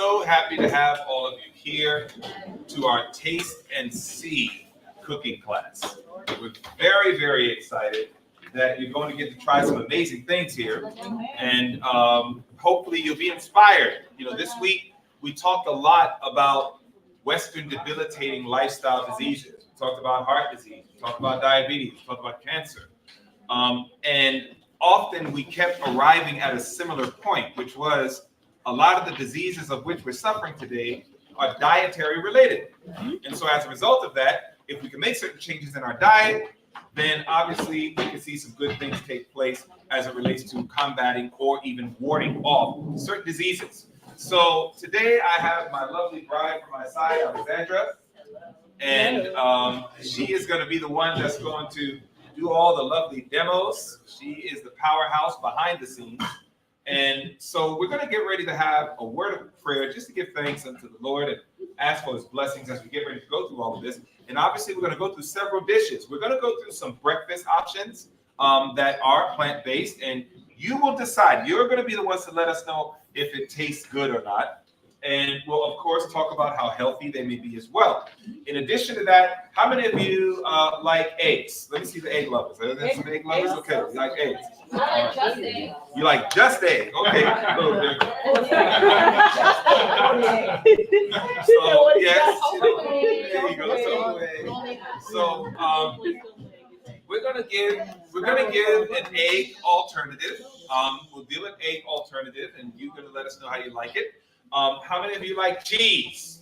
so happy to have all of you here to our Taste and See cooking class. We're very, very excited that you're going to get to try some amazing things here, and hopefully you'll be inspired. You know, this week we talked a lot about Western debilitating lifestyle diseases. We talked about heart disease, we talked about diabetes, we talked about cancer. And often we kept arriving at a similar point, which was a lot of the diseases of which we're suffering today are dietary related. And so as a result of that, if we can make certain changes in our diet, then obviously we can see some good things take place as it relates to combating or even warding off certain diseases. So today I have my lovely bride for my side, Alexandra, and she is going to be the one that's going to do all the lovely demos. She is the powerhouse behind the scenes. And so we're going to get ready to have a word of prayer just to give thanks unto the Lord and ask for his blessings as we get ready to go through all of this. And obviously we're going to go through several dishes. We're going to go through some breakfast options that are plant-based, and you will decide. You're going to be the ones to let us know if it tastes good or not. And we'll, of course, talk about how healthy they may be as well. In addition to that, how many of you like eggs? Let me see the egg lovers. Are there some egg lovers? Okay, you like eggs. Just eggs. You like just egg. Okay, a little different. So, yes. There you go. So, we're gonna give an egg alternative. We'll do an egg alternative, and you're gonna let us know how you like it. How many of you like cheese?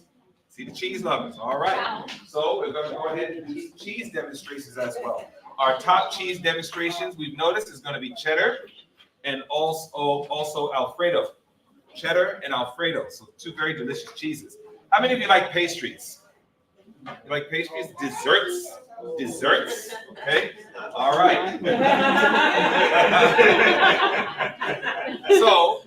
See the cheese lovers. All right. So we're going to go ahead and do cheese demonstrations as well. Our top cheese demonstrations we've noticed is going to be cheddar and also Alfredo. Cheddar and Alfredo. So two very delicious cheeses. How many of you like pastries? You like pastries? Desserts. Okay. All right. So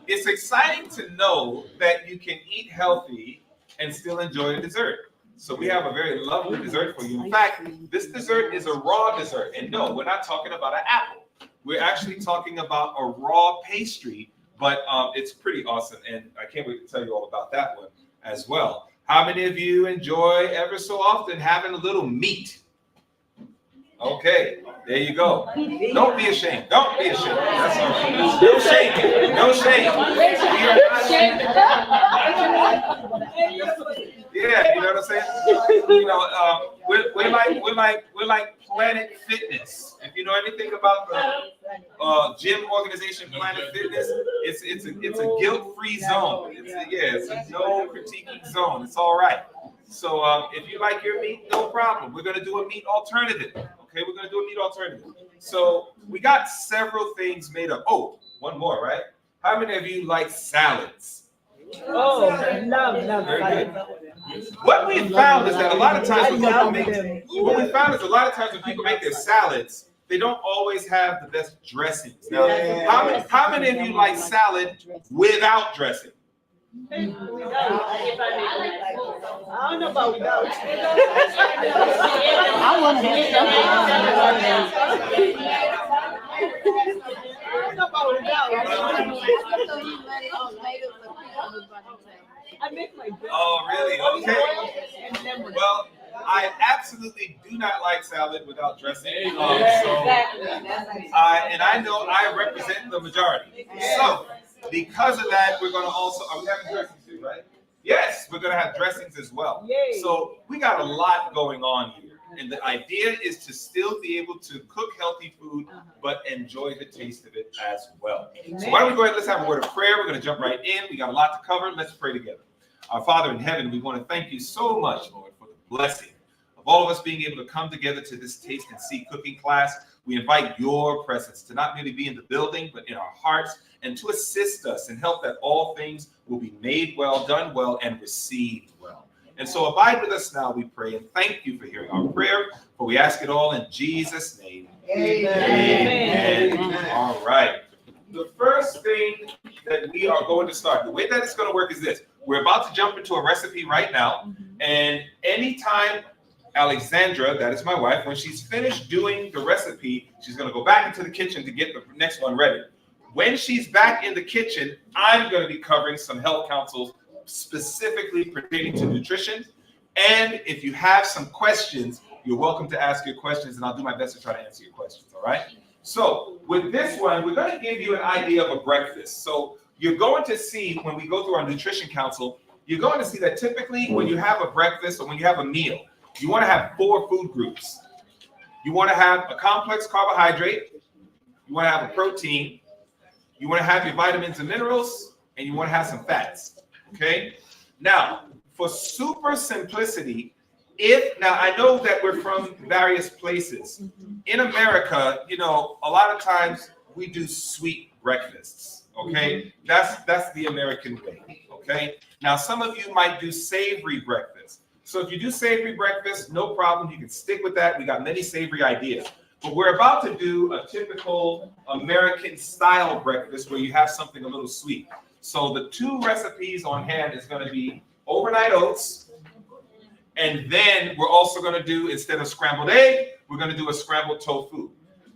it's exciting to know that you can eat healthy and still enjoy a dessert. So we have a very lovely dessert for you. In fact, this dessert is a raw dessert. And no, we're not talking about an apple. We're actually talking about a raw pastry, but it's pretty awesome. And I can't wait to tell you all about that one as well. How many of you enjoy ever so often having a little meat? Okay, there you go. Don't be ashamed. Don't be ashamed. That's all right. No shame. No shame. Yeah, you know what I'm saying? You know, we're like Planet Fitness. If you know anything about the gym organization Planet Fitness, it's a guilt-free zone. It's a no critiquing zone. It's all right. So if you like your meat, no problem. We're gonna do a meat alternative. Okay, we're going to do a meat alternative. So we got several things made up. Oh, one more, right? How many of you like salads? Oh, love. Very good. What we found is that a lot of times when people make their salads, they don't always have the best dressings. Now, how many of you like salad without dressing? I don't know about without. I want to be I don't know about without. I make my bread. Oh, really? Okay. Well, I absolutely do not like salad without dressing. And I know I represent the majority. So, because of that, we're going to also, are we having dressings too, right? Yes, we're going to have dressings as well. Yay. So we got a lot going on here. And the idea is to still be able to cook healthy food, but enjoy the taste of it as well. So why don't we go ahead, let's have a word of prayer. We're going to jump right in. We got a lot to cover. Let's pray together. Our Father in heaven, we want to thank you so much, Lord, for the blessing of all of us being able to come together to this Taste and See cooking class. We invite your presence to not merely be in the building, but in our hearts, and to assist us and help that all things will be made well, done well, and received well. And so abide with us now, we pray, and thank you for hearing our prayer, for we ask it all in Jesus' name. Amen. Amen. All right. The first thing that we are going to start, the way that it's going to work is this. We're about to jump into a recipe right now, and anytime Alexandra, that is my wife, when she's finished doing the recipe, she's going to go back into the kitchen to get the next one ready. When she's back in the kitchen, I'm going to be covering some health counsels specifically pertaining to nutrition. And if you have some questions, you're welcome to ask your questions, and I'll do my best to try to answer your questions, all right? So with this one, we're going to give you an idea of a breakfast. So you're going to see, when we go through our nutrition council, you're going to see that typically when you have a breakfast or when you have a meal, you want to have 4 food groups. You want to have a complex carbohydrate, you want to have a protein, you want to have your vitamins and minerals, and you want to have some fats, okay? Now, for super simplicity, now I know that we're from various places. In America, you know, a lot of times we do sweet breakfasts, okay? That's the American way, okay? Now, some of you might do savory breakfast. So if you do savory breakfast, no problem. You can stick with that. We got many savory ideas. But we're about to do a typical American style breakfast where you have something a little sweet. So the 2 recipes on hand is going to be overnight oats. And then we're also going to do, instead of scrambled egg, we're going to do a scrambled tofu.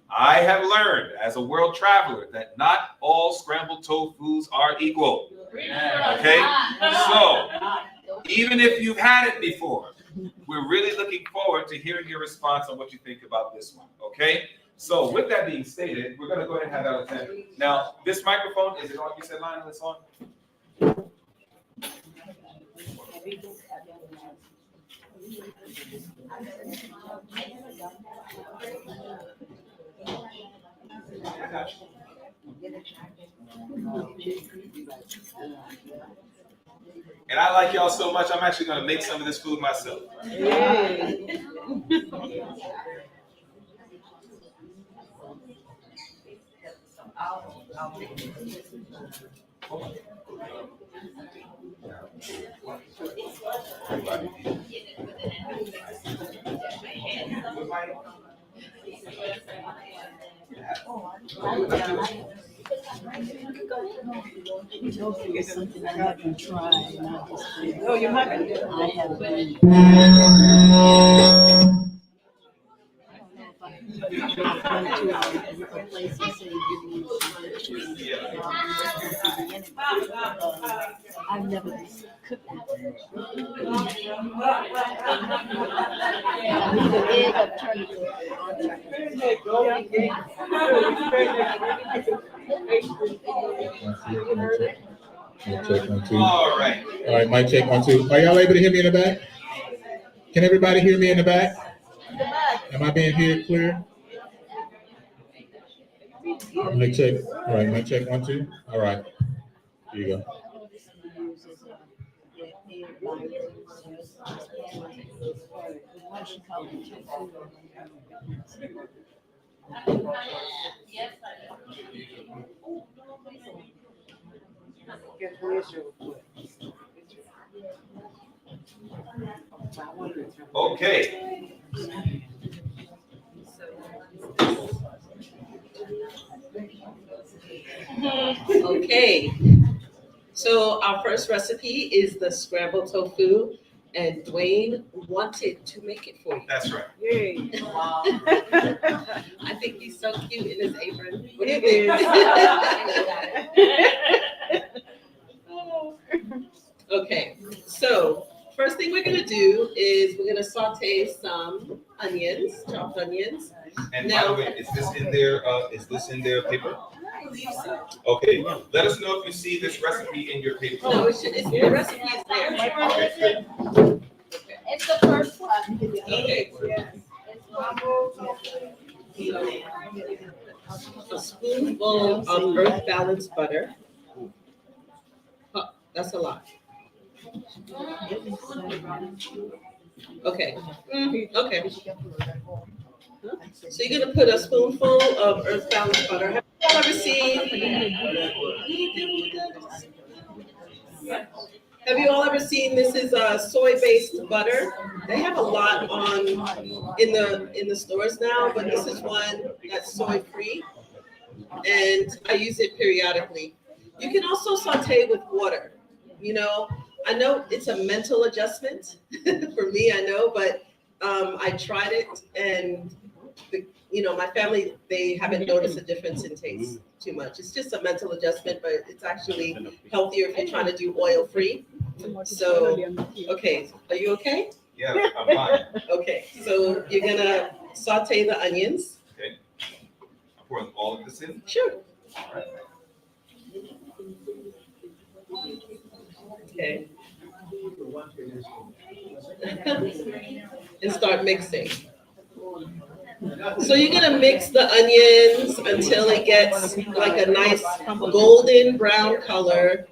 I have learned as a world traveler that not all scrambled tofus are equal. Okay? So even if you've had it before, we're really looking forward to hearing your response on what you think about this one. Okay? So with that being stated, we're going to go ahead and have Alexandra. Now, this microphone, is it on? You said Lionel, it's on? I got you. And I like y'all so much, I'm actually going to make some of this food myself. Yay. Something I haven't tried. Oh, you might be. I have been. I've never cooked it. Either egg or turkey. Check 1 2. All right. All right, mic check 1 2. Are y'all able to hear me in the back? Can everybody hear me in the back? Am I being heard clear? Mic check. All right, mic check 1 2. All right. Here you go. Okay. Okay, so our first recipe is the scrambled tofu, and Dwayne wanted to make it for you. That's right. Yay. Wow. I think he's so cute in his apron. What do you think? Okay, so first thing we're gonna do is we're gonna saute some onions, chopped onions. And by the way, is this in their paper? I believe so. Okay. Let us know if you see this recipe in your paper. No, the recipe is there. Okay, good. It's the first one. Okay. A spoonful of earth balanced butter. Oh, that's a lot. Okay. Okay. So you're gonna put a spoonful of earth balanced butter. Have you ever seen? Have you all ever seen? This is a soy-based butter. They have a lot in the stores now, but this is one that's soy-free, and I use it periodically. You can also saute with water. You know, I know it's a mental adjustment for me. I know, but I tried it, and my family, they haven't noticed a difference in taste too much. It's just a mental adjustment, but it's actually healthier if you're trying to do oil-free. So, okay, are you okay? Yeah, I'm fine. Okay, so you're gonna saute the onions. Okay. I'm pouring all of this in. Sure. All right. Okay. And start mixing. So you're gonna mix the onions until it gets like a nice golden brown color.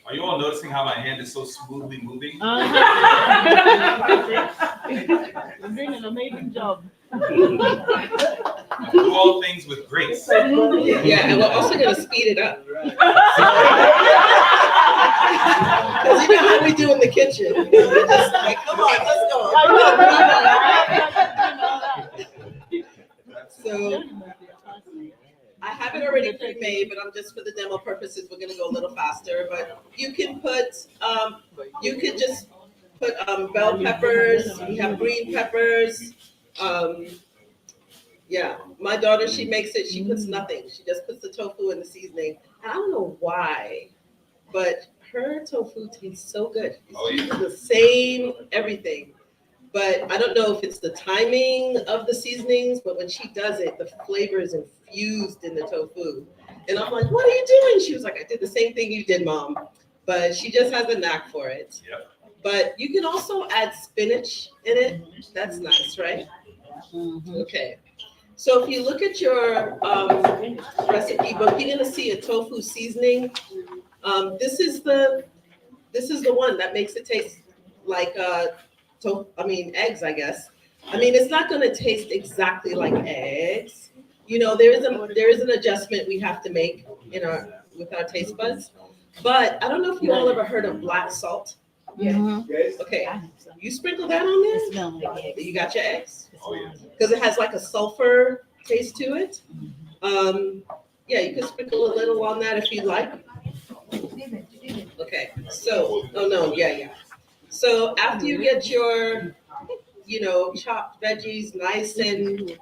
Are you all noticing how my hand is so smoothly moving? You're doing an amazing job. Do all things with grace. Yeah, and we're also gonna speed it up. Because you know how we do in the kitchen. We're just like, come on, let's go. So I have it already pre-made, but I'm just for the demo purposes, we're gonna go a little faster. But you can put, you could just put bell peppers. We have green peppers. Yeah, my daughter, she makes it. She puts nothing. She just puts the tofu in the seasoning. I don't know why, but her tofu tastes so good. Oh, It's yeah. the same everything. But I don't know if it's the timing of the seasonings, but when she does it, the flavor is infused in the tofu. And I'm like, what are you doing? She was like, I did the same thing you did, Mom. But she just has a knack for it. Yep. But you can also add spinach in it. That's nice, right? Okay. So if you look at your recipe book, you're gonna see a tofu seasoning. This is the one that makes it taste like eggs, I guess. I mean, it's not gonna taste exactly like eggs. There is an adjustment we have to make with our taste buds. But I don't know if you all ever heard of black salt. Yeah. Okay, you sprinkle that on there. It smells like eggs. You got your eggs. Oh, yeah. Because it has like a sulfur taste to it. Yeah, you can sprinkle a little on that if you'd like. Okay, so, oh no, yeah. So after you get your, chopped veggies nice and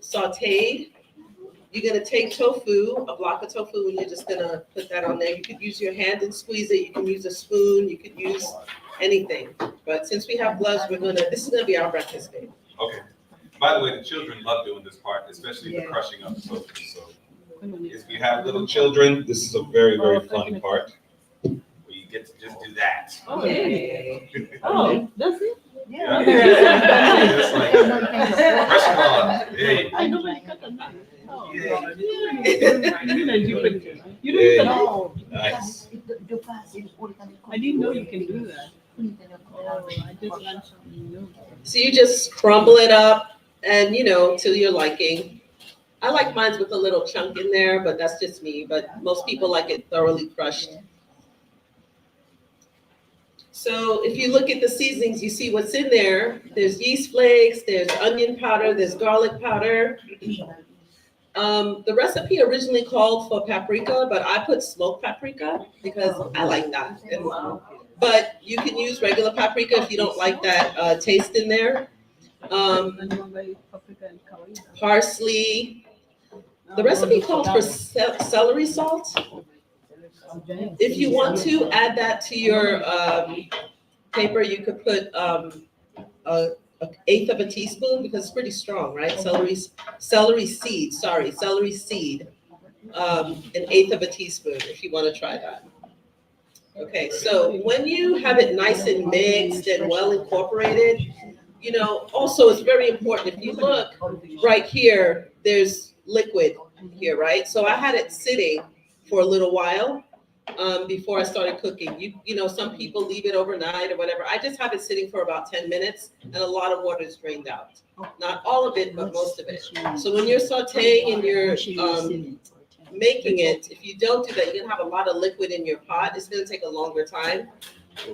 sauteed, you're gonna take tofu, a block of tofu, and you're just gonna put that on there. You could use your hand and squeeze it. You can use a spoon. You could use anything. But since we have gloves, this is gonna be our breakfast day. Okay. By the way, the children love doing this part, especially the Yeah. crushing of the tofu. So if you have little children, this is a very, very fun part. Where you get to just do that. Oh, Yay. Oh, that's it? Yeah. Just like press it on. Hey. I normally cut a knife. Oh. Yeah. You do it at all. Nice. I didn't know you can do that. Oh, I just learned something new. So you just crumble it up and, till your liking. I like mine with a little chunk in there, but that's just me. But most people like it thoroughly crushed. So if you look at the seasonings, you see what's in there. There's yeast flakes, there's onion powder, there's garlic powder. The recipe originally called for paprika, but I put smoked paprika because I like that. But you can use regular paprika if you don't like that taste in there. Parsley. The recipe calls for celery salt. If you want to add that to your paper, you could put an eighth of a teaspoon because it's pretty strong, right? Celery seed. An eighth of a teaspoon if you want to try that. Okay, so when you have it nice and mixed and well incorporated, also it's very important. If you look right here, there's liquid here, right? So I had it sitting for a little while before I started cooking. Some people leave it overnight or whatever. I just have it sitting for about 10 minutes and a lot of water is drained out. Not all of it, but most of it. So when you're sauteing and you're making it, if you don't do that, you're gonna have a lot of liquid in your pot. It's gonna take a longer time.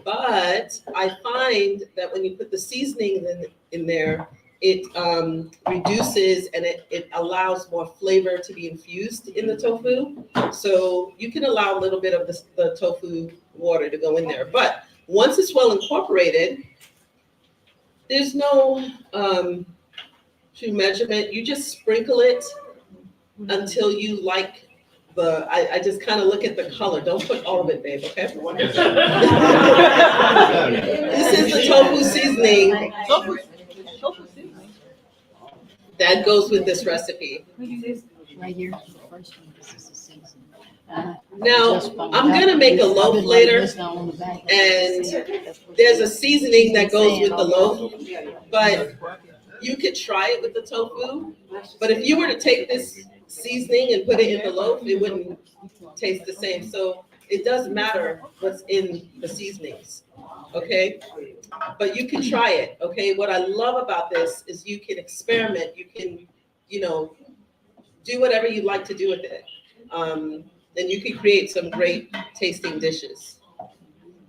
But I find that when you put the seasoning in there, it reduces and it allows more flavor to be infused in the tofu. So you can allow a little bit of the tofu water to go in there. But once it's well incorporated, there's no true measurement. You just sprinkle it until you like I just kind of look at the color. Don't put all of it, babe, okay? This is the tofu seasoning Tofu seasoning. that goes with this recipe. Right here, the first one, this is the season. Now, I'm gonna make a loaf later, and there's a seasoning that goes with the loaf, but you could try it with the tofu. But if you were to take this seasoning and put it in the loaf, it wouldn't taste the same. So it does matter what's in the seasonings, okay? But you can try it, okay? What I love about this is you can experiment. You can, do whatever you like to do with it. And you can create some great tasting dishes,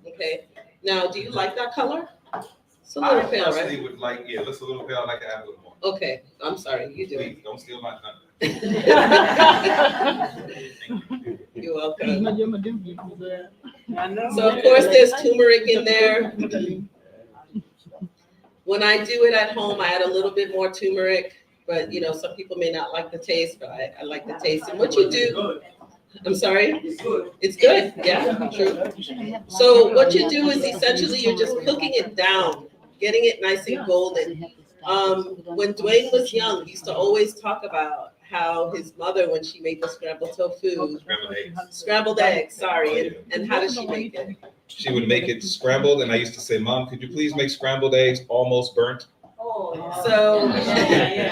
okay? Now, do you like that color? It's a little pale, I right? personally would like, it looks a little pale, I'd like to add a little more. Okay, I'm sorry, you do. Please, don't steal my thunder. You're welcome. I know. So of course, there's turmeric in there. When I do it at home, I add a little bit more turmeric, but some people may not like the taste, but I like the taste. And what you do, I'm sorry? It's good, yeah, true. So what you do is essentially you're just cooking it down, getting it nice and golden. When Dwayne was young, he used to always talk about how his mother, when she made the scrambled tofu, scrambled eggs, sorry, and how did she make it? She would make it scrambled, and I used to say, Mom, could you please make scrambled eggs almost burnt? So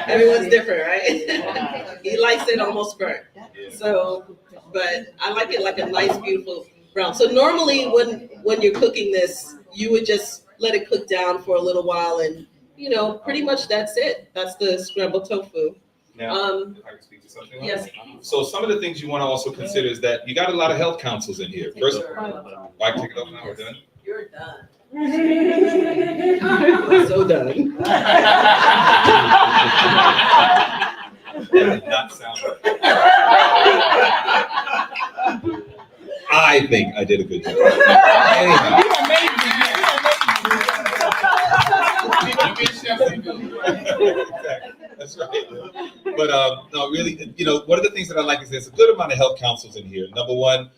everyone's different, right? He likes it almost burnt. So, but I like it like a nice, beautiful brown. So normally when you're cooking this, you would just let it cook down for a little while, and pretty much that's it. That's the scrambled tofu. Now, if I can speak to something. Yes. So some of the things you want to also consider is that you got a lot of health councils in here. First, I take it off now. We're done. You're done. So done. That did not sound right. I think I did a good job. Anyhow. That's right. But no, really, one of the things that I like is there's a good amount of health councils in here. Number one,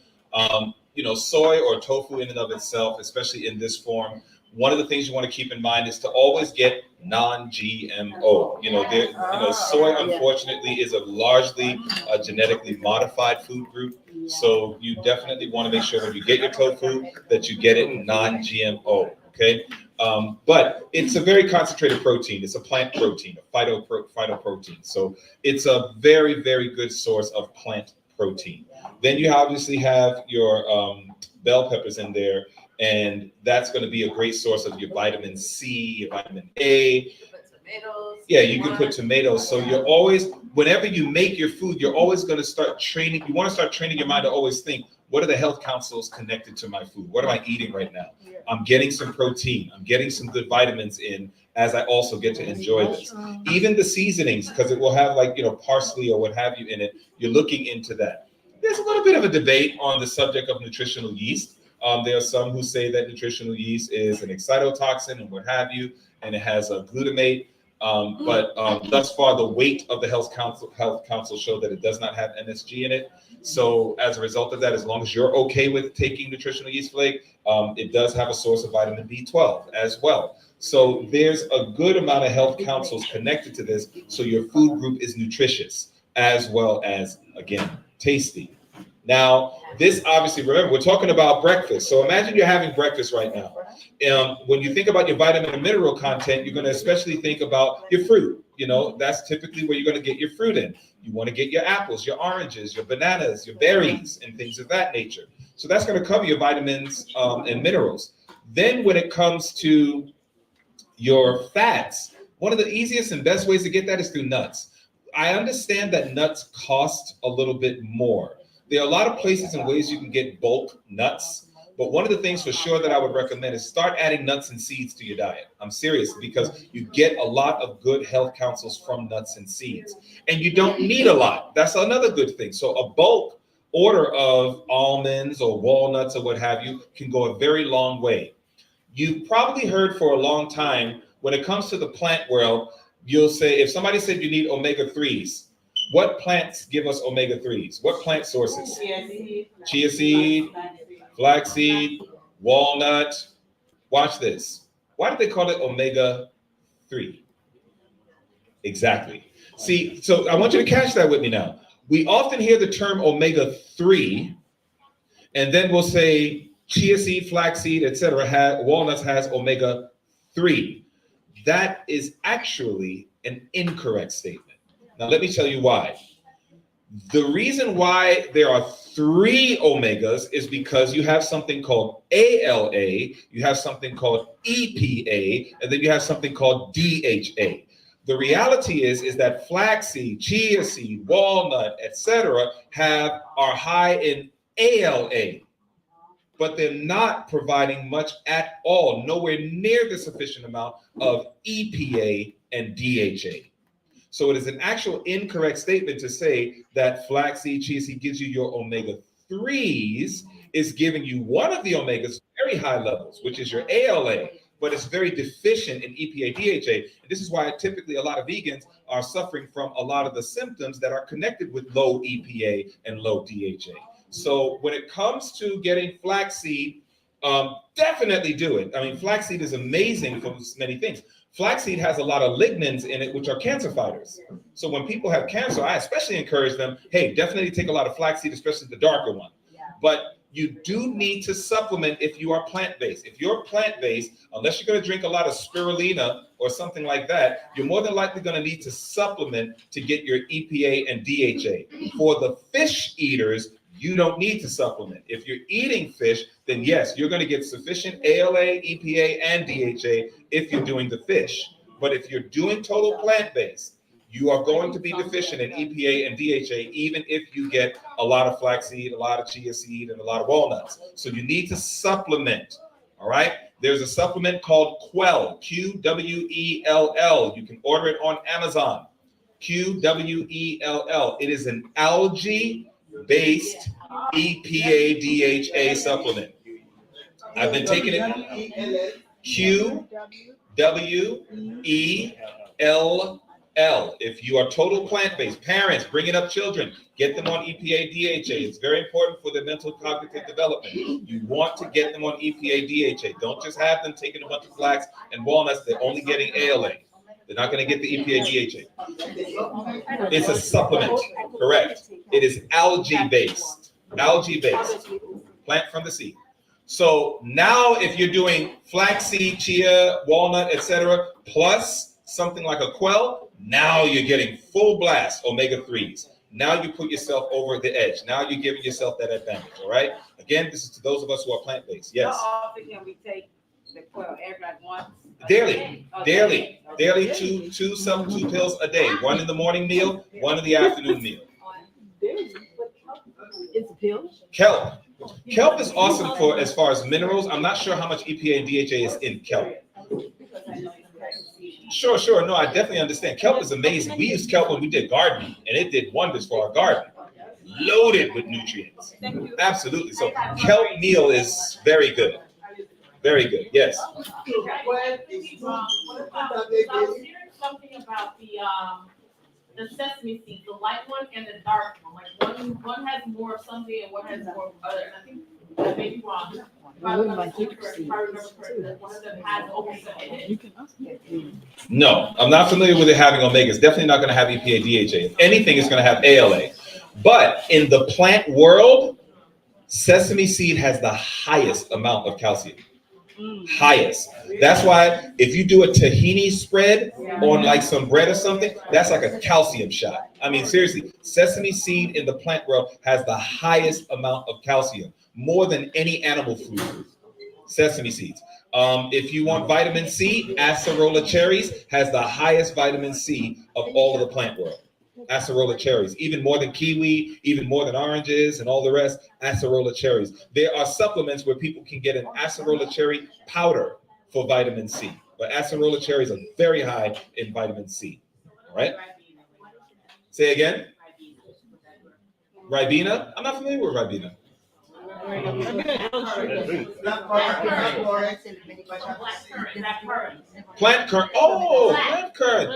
soy or tofu in and of itself, especially in this form, one of the things you want to keep in mind is to always get non-GMO. Soy unfortunately is a largely genetically modified food group. So you definitely want to make sure when you get your tofu that you get it non-GMO. Okay. But it's a very concentrated protein. It's a plant protein, a phytoprotein. So it's a very, very good source of plant protein. Then you obviously have your bell peppers in there, and that's going to be a great source of your vitamin C, your vitamin A. Yeah, you can put tomatoes. So you're always, whenever you make your food, you're always going to start training. You want to start training your mind to always think, what are the health councils connected to my food? What am I eating right now? I'm getting some protein. I'm getting some good vitamins in as I also get to enjoy this. Even the seasonings, because it will have parsley or what have you in it, you're looking into that. There's a little bit of a debate on the subject of nutritional yeast. There are some who say that nutritional yeast is an excitotoxin and what have you, and it has a glutamate. But thus far, the weight of the health council show that it does not have MSG in it. So as a result of that, as long as you're okay with taking nutritional yeast flake, it does have a source of vitamin B12 as well. So there's a good amount of health councils connected to this. So your food group is nutritious as well as, again, tasty. Now, this obviously, remember, we're talking about breakfast. So imagine you're having breakfast right now. When you think about your vitamin and mineral content, you're going to especially think about your fruit. That's typically where you're going to get your fruit in. You want to get your apples, your oranges, your bananas, your berries, and things of that nature. So that's going to cover your vitamins and minerals. Then when it comes to your fats, one of the easiest and best ways to get that is through nuts. I understand that nuts cost a little bit more. There are a lot of places and ways you can get bulk nuts, but one of the things for sure that I would recommend is start adding nuts and seeds to your diet. I'm serious, because you get a lot of good health counsels from nuts and seeds, and you don't need a lot. That's another good thing. So a bulk order of almonds or walnuts or what have you can go a very long way. You probably heard for a long time, when it comes to the plant world, you'll say, if somebody said you need omega-3s, what plants give us omega-3s? What plant sources? Chia seed, flaxseed, walnut. Watch this. Why do they call it omega-3? Exactly. See, so I want you to catch that with me now. We often hear the term omega-3, and then we'll say chia seed, flaxseed, etc. Walnuts has omega-3. That is actually an incorrect statement. Now, let me tell you why. The reason why there are 3 omegas is because you have something called ALA, you have something called EPA, and then you have something called DHA. The reality is that flaxseed, chia seed, walnut, etc. are high in ALA, but they're not providing much at all, nowhere near the sufficient amount of EPA and DHA. So it is an actual incorrect statement to say that flaxseed, chia seed gives you your omega-3s, is giving you one of the omegas very high levels, which is your ALA, but it's very deficient in EPA, DHA. And this is why typically a lot of vegans are suffering from a lot of the symptoms that are connected with low EPA and low DHA. So when it comes to getting flaxseed, definitely do it. I mean, flaxseed is amazing for many things. Flaxseed has a lot of lignans in it, which are cancer fighters. So when people have cancer, I especially encourage them, hey, definitely take a lot of flaxseed, especially the darker one. But you do need to supplement if you are plant-based. If you're plant-based, unless you're going to drink a lot of spirulina or something like that, you're more than likely going to need to supplement to get your EPA and DHA. For the fish eaters, you don't need to supplement. If you're eating fish, then yes, you're going to get sufficient ALA, EPA, and DHA if you're doing the fish. But if you're doing total plant-based, you are going to be deficient in EPA and DHA, even if you get a lot of flaxseed, a lot of chia seed, and a lot of walnuts. So you need to supplement, all right? There's a supplement called Quell, Qwell. You can order it on Amazon, Qwell. It is an algae-based EPA, DHA supplement. I've been taking it, Qwell. If you are total plant-based, parents bringing up children, get them on EPA, DHA. It's very important for their mental cognitive development. You want to get them on EPA, DHA. Don't just have them taking a bunch of flax and walnuts. They're only getting ALA. They're not going to get the EPA, DHA. It's a supplement, correct. It is algae-based, plant from the seed. So now if you're doing flaxseed, chia, walnut, etc., plus something like a Quell, now you're getting full blast omega-3s. Now you put yourself over the edge. Now you're giving yourself that advantage, all right? Again, this is to those of us who are plant-based. Yes. How often can we take the Quell? Every once? Daily, two pills a day. One in the morning meal, one in the afternoon meal. It's a pill? Kelp. Kelp is awesome for as far as minerals. I'm not sure how much EPA and DHA is in kelp. Sure. No, I definitely understand. Kelp is amazing. We used kelp when we did gardening, and it did wonders for our garden. Loaded with nutrients. Absolutely. So kelp meal is very good. Very good. Yes. I was hearing something about the sesame seed, the light one and the dark one. Like one has more of something and one has more of other. And I think I may be wrong. If I remember correctly, one of them has omega in it. No, I'm not familiar with it having omega. It's definitely not going to have EPA, DHA. If anything, it's going to have ALA. But in the plant world, sesame seed has the highest amount of calcium. Highest. That's why if you do a tahini spread on like some bread or something, that's like a calcium shot. I mean, seriously, sesame seed in the plant world has the highest amount of calcium, more than any animal food. Sesame seeds. If you want vitamin C, acerola cherries has the highest vitamin C of all of the plant world. Acerola cherries, even more than kiwi, even more than oranges and all the rest, acerola cherries. There are supplements where people can get an acerola cherry powder for vitamin C, but acerola cherries are very high in vitamin C. All right? Say again? Ribena? I'm not familiar with Ribena. Plant currant. Oh, plant currant.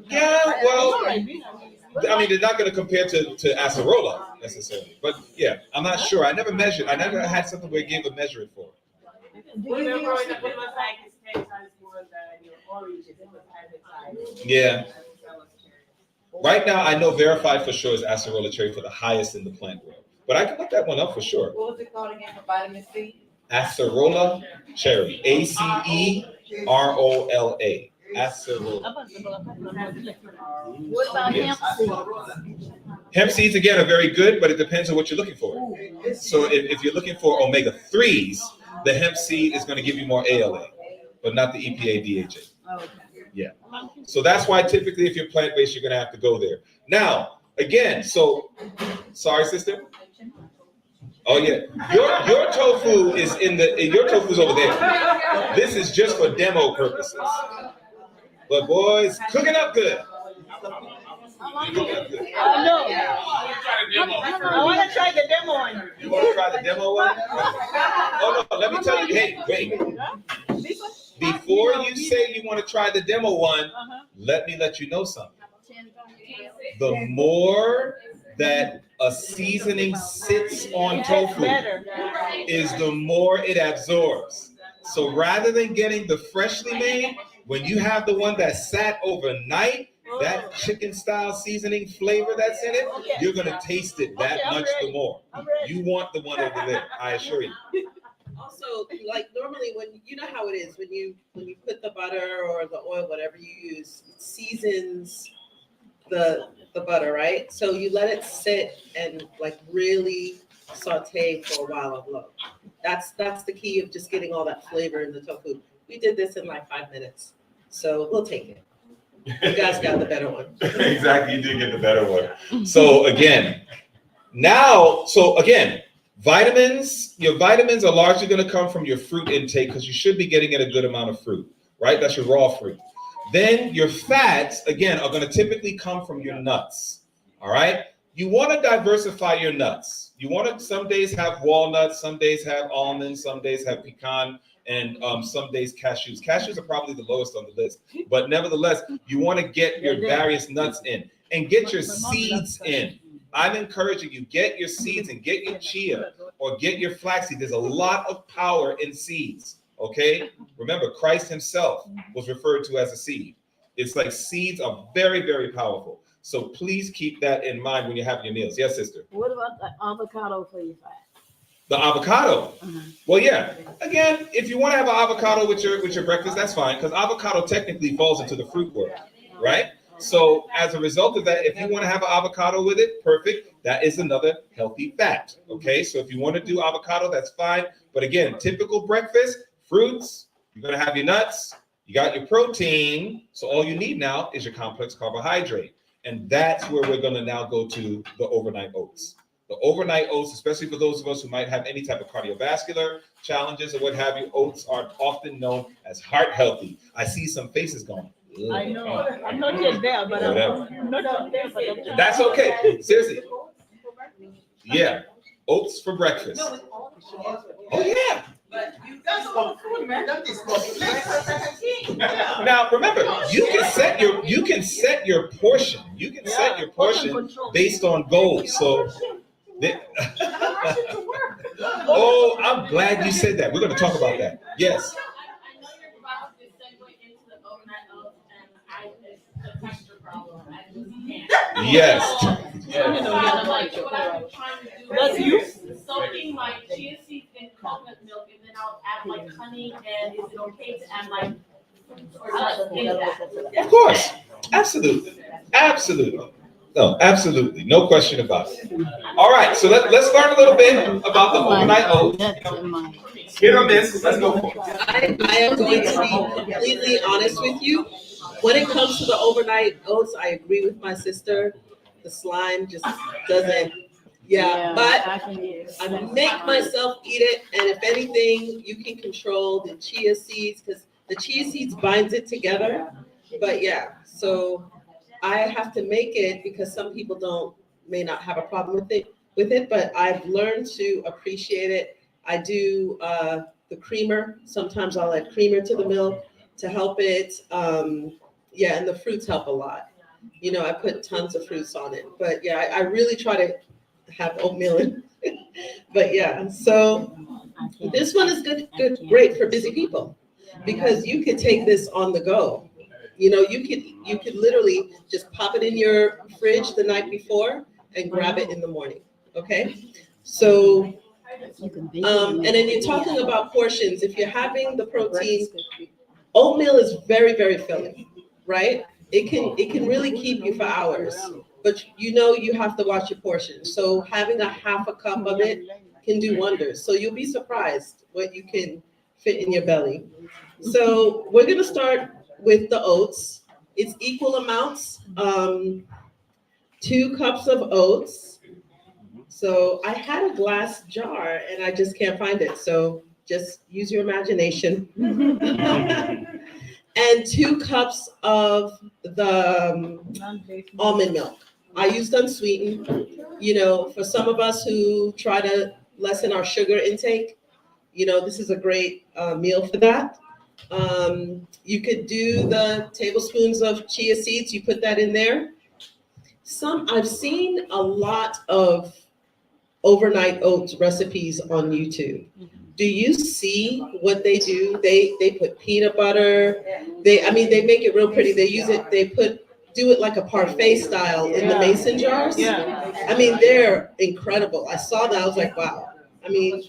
Yeah, well, I mean, they're not going to compare to acerola necessarily, but yeah, I'm not sure. I never measured. I never had something where it gave a measure for it. Yeah. Right now, I know verified for sure is acerola cherry for the highest in the plant world, but I can look that one up for sure. What was it called again for vitamin C? Acerola cherry. ACEROLA. Acerola. What about Yes. hemp seed? Hemp seeds again are very good, but it depends on what you're looking for. So if you're looking for omega-3s, the hemp seed is going to give you more ALA, but not the EPA DHA. Okay. Yeah. So that's why typically if you're plant-based, you're going to have to go there. Now, again, so sorry, sister. Oh yeah, your tofu is your tofu's over there. This is just for demo purposes. But boys, cooking up good. Cooking up good. I know. I want to try the demo one. You want to try the demo one? Oh no, let me tell you. Hey, wait. Before you say you want to try the demo one, let you know something. The more that a seasoning sits on tofu is the more it absorbs. So rather than getting the freshly made, when you have the one that sat overnight, that chicken style seasoning flavor that's in it, you're going to taste it that much the more. You want the one over there, I assure you. Also, like normally when you know how it is when you put the butter or the oil, whatever you use, it seasons the butter, right? So you let it sit and like really saute for a while on low. That's the key of just getting all that flavor in the tofu. We did this in like 5 minutes, so we'll take it. You guys got the better one. Exactly, you did get the better one. So again, vitamins, your vitamins are largely going to come from your fruit intake because you should be getting in a good amount of fruit, right? That's your raw fruit. Then your fats, again, are going to typically come from your nuts, all right? You want to diversify your nuts. You want to some days have walnuts, some days have almonds, some days have pecan, and some days cashews. Cashews are probably the lowest on the list, but nevertheless, you want to get your various nuts in and get your seeds in. I'm encouraging you, get your seeds and get your chia or get your flaxseed. There's a lot of power in seeds, okay? Remember, Christ himself was referred to as a seed. It's like seeds are very, very powerful. So please keep that in mind when you're having your meals. Yes, sister? What about the avocado for your fat? The avocado. Well, yeah. Again, if you want to have an avocado with your breakfast, that's fine, because avocado technically falls into the fruit world, right? So as a result of that, if you want to have an avocado with it, perfect. That is another healthy fat. Okay, so if you want to do avocado, that's fine. But again, typical breakfast, fruits, you're going to have your nuts, you got your protein. So all you need now is your complex carbohydrate. And that's where we're going to now go to the overnight oats. The overnight oats, especially for those of us who might have any type of cardiovascular challenges or what have you, oats are often known as heart healthy. I see some faces going. Ugh. I know. I'm not yet there, but Whatever. I'm not there. But I'm That's okay. Seriously. Yeah. Oats for breakfast. Oh, yeah. Now remember, you can set your portion. You can set your portion based on goals. So oh, I'm glad you said that. We're going to talk about that. Yes. I know you're about to segue into the overnight oats, and it's the texture problem. I just can't. Yes. That's you? Soaking my chia seeds in coconut milk, and then I'll add like honey. And is it okay to add like Of course. Absolutely. Absolutely. No, absolutely. No question about it. All right. So let's learn a little bit about the overnight oats. Hit or miss. Let's go for it. I am going to be completely honest with you. When it comes to the overnight oats, I agree with my sister. The slime just doesn't, but I make myself eat it. And if anything, you can control the chia seeds because the chia seeds binds it together. But yeah, so I have to make it because some people may not have a problem with it. with it, but I've learned to appreciate it. I do the creamer. Sometimes I'll add creamer to the milk to help it. Yeah, and the fruits help a lot. You know, I put tons of fruits on it. But yeah, I really try to have oatmeal in. But yeah, so this one is great for busy people because you could take this on the go. You know, you could literally just pop it in your fridge the night before and grab it in the morning. Okay, so and then you're talking about portions. If you're having the protein, oatmeal is very, very filling, right? It can really keep you for hours, but you know you have to watch your portions. So having a half a cup of it can do wonders. So you'll be surprised what you can fit in your belly. So we're gonna start with the oats. It's equal amounts, 2 cups of oats. So I had a glass jar and I just can't find it. So just use your imagination. And 2 cups of the almond milk. I used unsweetened. You know, for some of us who try to lessen our sugar intake, you know, this is a great meal for that. You could do the tablespoons of chia seeds. You put that in there. I've seen a lot of overnight oats recipes on YouTube. Do you see what they do? They put peanut butter. They make it real pretty. They do it like a parfait style in the mason jars. Yeah. I mean, they're incredible. I saw that. I was like, wow. I mean,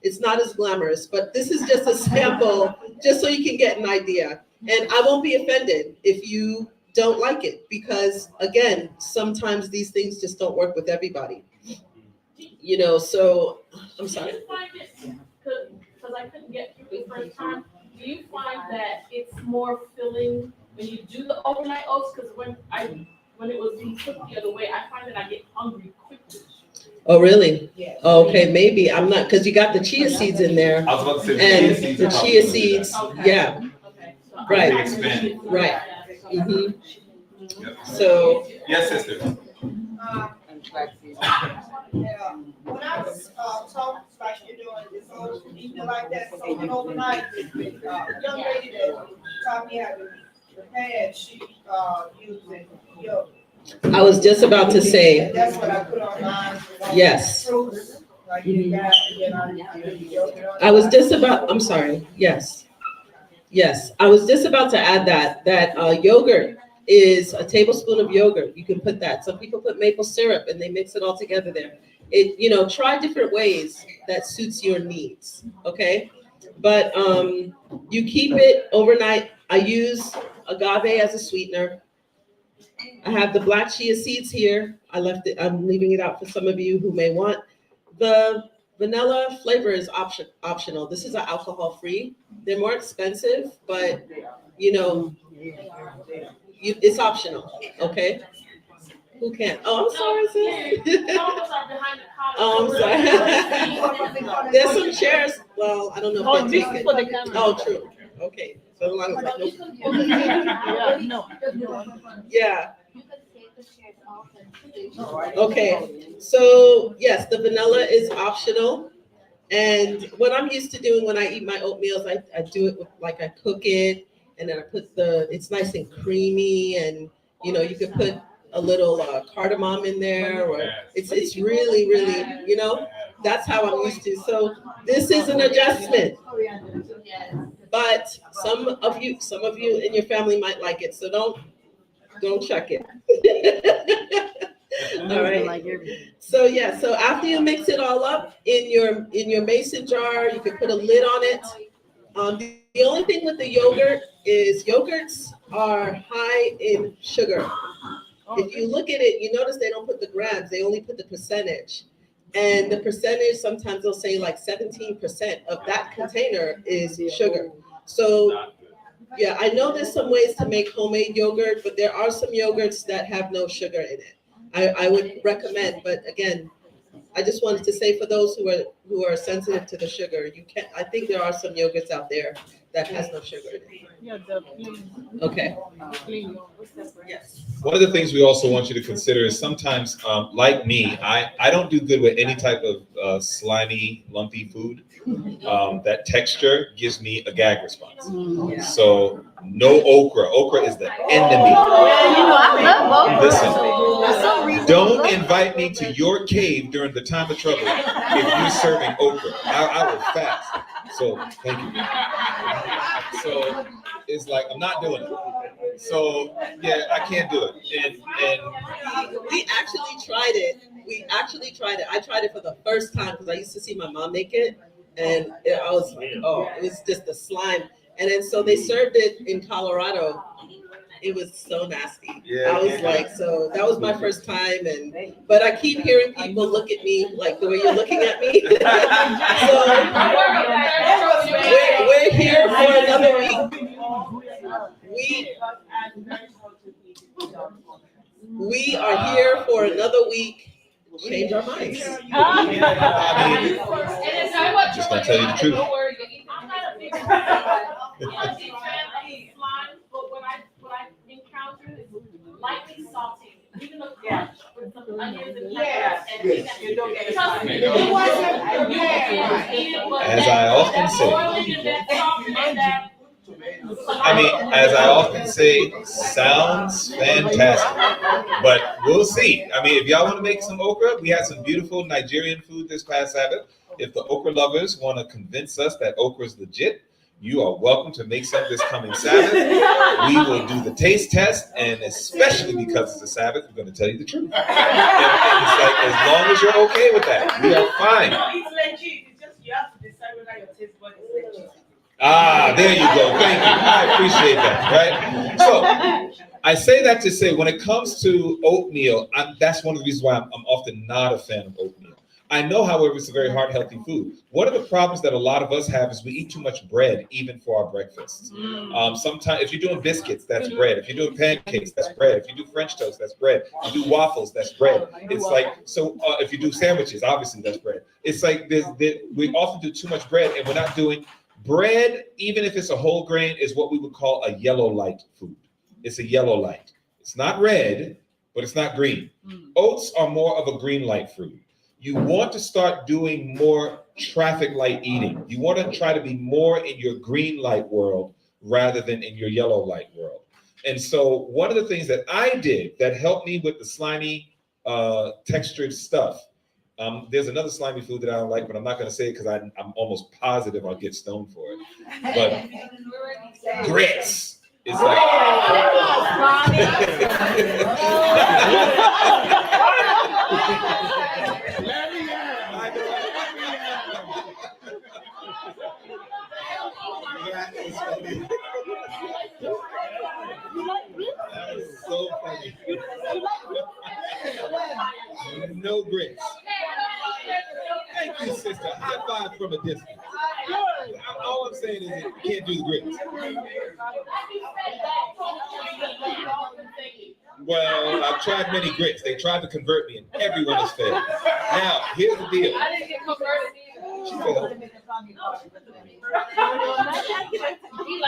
it's not as glamorous, but this is just a sample, just so you can get an idea. And I won't be offended if you don't like it, because again, sometimes these things just don't work with everybody. You know, so I'm sorry. Do you find it, because I couldn't get through the first time, do you find that it's more filling when you do the overnight oats? Because when it was being cooked the other way, I find that I get hungry quickly. Oh, really? Yeah. Okay, maybe I'm not, because you got the chia seeds in there. I was about to say And the chia seeds, Okay. yeah, Okay. So Right. I appreciate that. Right. Yeah. hmm Yep. So, Yes, sister. Yeah, when I was talking like you're doing this whole evening like that, so overnight, young lady that taught me how to prepare, she using yolk. I was just about to say, And that's what I put on mine. Yes. Fruits, like you got, and then I put the yolk on. I was just about, I'm sorry, yes. Yes, I was just about to add that yogurt is a tablespoon of yogurt. You can put that. Some people put maple syrup and they mix it all together there. Try different ways that suits your needs, okay? But you keep it overnight. I use agave as a sweetener. I have the black chia seeds here. I'm leaving it out for some of you who may want. The vanilla flavor is optional. This is an alcohol-free. They're more expensive, but it's optional, okay? Who can't? Oh, I'm sorry, sis. Some of us are behind the counter. Oh, I'm sorry. There's some chairs. Well, I don't know Oh, if this they take is it. for the camera. Oh, true. Okay. So long as I know. Yeah, no. Yeah. Okay. So yes, the vanilla is optional. And what I'm used to doing when I eat my oatmeals, I do it with, like, I cook it and then I put it's nice and creamy, and you could put a little cardamom in there, or it's really, really, that's how I'm used to. So this is an adjustment, but some of you in your family might like it, so don't check it. All right. So yeah, so after you mix it all up in your mason jar, you can put a lid on it. The only thing with the yogurt is yogurts are high in sugar. If you look at it, you notice they don't put the grams, they only put the percentage. And the percentage, sometimes they'll say like 17% of that container is sugar. So yeah, I know there's some ways to make homemade yogurt, but there are some yogurts that have no sugar in it. I would recommend, but again, I just wanted to say for those who are sensitive to the sugar, you can, I think there are some yogurts out there that has no sugar in it. Yeah, the plain, Okay, plain yogurt. yes. One of the things we also want you to consider is sometimes, like me, I don't do good with any type of slimy, lumpy food. That texture gives me a gag response. So no okra. Okra is the enemy. I love Listen, For some reason, I don't love invite me to your cave during the time of trouble if you're serving okra. I will fast. So thank you. So it's like I'm not doing it. So yeah, I can't do it. And We actually tried it. I tried it for the first time because I used to see my mom make it, and I was like, oh, it was just the slime. And then so they served it in Colorado. It was so nasty. Yeah, I was yeah. like, so that was my first time, but I keep hearing people look at me like the way you're looking at me. So we're here for another week. We are here for another week. Change our minds. I mean, just gonna tell you the truth. I'm not a big fan of slime, but what I encountered is lightly salting, even the crunch with some onions and peppers. And You don't get it. trust me, It wasn't As I often say. I mean, as I often say, sounds fantastic, but we'll see. I mean, if y'all want to make some okra, we had some beautiful Nigerian food this past Sabbath. If the okra lovers want to convince us that okra is legit, you are welcome to make some this coming Sabbath. We will do the taste test, and especially because it's a Sabbath, we're going to tell you the truth. And it's like, as long as you're okay with that, we are fine. It's legit. It's just you have to decide whether your taste bud is legit. Ah, there you go. Thank you. I appreciate that, right? So I say that to say when it comes to oatmeal, that's one of the reasons why I'm often not a fan of oatmeal. I know, however, it's a very heart healthy food. One of the problems that a lot of us have is we eat too much bread, even for our breakfasts. Sometimes if you're doing biscuits, that's bread. If you're doing pancakes, that's bread. If you do French toast, that's bread. If you do waffles, that's bread. It's like, so if you do sandwiches, obviously that's bread. It's like we often do too much bread, and we're not doing bread, even if it's a whole grain, is what we would call a yellow light food. It's a yellow light. It's not red, but it's not green. Oats are more of a green light food. You want to start doing more traffic light eating. You want to try to be more in your green light world rather than in your yellow light world. And so one of the things that I did that helped me with the slimy textured stuff, there's another slimy food that I don't like, but I'm not going to say it because I'm almost positive I'll get stoned for it. But grits is like. That is so funny. No grits. Thank you, sister. High five from a distance. All I'm saying is that you can't do the grits. Well, I've tried many grits. They tried to convert me, and everyone has failed. Now, here's the deal. I didn't get converted either. She failed.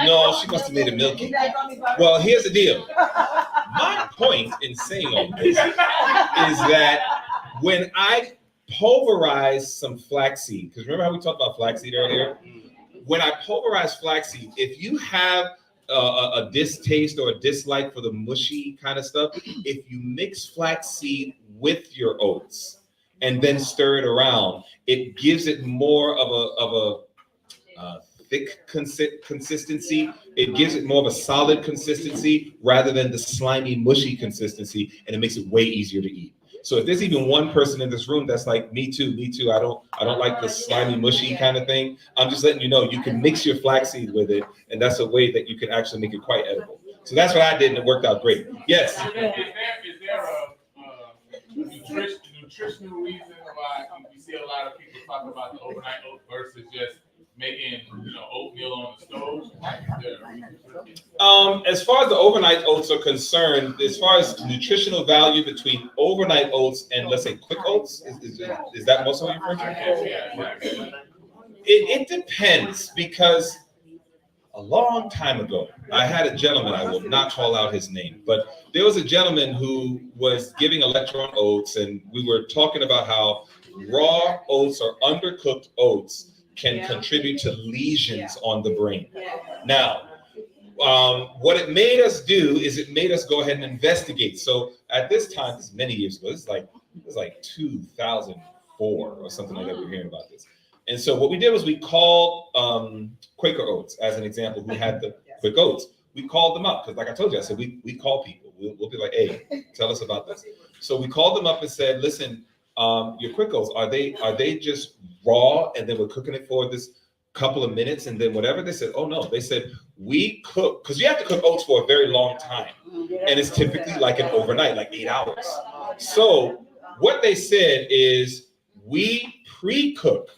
No, she must have made it milky. Well, here's the deal. My point in saying all this is that when I pulverize some flaxseed, because remember how we talked about flaxseed earlier? When I pulverize flaxseed, if you have a distaste or a dislike for the mushy kind of stuff, if you mix flaxseed with your oats and then stir it around, it gives it more of a thick consistency. It gives it more of a solid consistency rather than the slimy, mushy consistency, and it makes it way easier to eat. So if there's even one person in this room that's like, me too, I don't like the slimy, mushy kind of thing, I'm just letting you know you can mix your flaxseed with it, and that's a way that you can actually make it quite edible. So that's what I did, and it worked out great. Yes? Is there a nutritional reason why you see a lot of people talk about the overnight oat versus just making, oatmeal on the stove? As far as the overnight oats are concerned, as far as nutritional value between overnight oats and let's say quick oats, is that most of what you're referring to? Yeah. It depends because a long time ago, I had a gentleman, I will not call out his name, but there was a gentleman who was giving a lecture on oats, and we were talking about how raw oats or undercooked oats can contribute to lesions on the brain. Now, what it made us do is it made us go ahead and investigate. So at this time, this is many years ago, it was like 2004 or something like that, we were hearing about this. And so what we did was we called Quaker Oats, as an example, who had the quick oats. We called them up because, like I told you, I said we call people. We'll be like, hey, tell us about this. So we called them up and said, listen, your quick oats, are they just raw and then we're cooking it for this couple of minutes and then whatever? They said, oh no. They said we cook because you have to cook oats for a very long time, and it's typically like an overnight, like 8 hours. So what they said is we pre-cook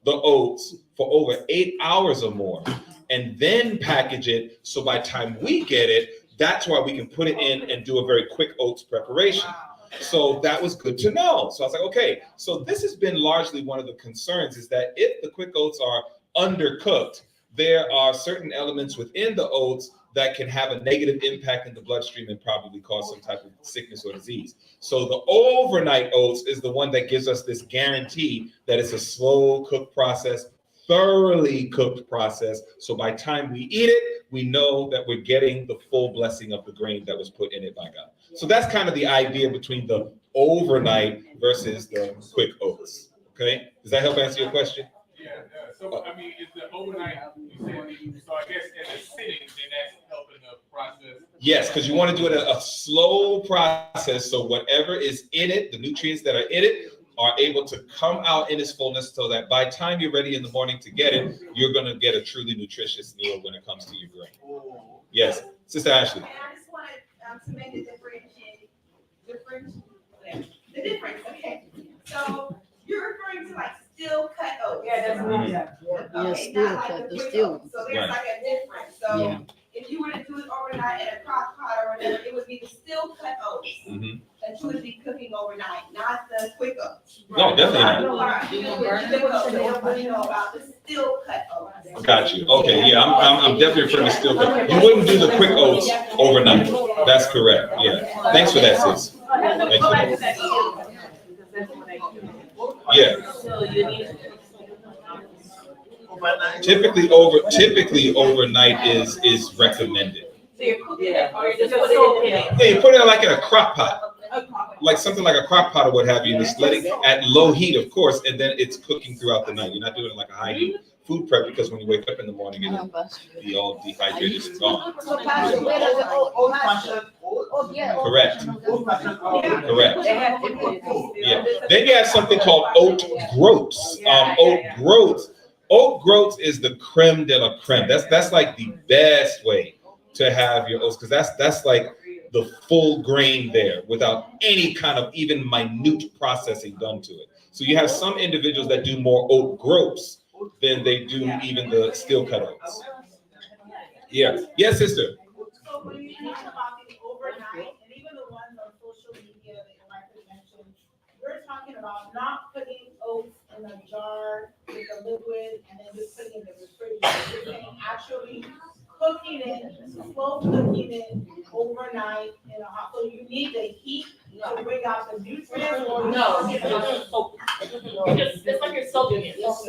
the oats for over 8 hours or more, and then package it. So by the time we get it, that's why we can put it in and do a very quick oats preparation. So that was good to know. So I was like, okay, so this has been largely one of the concerns is that if the quick oats are undercooked, there are certain elements within the oats that can have a negative impact in the bloodstream and probably cause some type of sickness or disease. So the overnight oats is the one that gives us this guarantee that it's a slow cooked process, thoroughly cooked process. So by the time we eat it, we know that we're getting the full blessing of the grain that was put in it by God. So that's kind of the idea between the overnight versus the quick oats. Okay, does that help answer your question? Yeah. So I mean, is the overnight? You said so. I guess in the sitting, then that's helping the process. Yes, because you want to do it a slow process, so whatever is in it, the nutrients that are in it, are able to come out in its fullness, so that by the time you're ready in the morning to get it, you're going to get a truly nutritious meal when it comes to your grain. Yes, Sister Ashley. And I just wanted to make a the difference. Okay, so you're referring to like steel cut oats. Yeah, that's what I'm saying. Yeah, Okay, steel not like cut, the the quick steel. oats. So there's Right. like a difference. So Yeah. if you were to do it overnight in a crock pot or whatever, it would be the steel cut oats Mhm. that you would be cooking overnight, not the quick oats. No, definitely not. You know about the steel cut oats. Got you. Okay, yeah, I'm definitely referring to steel cut. You wouldn't do the quick oats overnight. That's correct. Yeah. Thanks for that, sis. Thanks for that. Yeah. Typically overnight is recommended. So you're cooking it or you're just soaking it? Yeah, you put it like in a crock pot, like something like a crock pot or what have you, and it's letting at low heat, of course, and then it's cooking throughout the night. You're not doing it like a high heat food prep because when you wake up in the morning, it'll be all dehydrated and gone. Correct. Correct. Yeah. Then you have something called oat groats. Oat groats is the creme de la creme. That's like the best way to have your oats, because that's like the full grain there without any kind of even minute processing done to it. So you have some individuals that do more oat groats than they do even the steel cut oats. Yeah. Yes, sister. So when you talk about the overnight, and even the ones on social media that you might have mentioned, we're talking about not putting oats in a jar with a liquid and then just putting it in the refrigerator. You're saying actually cooking it, slow cooking it overnight in a hot, so you need the heat to bring out the nutrients or? No, it's like you're soaking it. That's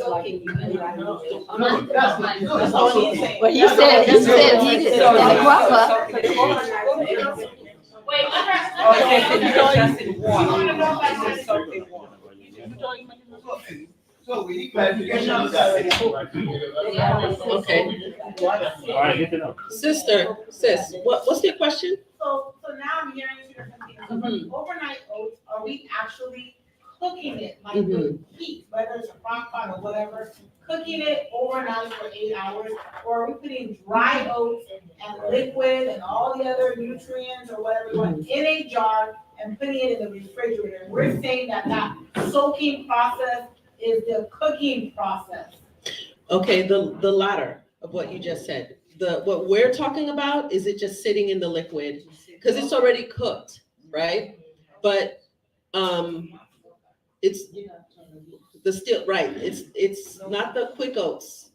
all he's saying. Well, he said he did it in the crock pot. Wait, So we need clarification on that. Okay. All right, good to know. Sis, what's your question? So now I'm hearing two different things. So the overnight oats, are we actually cooking it like with heat, whether it's a crock pot or whatever, cooking it overnight for 8 hours? Or are we putting dry oats and liquid and all the other nutrients or whatever you want in a jar and putting it in the refrigerator? We're saying that soaking process is the cooking process. Okay, the latter of what you just said. What we're talking about is it just sitting in the liquid because it's already cooked, right? But it's the steel, right? It's not the quick oats,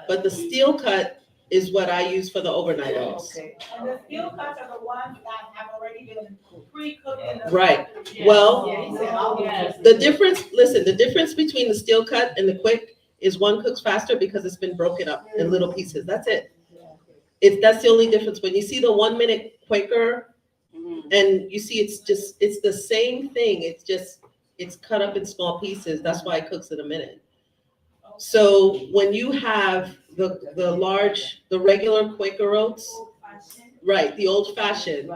but the steel cut is what I use for the overnight oats. Okay. And the steel cuts are the ones that have already been pre-cooked in the. Right. Yeah. Well, Yeah, he said all of Yes. them. the difference between the steel cut and the quick is one cooks faster because it's been broken up in little pieces. That's it. That's the only difference. When you see the 1 minute Quaker and you see it's the same thing. It's cut up in small pieces. That's why it cooks in a minute. So when you have the regular Quaker oats, right, the old fashioned,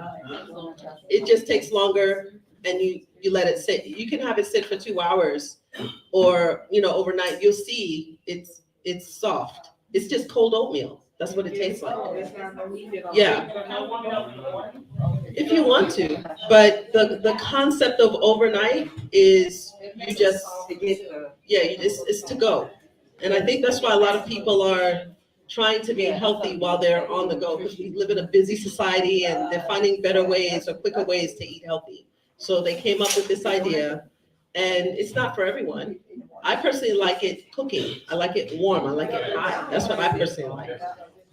it just takes longer and you let it sit. You can have it sit for 2 hours or, overnight. You'll see it's soft. It's just cold oatmeal. That's what it tastes like. Yeah. If you want to, but the concept of overnight is you just, it's to go. And I think that's why a lot of people are trying to be healthy while they're on the go, because we live in a busy society and they're finding better ways or quicker ways to eat healthy. So they came up with this idea, and it's not for everyone. I personally like it cooking. I like it warm. I like it hot. That's what I personally like.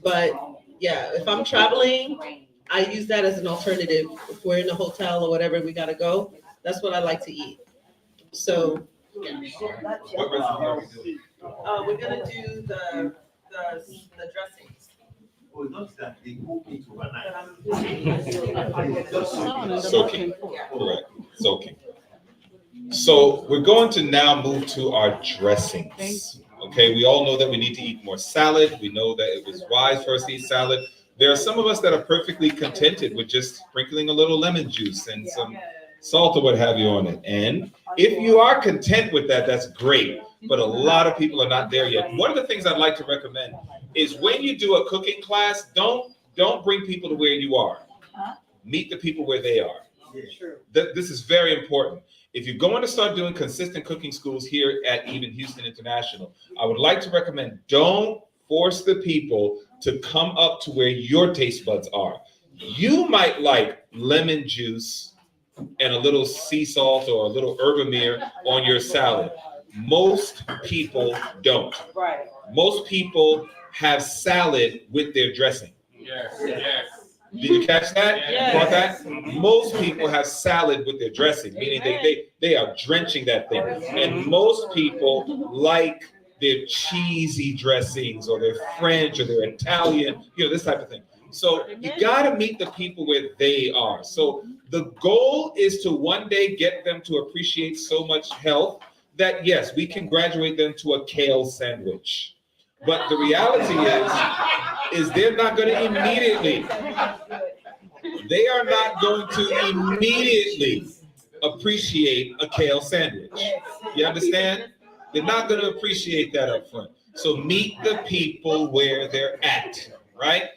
But yeah, if I'm traveling, I use that as an alternative. If we're in a hotel or whatever, we gotta go. That's what I like to eat. So What recipe are we doing? we're gonna do the dressings. Soaking, correct, soaking. So we're going to now move to our dressings. Okay, we all know that we need to eat more salad. We know that it was wise for us to eat salad. There are some of us that are perfectly contented with just sprinkling a little lemon juice and some salt or what have you on it. And if you are content with that, that's great. But a lot of people are not there yet. One of the things I'd like to recommend is when you do a cooking class, don't bring people to where you are. Meet the people where they are. This is very important. If you're going to start doing consistent cooking schools here at even Houston International, I would like to recommend don't force the people to come up to where your taste buds are. You might like lemon juice and a little sea salt or a little herbamere on your salad. Most people don't. Right. Most people have salad with their dressing. Yes, yes. Did you catch that? Yes. Caught that? Most people have salad with their dressing, meaning they are drenching that thing. And most people like their cheesy dressings or their French or their Italian, this type of thing. So you got to meet the people where they are. So the goal is to one day get them to appreciate so much health that, yes, we can graduate them to a kale sandwich. But the reality is they're not going to immediately, they are not going to immediately appreciate a kale sandwich. You understand? They're not going to appreciate that up front. So meet the people where they're at, right?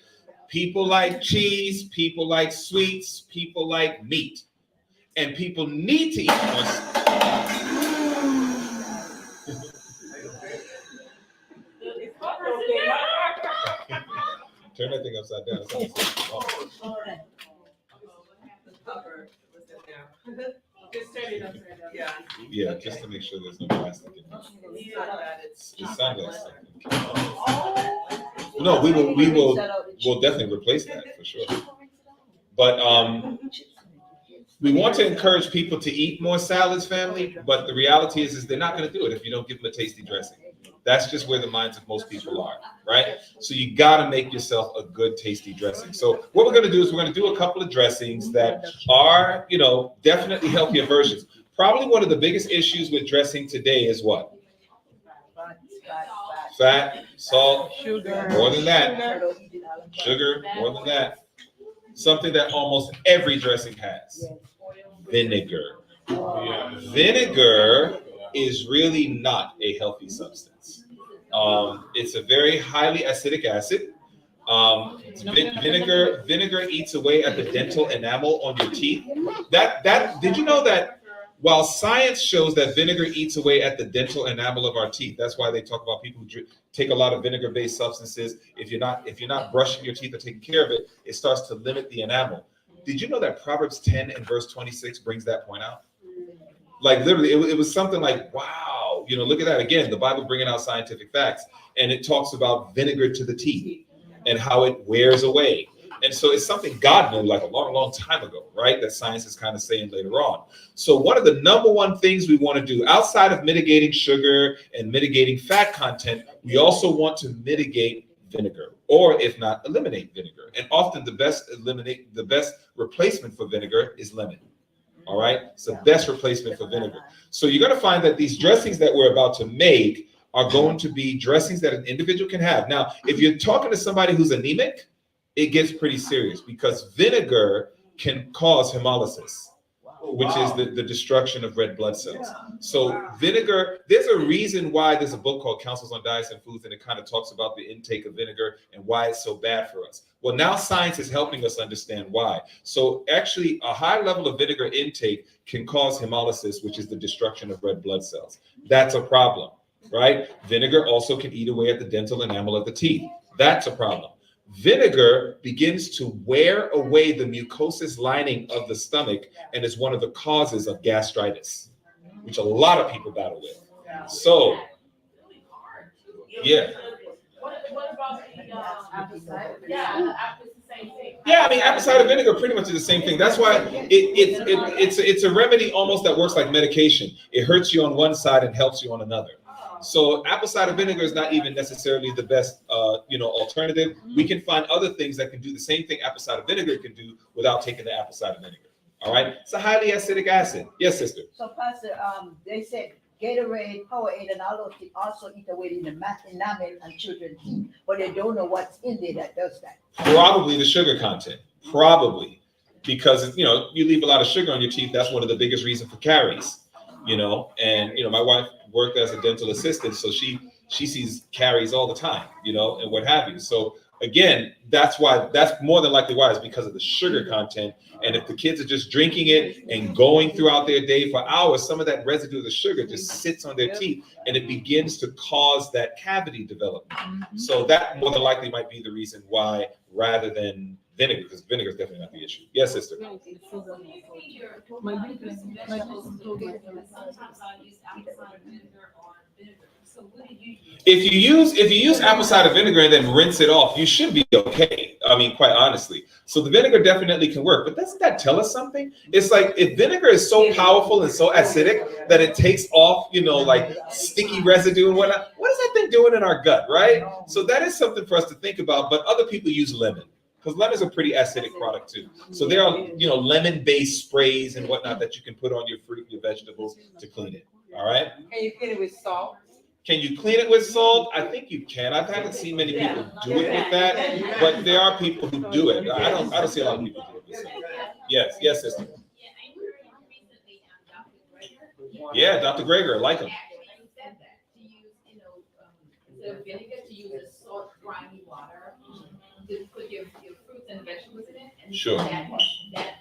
People like cheese, people like sweets, people like meat. And people need to eat more. Turn that thing upside down. Just turn it upside down. Yeah. Yeah, just to make sure there's no plastic in it. It's sunglasses. No, we'll definitely replace that for sure. But we want to encourage people to eat more salads, family, but the reality is they're not going to do it if you don't give them a tasty dressing. That's just where the minds of most people are, right? So you got to make yourself a good, tasty dressing. So what we're going to do is we're going to do a couple of dressings that are, definitely healthier versions. Probably one of the biggest issues with dressing today is what? Fat, salt, Sugar. more than that. Sugar, more than that. Something that almost every dressing has. Vinegar. Vinegar is really not a healthy substance. It's a very highly acidic acid. Vinegar eats away at the dental enamel on your teeth. Did you know that while science shows that vinegar eats away at the dental enamel of our teeth, that's why they talk about people who take a lot of vinegar-based substances. If you're not brushing your teeth or taking care of it, it starts to limit the enamel. Did you know that Proverbs 10 and verse 26 brings that point out? Like literally, it was something like, wow, look at that again. The Bible bringing out scientific facts, and it talks about vinegar to the teeth and how it wears away. And so it's something God knew like a long, long time ago, right? That science is kind of saying later on. So one of the number one things we want to do outside of mitigating sugar and mitigating fat content, we also want to mitigate vinegar, or if not, eliminate vinegar. And often the best replacement for vinegar is lemon. All right, it's the best replacement for vinegar. So you're going to find that these dressings that we're about to make are going to be dressings that an individual can have. Now, if you're talking to somebody who's anemic, it gets pretty serious because vinegar can cause hemolysis, which is the destruction of red blood cells. So vinegar, there's a reason why there's a book called Counsels on Diets and Foods, and it kind of talks about the intake of vinegar and why it's so bad for us. Well, now science is helping us understand why. So actually, a high level of vinegar intake can cause hemolysis, which is the destruction of red blood cells. That's a problem, right? Vinegar also can eat away at the dental enamel of the teeth. That's a problem. Vinegar begins to wear away the mucosous lining of the stomach and is one of the causes of gastritis, which a lot of people battle with. So, yeah. What about the apple cider? Yeah, it's the same thing. Yeah, I mean, apple cider vinegar pretty much is the same thing. That's why it's a remedy almost that works like medication. It hurts you on one side and helps you on another. So apple cider vinegar is not even necessarily the best, alternative. We can find other things that can do the same thing apple cider vinegar can do without taking the apple cider vinegar. All right, it's a highly acidic acid. Yes, sister. So Pastor, they said Gatorade, Powerade, and all those things also eat away in the enamel and children's teeth, but they don't know what's in there that does that. Probably the sugar content. Probably because you leave a lot of sugar on your teeth. That's one of the biggest reasons for caries. And my wife worked as a dental assistant, so she sees caries all the time, and what have you. So again, that's more than likely why, is because of the sugar content. And if the kids are just drinking it and going throughout their day for hours, some of that residue of the sugar just sits on their teeth and it begins to cause that cavity development. So that more than likely might be the reason why, rather than vinegar, because vinegar is definitely not the issue. Yes, sister. If you use apple cider vinegar and then rinse it off, you should be okay. I mean, quite honestly. So the vinegar definitely can work, but doesn't that tell us something? It's like if vinegar is so powerful and so acidic that it takes off, like sticky residue and whatnot, what is that thing doing in our gut, right? So that is something for us to think about. But other people use lemon, because lemon is a pretty acidic product too. So there are, lemon-based sprays and whatnot that you can put on your fruit, your vegetables to clean it. All right. Can you clean it with salt? Can you clean it with salt? I think you can. I haven't seen many people do it with that, but there are people who do it. I don't see a lot of people do it with salt. Yes, sister. Yeah, Dr. Greger, I like him. The vinegar, to use a salt briny water, to put your fruits and vegetables in it, and Sure. that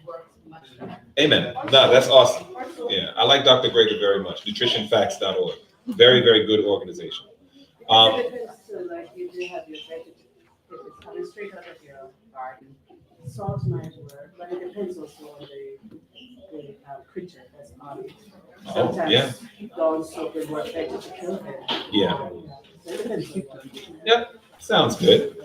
works much better. Amen. No, that's awesome. Yeah, I like Dr. Greger very much. Nutritionfacts.org. Very, very good organization. It depends too, like you do have your vegetables, if it's coming straight out of your garden, salt might work, but it depends also on the creature that's on it. Oh, yeah. Sometimes dogs soak in more better to kill them. Yeah. So it depends. Yep. Sounds good.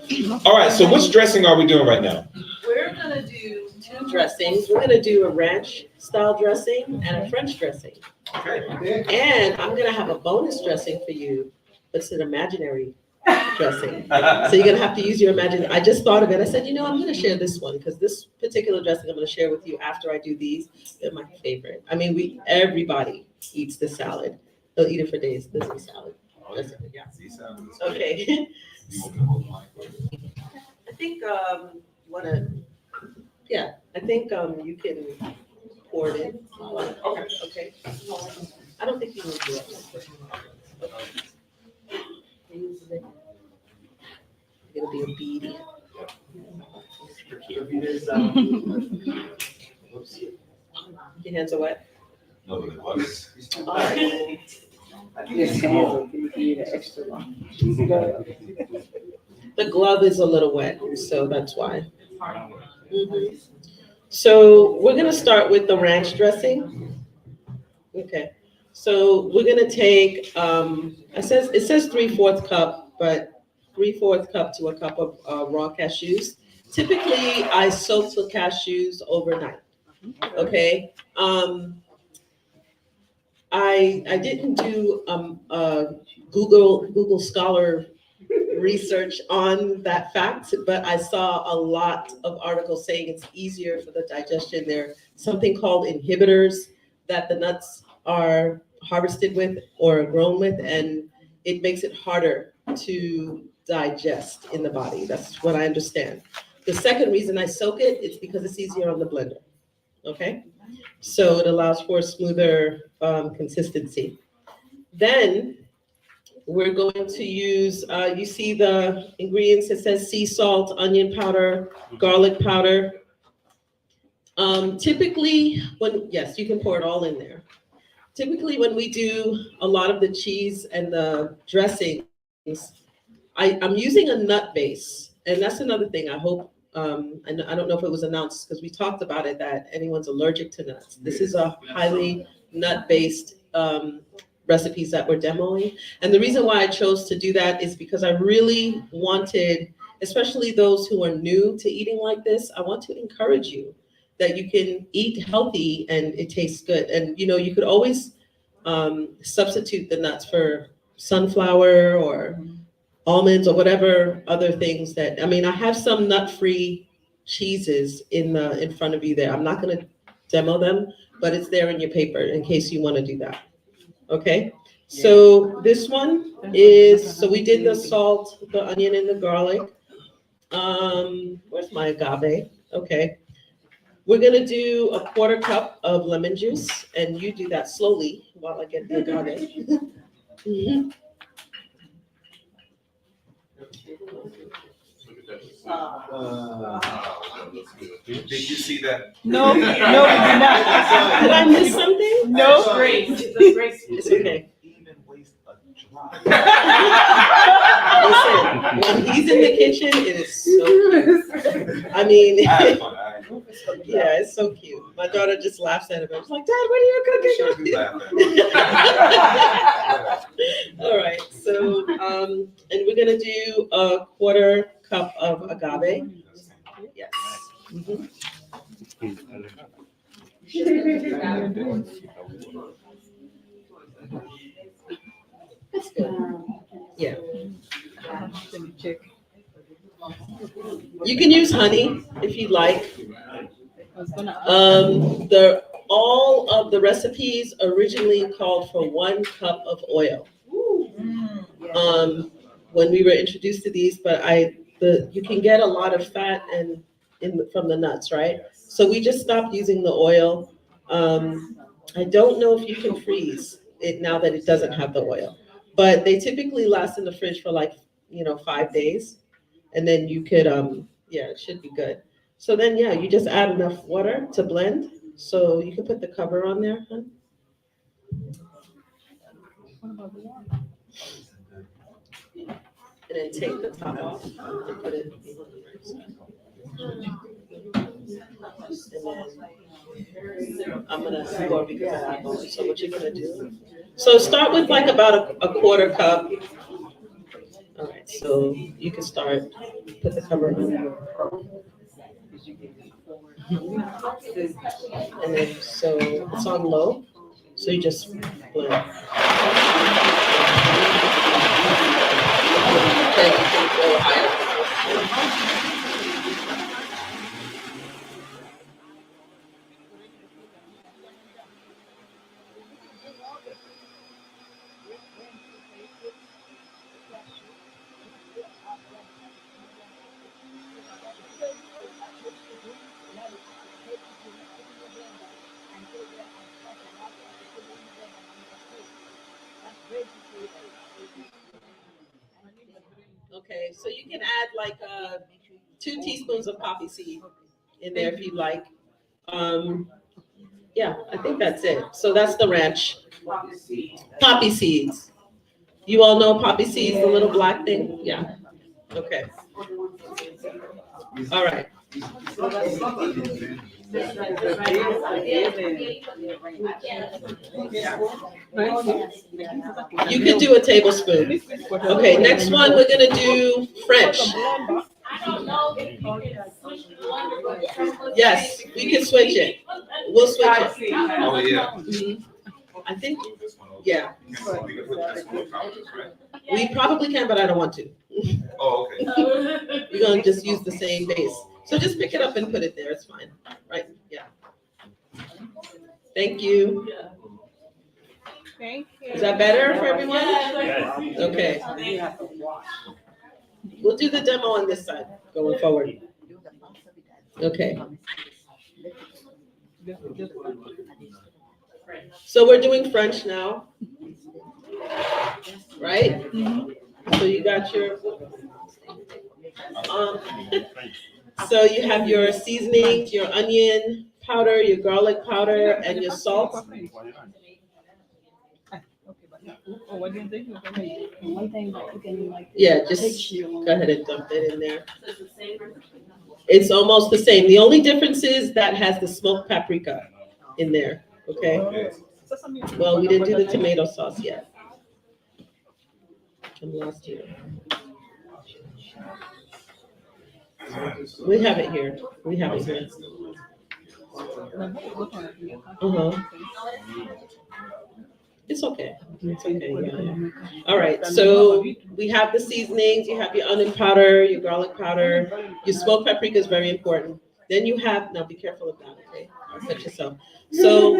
All right. So which dressing are we doing right now? We're gonna do two dressings. We're gonna do a ranch style dressing and a French dressing. Okay. And I'm gonna have a bonus dressing for you. It's an imaginary dressing. So you're gonna have to use your imagination. I just thought of it. I said, I'm gonna share this one because this particular dressing I'm gonna share with you after I do these. They're my favorite. I mean, everybody eats this salad. They'll eat it for days. This is salad. Yeah. Okay. I think you can pour it in. Okay. I don't think you need to do it. It'll be obedient. Your hands are wet? No, but it was. The glove is a little wet, so that's why. Mhm. So we're gonna start with the ranch dressing. Okay, so we're gonna take, it says 3/4 cup, but 3/4 cup to a cup of raw cashews. Typically, I soak the cashews overnight, okay? I didn't do, Google Scholar research on that fact, but I saw a lot of articles saying it's easier for the digestion. There are something called inhibitors that the nuts are harvested with or grown with, and it makes it harder to digest in the body. That's what I understand. The second reason I soak it is because it's easier on the blender, okay? So it allows for a smoother consistency. Then we're going to use, you see the ingredients, it says sea salt, onion powder, garlic powder. Typically, yes, you can pour it all in there. Typically, when we do a lot of the cheese and the dressings, I'm using a nut base. And that's another thing I hope, and I don't know if it was announced because we talked about it, that anyone's allergic to nuts. This is a highly nut-based recipes that we're demoing. And the reason why I chose to do that is because I really wanted, especially those who are new to eating like this, I want to encourage you that you can eat healthy and it tastes good. And you could always substitute the nuts for sunflower or almonds or whatever other things that, I have some nut-free cheeses in front of you there. I'm not gonna demo them, but it's there in your paper in case you wanna do that. Okay, so this one is, so we did the salt, the onion and the garlic. Where's my agave? Okay. We're gonna do a 1/4 cup of lemon juice, and you do that slowly while I get the agave. Mhm. Did you see that? No, we did not. Did I miss something? No. Great, it's great. It's okay. Even waste a drop. Listen, when he's in the kitchen, it is so cute. Yeah, it's so cute. My daughter just laughs at him. I was like, Dad, what are you cooking? All right, so, and we're gonna do a 1/4 cup of agave. Yes. Mhm. That's good. Yeah. You can use honey if you like. All of the recipes originally called for 1 cup of oil. When we were introduced to these, but you can get a lot of fat from the nuts, right? So we just stopped using the oil. I don't know if you can freeze it now that it doesn't have the oil, but they typically last in the fridge for 5 days. And then you could, it should be good. So then, you just add enough water to blend. So you can put the cover on there, huh? And then take the top off and put it. And then I'm gonna pour because I have more. So what you're gonna do? So start with about a 1/4 cup. All right, so you can start, put the cover on. And then, so it's on low, so you just blend. Then you can go higher. Okay, so you can add 2 teaspoons of poppy seed in there if you like. Yeah, I think that's it. So that's the ranch. Poppy seeds. Poppy seeds. You all know poppy seeds, the little black thing? Yeah. Okay. All right. You could do a tablespoon. Okay, next one, we're gonna do French. I don't know if we can switch the blender, but. Yes, we can switch it. We'll switch it. Oh, yeah. Mhm. I think, Move this one over. yeah, We can put this one on top of this, right? we probably can, but I don't want to. Oh, okay. We're gonna just use the same base. So just pick it up and put it there, it's fine, right? Yeah. Thank you. Thank you. Is that better for everyone? Yes. Okay, You have to wash. we'll do the demo on this side going forward. Okay. So we're doing French now, right? So you got your, so you have your seasonings, your onion powder, your garlic powder, and your salt. Oh, what do you think? One thing that you can like. Yeah, just go ahead and dump it in there. It's almost the same. The only difference is that has the smoked paprika in there, okay? Well, we didn't do the tomato sauce yet. I'm lost here. We have it here. We have it here. Uh-huh. It's okay. It's okay. Yeah. All right. So we have the seasonings. You have your onion powder, your garlic powder. Your smoked paprika is very important. Then you have, now be careful of that, okay? Touch yourself. So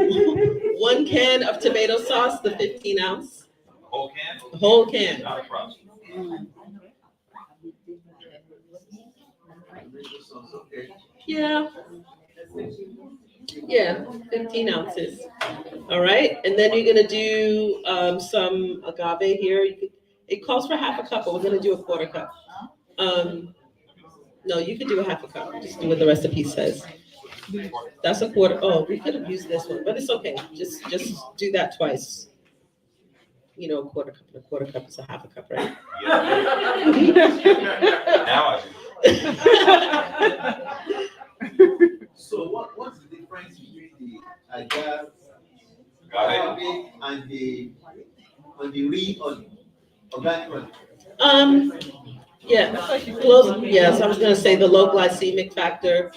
1 can of tomato sauce, the 15 ounce. Whole can? The whole can. Not a problem. Yeah. Yeah, 15 ounces. All right, and then you're gonna do some agave here. It calls for half a cup, but we're gonna do a quarter cup. No, you could do a half a cup. Just do what the recipe says. That's a quarter. Oh, we could have used this one, but it's okay. Just do that twice. You know, a quarter cup and a quarter cup is a half a cup, right? Now I do. So what's the difference between the agave and the real organic one? Yeah, yes, I was gonna say the low glycemic factor.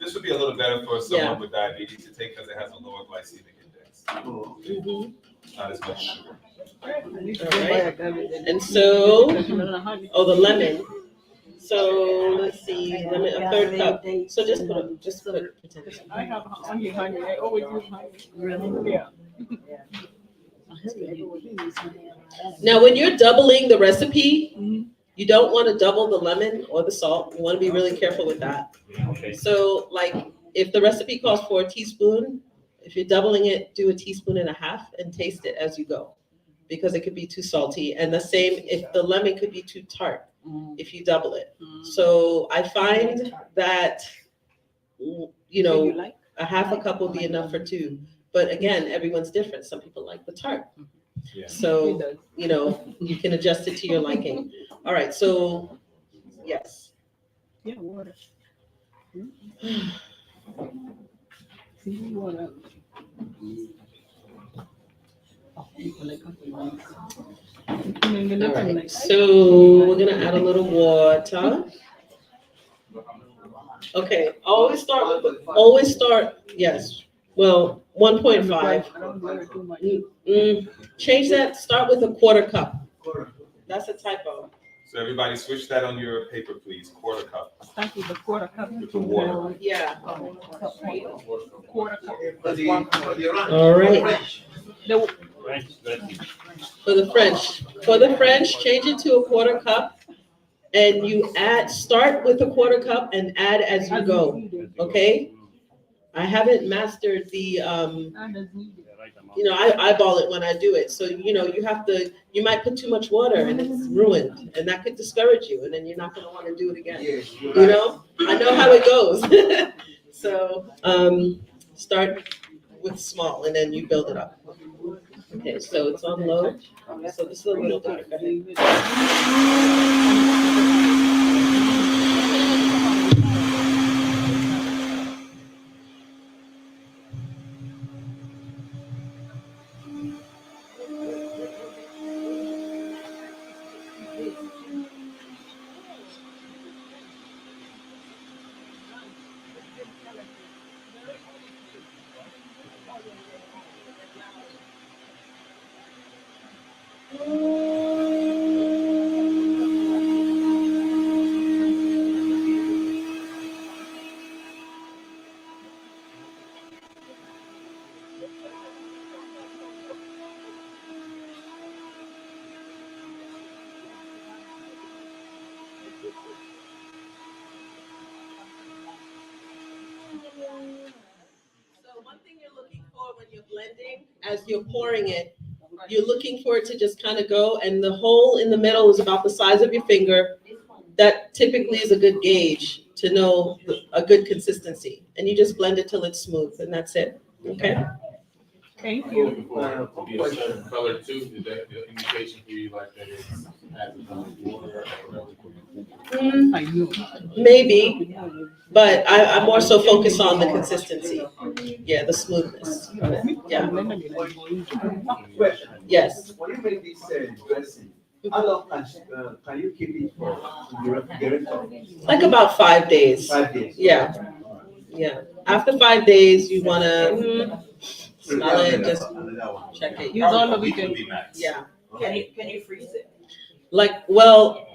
This would be a little better for Yeah. someone with diabetes to take because it has a lower glycemic index. Mhm. Not as much sugar. Alright. And so, oh, the lemon. So let's see, lemon, a third cup. So just put pretend. I have honey. I always use honey. Really? Yeah. Now, when you're doubling the recipe, you don't want to double the lemon or the salt. You want to be really careful with that. Okay. So like if the recipe calls for a teaspoon, if you're doubling it, do a teaspoon and a half and taste it as you go, because it could be too salty. And the same, if the lemon could be too tart, if you double it. So I find that, you know, a half a cup will be enough for 2. But again, everyone's different. Some people like the tart. Yeah. So, you know, you can adjust it to your liking. All right, so, yes. Yeah, water. Water. All right, so we're gonna add a little water. Okay, always start, yes, well, 1.5. Change that, start with a quarter cup. That's a typo. So everybody switch that on your paper, please. Quarter cup. Start with the quarter cup. With the water. Yeah. Quarter cup. All right. French dressing. For the French, change it to a quarter cup. And you start with a quarter cup and add as you go, okay? I haven't mastered the, I eyeball it when I do it. So, you might put too much water and it's ruined, and that could discourage you, and then you're not gonna wanna do it again. Yes, I know how it goes. So, Start with small and then you build it up. Okay, so it's on low. So this is a little different. Go ahead. So one thing you're looking for when you're blending, as you're pouring it, you're looking for it to just kind of go, and the hole in the middle is about the size of your finger. That typically is a good gauge to know a good consistency. And you just blend it till it's smooth, and that's it. Okay? Thank you. To be a certain color too, is that the indication for you like that it's has water or I know. Maybe, but I'm more so focused on the consistency. Yeah, the smoothness. Yeah. Question. Yes. When you make this dressing, how long can you keep it for the rest of Like about 5 days. 5 days? Yeah. Yeah. After 5 days, you want to smell it, just check it. Use all of Week it. would be max. Yeah. Can you freeze it? Like, well,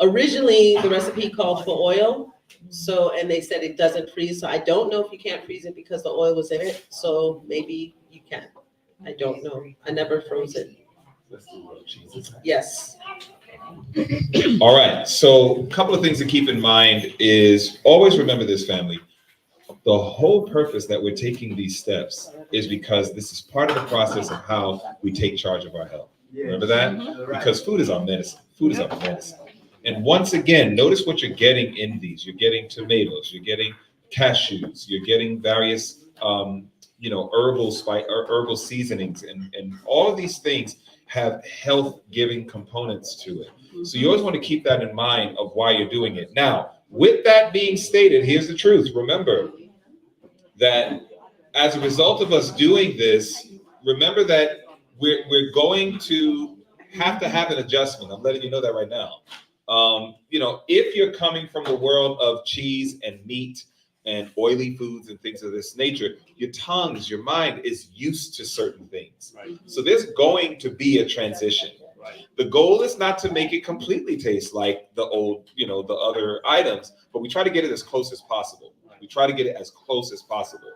originally the recipe called for oil. So, and they said it doesn't freeze. So I don't know if you can't freeze it because the oil was in it. So maybe you can. I don't know. I never froze it. Let's do grilled cheeses. Yes. All right, so a couple of things to keep in mind is always remember this, family. The whole purpose that we're taking these steps is because this is part of the process of how we take charge of our health. Remember that? Because food is our medicine. Food is our medicine. And once again, notice what you're getting in these. You're getting tomatoes, you're getting cashews, you're getting various, herbal seasonings, and all of these things have health-giving components to it. So you always want to keep that in mind of why you're doing it. Now, with that being stated, here's the truth. Remember that as a result of us doing this, remember that we're going to have an adjustment. I'm letting you know that right now. If you're coming from the world of cheese and meat and oily foods and things of this nature, your tongues, your mind is used to certain things. Right. So there's going to be a transition. Right. The goal is not to make it completely taste like the old, the other items, but we try to get it as close as possible. We try to get it as close as possible.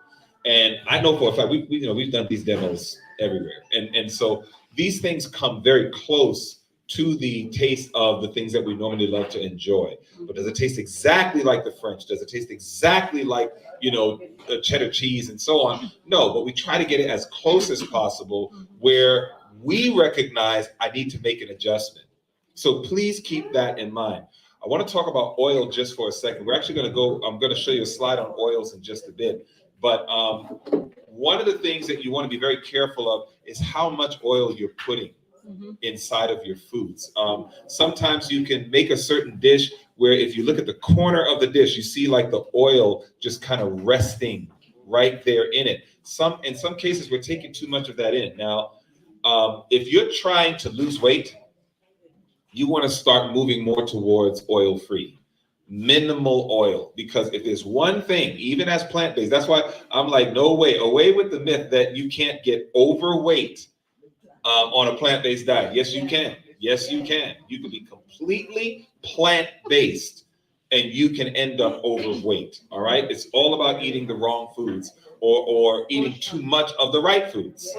And I know for a fact, we've done these demos everywhere. And so these things come very close to the taste of the things that we normally love to enjoy. But does it taste exactly like the French? Does it taste exactly like, the cheddar cheese and so on? No, but we try to get it as close as possible where we recognize I need to make an adjustment. So please keep that in mind. I want to talk about oil just for a second. We're actually I'm going to show you a slide on oils in just a bit. But one of the things that you want to be very careful of is how much oil you're putting inside of your foods. Sometimes you can make a certain dish where if you look at the corner of the dish, you see like the oil just kind of resting right there in it. In some cases, we're taking too much of that in. Now, if you're trying to lose weight, you want to start moving more towards oil-free, minimal oil, because if there's one thing, even as plant-based, that's why I'm like, no way, away with the myth that you can't get overweight on a plant-based diet. Yes, you can. Yes, you can. You can be completely plant-based and you can end up overweight. All right. It's all about eating the wrong foods or eating too much of the right foods,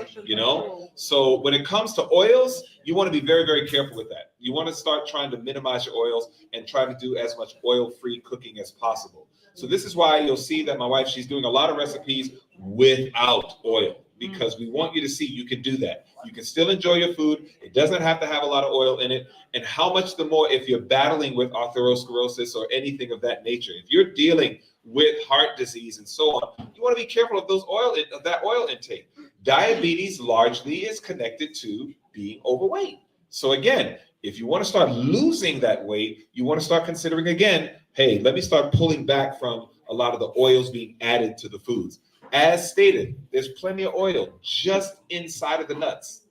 So when it comes to oils, you want to be very, very careful with that. You want to start trying to minimize your oils and try to do as much oil-free cooking as possible. So this is why you'll see that my wife, she's doing a lot of recipes without oil. because we want you to see you can do that. You can still enjoy your food. It doesn't have to have a lot of oil in it. And how much the more if you're battling with atherosclerosis or anything of that nature. If you're dealing with heart disease and so on, you want to be careful of that oil intake. Diabetes largely is connected to being overweight. So again, if you want to start losing that weight, you want to start considering again, hey, let me start pulling back from a lot of the oils being added to the foods. As stated, there's plenty of oil just inside of the nuts.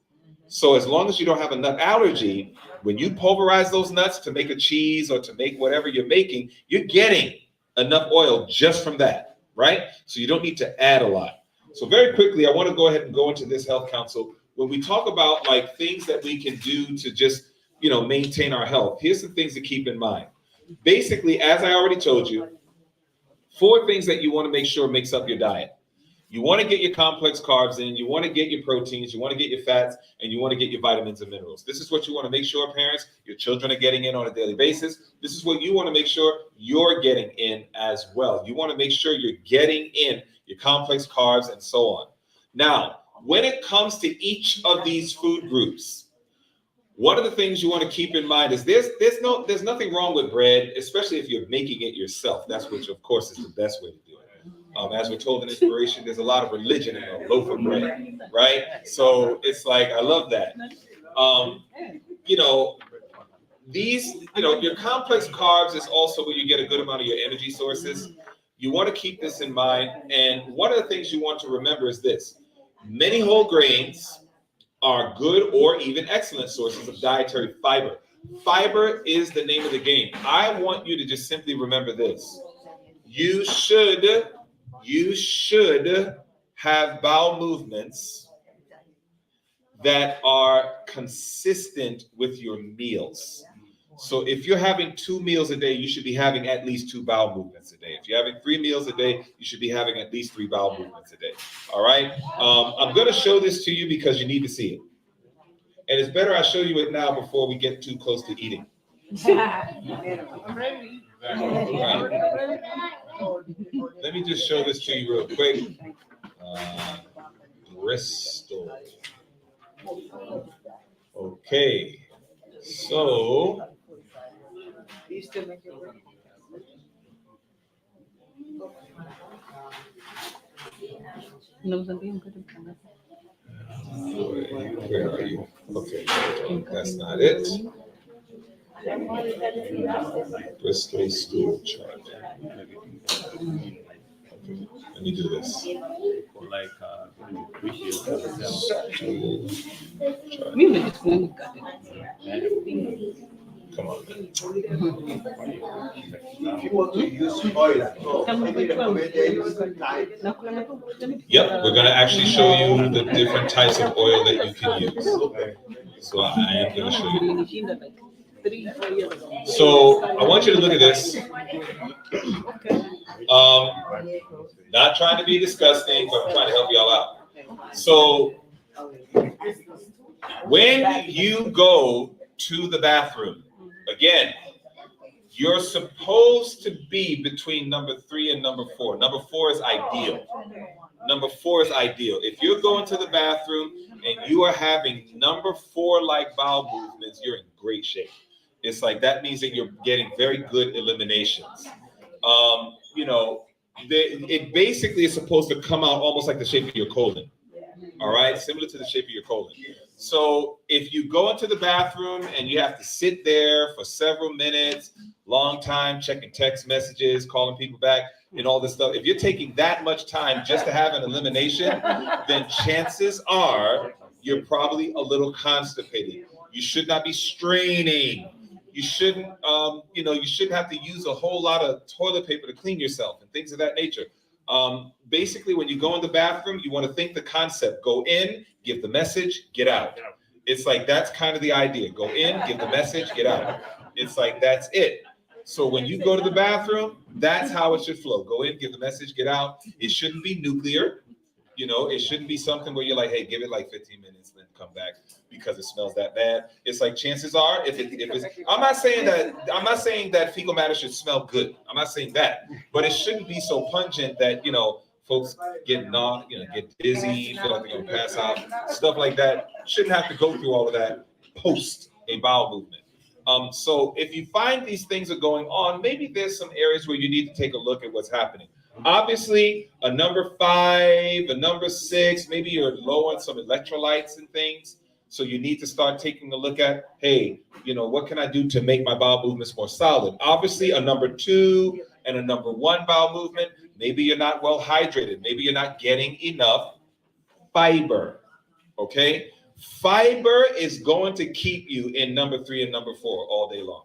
So as long as you don't have a nut allergy, when you pulverize those nuts to make a cheese or to make whatever you're making, you're getting enough oil just from that, right? So you don't need to add a lot. So very quickly, I want to go ahead and go into this health council. When we talk about like things that we can do to just, maintain our health, here's some things to keep in mind. Basically, as I already told you, 4 things that you want to make sure makes up your diet. You want to get your complex carbs in, you want to get your proteins, you want to get your fats, and you want to get your vitamins and minerals. This is what you want to make sure, parents, your children are getting in on a daily basis. This is what you want to make sure you're getting in as well. You want to make sure you're getting in your complex carbs and so on. Now, when it comes to each of these food groups, one of the things you want to keep in mind is there's nothing wrong with bread, especially if you're making it yourself. That's which, of course, is the best way to do it. As we're told in Inspiration, there's a lot of religion in a loaf of bread, right? So it's like, I love that. Your complex carbs is also where you get a good amount of your energy sources. You want to keep this in mind. And one of the things you want to remember is this. Many whole grains are good or even excellent sources of dietary fiber. Fiber is the name of the game. I want you to just simply remember this. You should have bowel movements that are consistent with your meals. So if you're having 2 meals a day, you should be having at least 2 bowel movements a day. If you're having 3 meals a day, you should be having at least 3 bowel movements a day. All right. I'm going to show this to you because you need to see it. And it's better I show you it now before we get too close to eating. I'm ready. Right. Let me just show this to you real quick. Bristol. Okay. So. Where are you? Okay, that's not it. Bristol stool chart. Okay, let me do this. Come on. If you want to use oil, Yep, we're going to actually show you the different types of oil that you can use. So I am going to show you. So I want you to look at this. Not trying to be disgusting, but I'm trying to help y'all out. So when you go to the bathroom, again, you're supposed to be between number 3 and number 4. Number 4 is ideal. Number 4 is ideal. If you're going to the bathroom and you are having number 4-like bowel movements, you're in great shape. It's like that means that you're getting very good eliminations. It basically is supposed to come out almost like the shape of your colon. All right, similar to the shape of your colon. So if you go into the bathroom and you have to sit there for several minutes, long time, checking text messages, calling people back, and all this stuff, if you're taking that much time just to have an elimination, then chances are you're probably a little constipated. You should not be straining. You shouldn't, you shouldn't have to use a whole lot of toilet paper to clean yourself and things of that nature. Basically, when you go in the bathroom, you want to think the concept. Go in, give the message, get out. It's like that's kind of the idea. Go in, give the message, get out. It's like that's it. So when you go to the bathroom, that's how it should flow. Go in, give the message, get out. It shouldn't be nuclear. It shouldn't be something where you're like, hey, give it like 15 minutes, then come back because it smells that bad. It's like chances are, if it's, I'm not saying that fecal matter should smell good. I'm not saying that, but it shouldn't be so pungent that, folks get get dizzy, feel like they're gonna pass out, stuff like that. Shouldn't have to go through all of that post a bowel movement. So if you find these things are going on, maybe there's some areas where you need to take a look at what's happening. Obviously, a number 5, a number 6, maybe you're low on some electrolytes and things. So you need to start taking a look at, hey, what can I do to make my bowel movements more solid? Obviously, a number 2 and a number 1 bowel movement, maybe you're not well hydrated. Maybe you're not getting enough fiber, okay? Fiber is going to keep you in number 3 and number 4 all day long.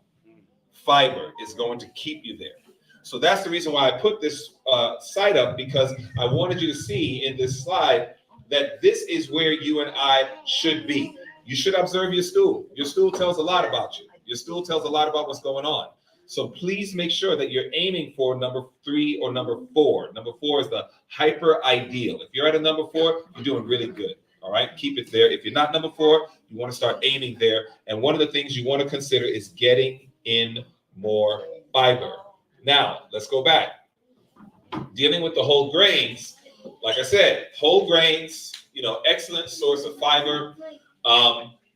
Fiber is going to keep you there. So that's the reason why I put this site up, because I wanted you to see in this slide that this is where you and I should be. You should observe your stool. Your stool tells a lot about you. Your stool tells a lot about what's going on. So please make sure that you're aiming for number 3 or number 4. Number 4 is the hyper ideal. If you're at a number 4, you're doing really good. All right, keep it there. If you're not number 4, you want to start aiming there. And one of the things you want to consider is getting in more fiber. Now, let's go back. Dealing with the whole grains, like I said, whole grains, excellent source of fiber.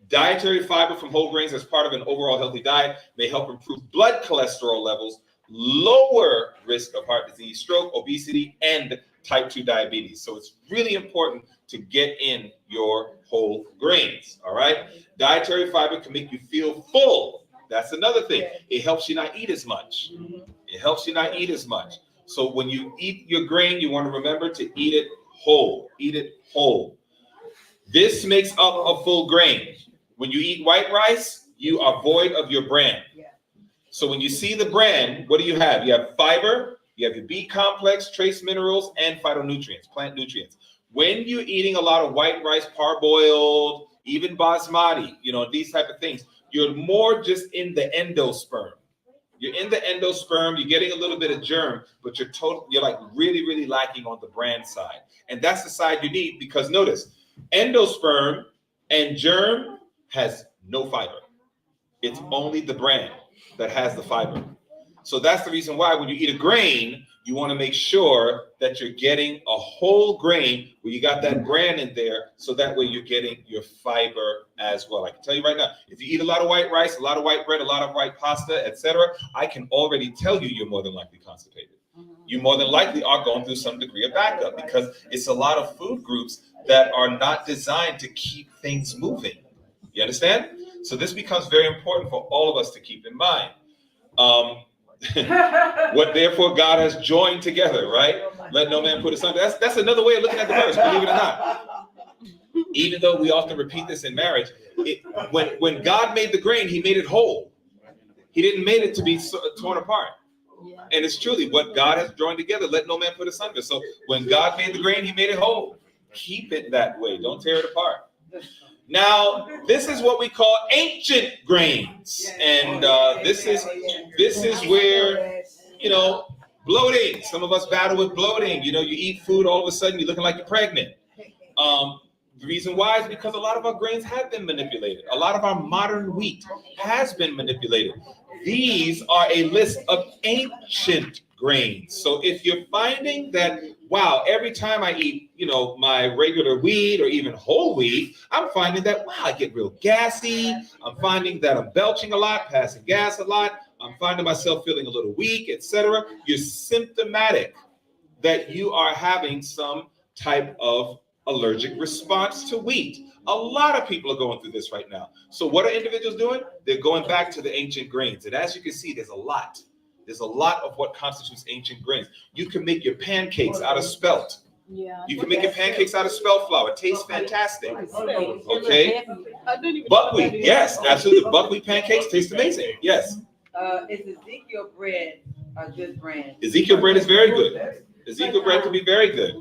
Dietary fiber from whole grains as part of an overall healthy diet may help improve blood cholesterol levels, lower risk of heart disease, stroke, obesity, and type 2 diabetes. So it's really important to get in your whole grains, all right? Dietary fiber can make you feel full. That's another thing. It helps you not eat as much. It helps you not eat as much. So when you eat your grain, you want to remember to eat it whole. Eat it whole. This makes up a full grain. When you eat white rice, you are void of your bran. So when you see the bran, what do you have? You have fiber, you have your B complex, trace minerals, and phytonutrients, plant nutrients. When you're eating a lot of white rice, parboiled, even basmati, these type of things, you're more just in the endosperm. You're in the endosperm, you're getting a little bit of germ, but you're like really, really lacking on the bran side. And that's the side you need, because notice, endosperm and germ has no fiber. It's only the bran that has the fiber. So that's the reason why when you eat a grain, you want to make sure that you're getting a whole grain where you got that bran in there, so that way you're getting your fiber as well. I can tell you right now, if you eat a lot of white rice, a lot of white bread, a lot of white pasta, etc., I can already tell you you're more than likely constipated. You more than likely are going through some degree of backup, because it's a lot of food groups that are not designed to keep things moving. You understand? So this becomes very important for all of us to keep in mind. What therefore God has joined together, right? Let no man put asunder. That's another way of looking at the verse, believe it or not. Even though we often repeat this in marriage, when God made the grain, he made it whole. He didn't make it to be torn apart. And it's truly what God has joined together, let no man put asunder. So when God made the grain, he made it whole. Keep it that way. Don't tear it apart. Now, this is what we call ancient grains. And this is where, bloating. Some of us battle with bloating. You eat food, all of a sudden you're looking like you're pregnant. The reason why is because a lot of our grains have been manipulated. A lot of our modern wheat has been manipulated. These are a list of ancient grains. So if you're finding that, wow, every time I eat, my regular wheat or even whole wheat, I'm finding that, wow, I get real gassy. I'm finding that I'm belching a lot, passing gas a lot. I'm finding myself feeling a little weak, etc. You're symptomatic that you are having some type of allergic response to wheat. A lot of people are going through this right now. So what are individuals doing? They're going back to the ancient grains. And as you can see, there's a lot. There's a lot of what constitutes ancient grains. You can make your pancakes out of spelt. You can make your pancakes out of spelt flour. It tastes fantastic. Okay? Buckwheat, yes, absolutely. Buckwheat pancakes taste amazing. Yes. Is Ezekiel bread a good brand? Ezekiel bread is very good. Ezekiel bread can be very good.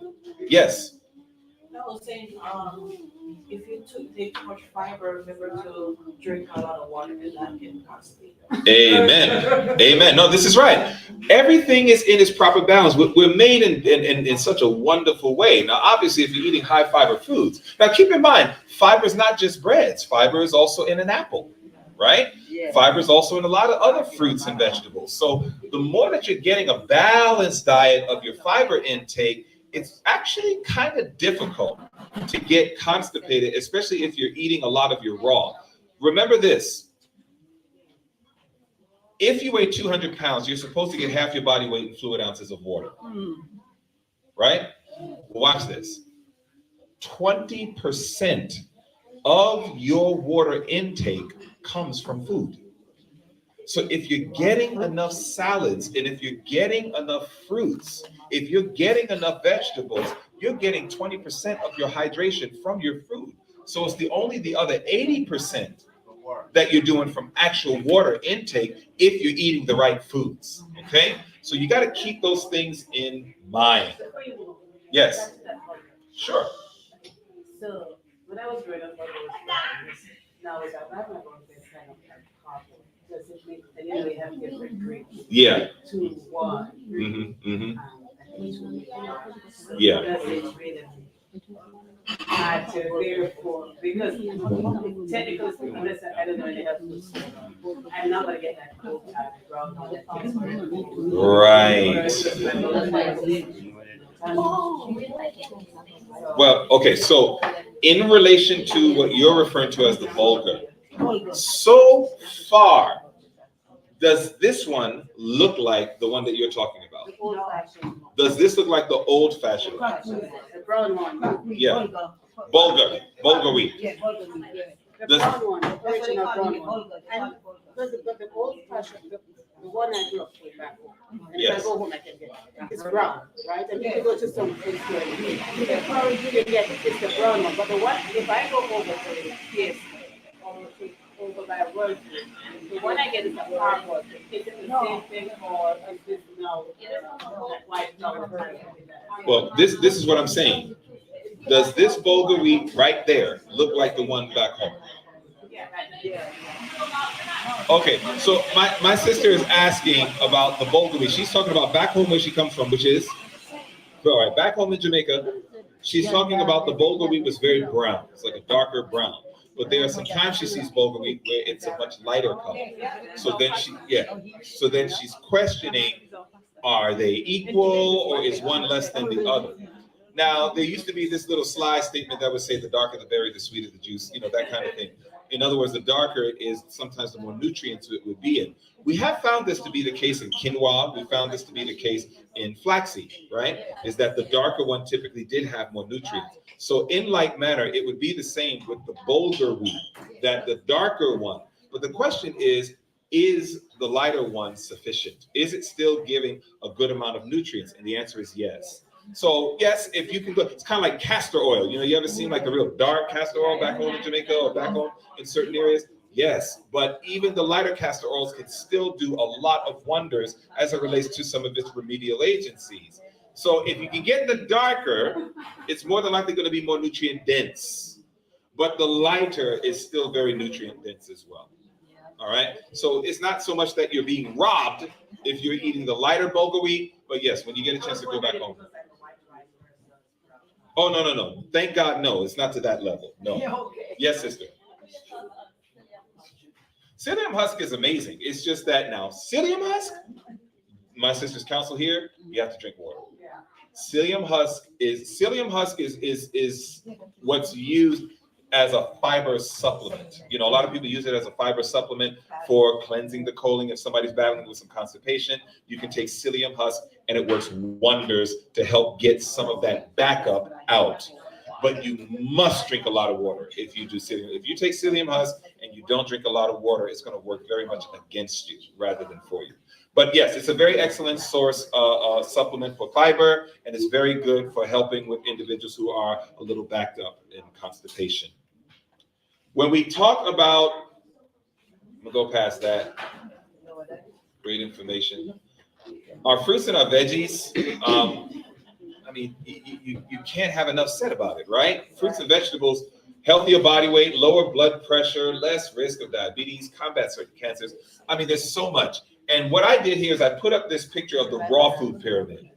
Yes. I was saying, if you take too much fiber, remember to drink a lot of water, and that can constipate. Amen. Amen. No, this is right. Everything is in its proper balance. We're made in such a wonderful way. Now, obviously, if you're eating high fiber foods, now keep in mind, fiber is not just breads. Fiber is also in an apple, right? Yeah. Fiber is also in a lot of other fruits and vegetables. So the more that you're getting a balanced diet of your fiber intake, it's actually kind of difficult to get constipated, especially if you're eating a lot of your raw. Remember this. If you weigh 200 pounds, you're supposed to get half your body weight in fluid ounces of water. Right? Watch this. 20% of your water intake comes from food. So if you're getting enough salads and if you're getting enough fruits, if you're getting enough vegetables, you're getting 20% of your hydration from your food. So it's only the other 80% that you're doing from actual water intake if you're eating the right foods. Okay? So you got to keep those things in mind. Yes. Sure. So when I was growing up, now with that, I have my own this kind of like coffee. Does it mean, and you know, you have different drinks? Yeah. 2, 1, 3. Yeah. Does it really hard to therefore, because technically speaking, I don't know any health food. I'm not gonna get that cold type brown Right. Well, okay, so in relation to what you're referring to as the vulgar, so far, does this one look like the one that you're talking about? Does this look like the old-fashioned one? The brown one. Yeah. Bulgur wheat. The brown one, the original brown one. And the old-fashioned, the one I grew up with back home. And if I go home, I can get it. It's brown, right? And if you go to some place where you get it's the brown one. But the one, if I go over to PS or over by World, the one I get is the hard one. Is it the same thing or is this now white color? Well, this is what I'm saying. Does this bulgur wheat right there look like the one back home? Okay, so my sister is asking about the bulgur wheat. She's talking about back home where she comes from, which is, all right, back home in Jamaica. She's talking about the bulgur wheat was very brown. It's like a darker brown. But there are some times she sees bulgur wheat where it's a much lighter color. So then she's questioning, are they equal or is one less than the other? Now, there used to be this little slide statement that would say the darker the berry, the sweeter the juice, that kind of thing. In other words, the darker it is, sometimes the more nutrients it would be in. We have found this to be the case in quinoa. We found this to be the case in flaxseed, right? Is that the darker one typically did have more nutrients. So in like manner, it would be the same with the bulgur wheat, that the darker one. But the question is the lighter one sufficient? Is it still giving a good amount of nutrients? And the answer is yes. So yes, if you can go, it's kind of like castor oil. You ever seen like the real dark castor oil back home in Jamaica or back home in certain areas? Yes, but even the lighter castor oils can still do a lot of wonders as it relates to some of its remedial agencies. So if you can get the darker, it's more than likely going to be more nutrient dense, but the lighter is still very nutrient dense as well. All right, so it's not so much that you're being robbed if you're eating the lighter bulgur wheat, but yes, when you get a chance to go back home. Oh, no. Thank God, no, it's not to that level. No. Yes, sister. Psyllium husk is amazing. It's just that now, psyllium husk, my sister's counsel here, you have to drink water. Psyllium husk is what's used as a fiber supplement. A lot of people use it as a fiber supplement for cleansing the colon. If somebody's battling with some constipation, you can take psyllium husk and it works wonders to help get some of that backup out. But you must drink a lot of water if you do psyllium. If you take psyllium husk and you don't drink a lot of water, it's going to work very much against you rather than for you. But yes, it's a very excellent source supplement for fiber, and it's very good for helping with individuals who are a little backed up in constipation. When we talk about, I'm gonna go past that. Great information. Our fruits and our veggies. You can't have enough said about it, right? Fruits and vegetables, healthier body weight, lower blood pressure, less risk of diabetes, combat certain cancers. There's so much. And what I did here is I put up this picture of the raw food pyramid.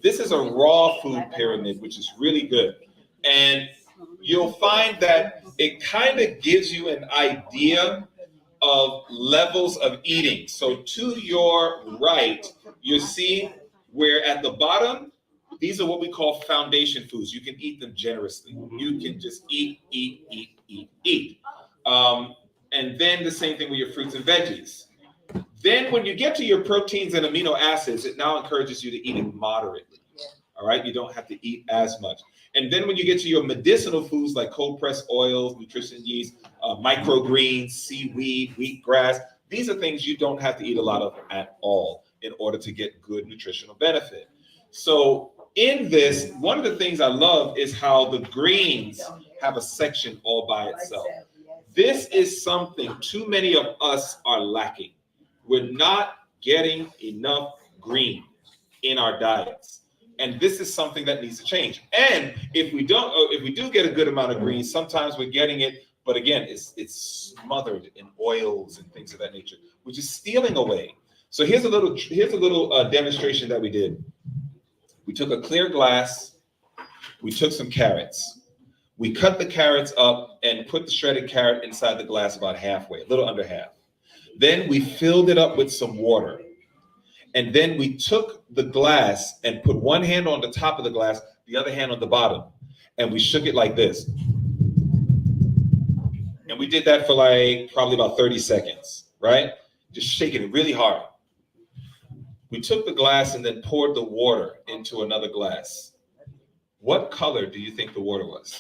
This is a raw food pyramid, which is really good. And you'll find that it kind of gives you an idea of levels of eating. So to your right, you see where at the bottom, These are what we call foundation foods. You can eat them generously. You can just eat, eat, eat, eat, eat. And then the same thing with your fruits and veggies. Then when you get to your proteins and amino acids, it now encourages you to eat it moderately. All right, you don't have to eat as much. And then when you get to your medicinal foods like cold pressed oils, nutrition yeast, microgreens, seaweed, wheatgrass, these are things you don't have to eat a lot of at all in order to get good nutritional benefit. So in this, one of the things I love is how the greens have a section all by itself. This is something too many of us are lacking. We're not getting enough green in our diets. And this is something that needs to change. And if we do get a good amount of greens, sometimes we're getting it, but again, it's smothered in oils and things of that nature, which is stealing away. So here's a little demonstration that we did. We took a clear glass, we took some carrots. We cut the carrots up and put the shredded carrot inside the glass about halfway, a little under half. Then we filled it up with some water. And then we took the glass and put one hand on the top of the glass, the other hand on the bottom. And we shook it like this. And we did that for like probably about 30 seconds, right? Just shaking it really hard. We took the glass and then poured the water into another glass. What color do you think the water was?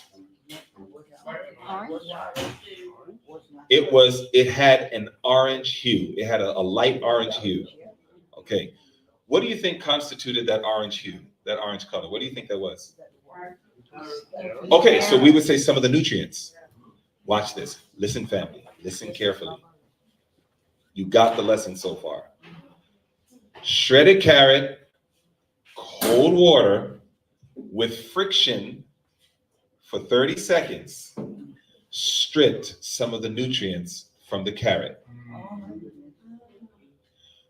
It had an orange hue. It had a light orange hue. Okay. What do you think constituted that orange hue, that orange color? What do you think that was? Okay, so we would say some of the nutrients. Watch this. Listen, family. Listen carefully. You got the lesson so far. Shredded carrot, cold water with friction for 30 seconds stripped some of the nutrients from the carrot.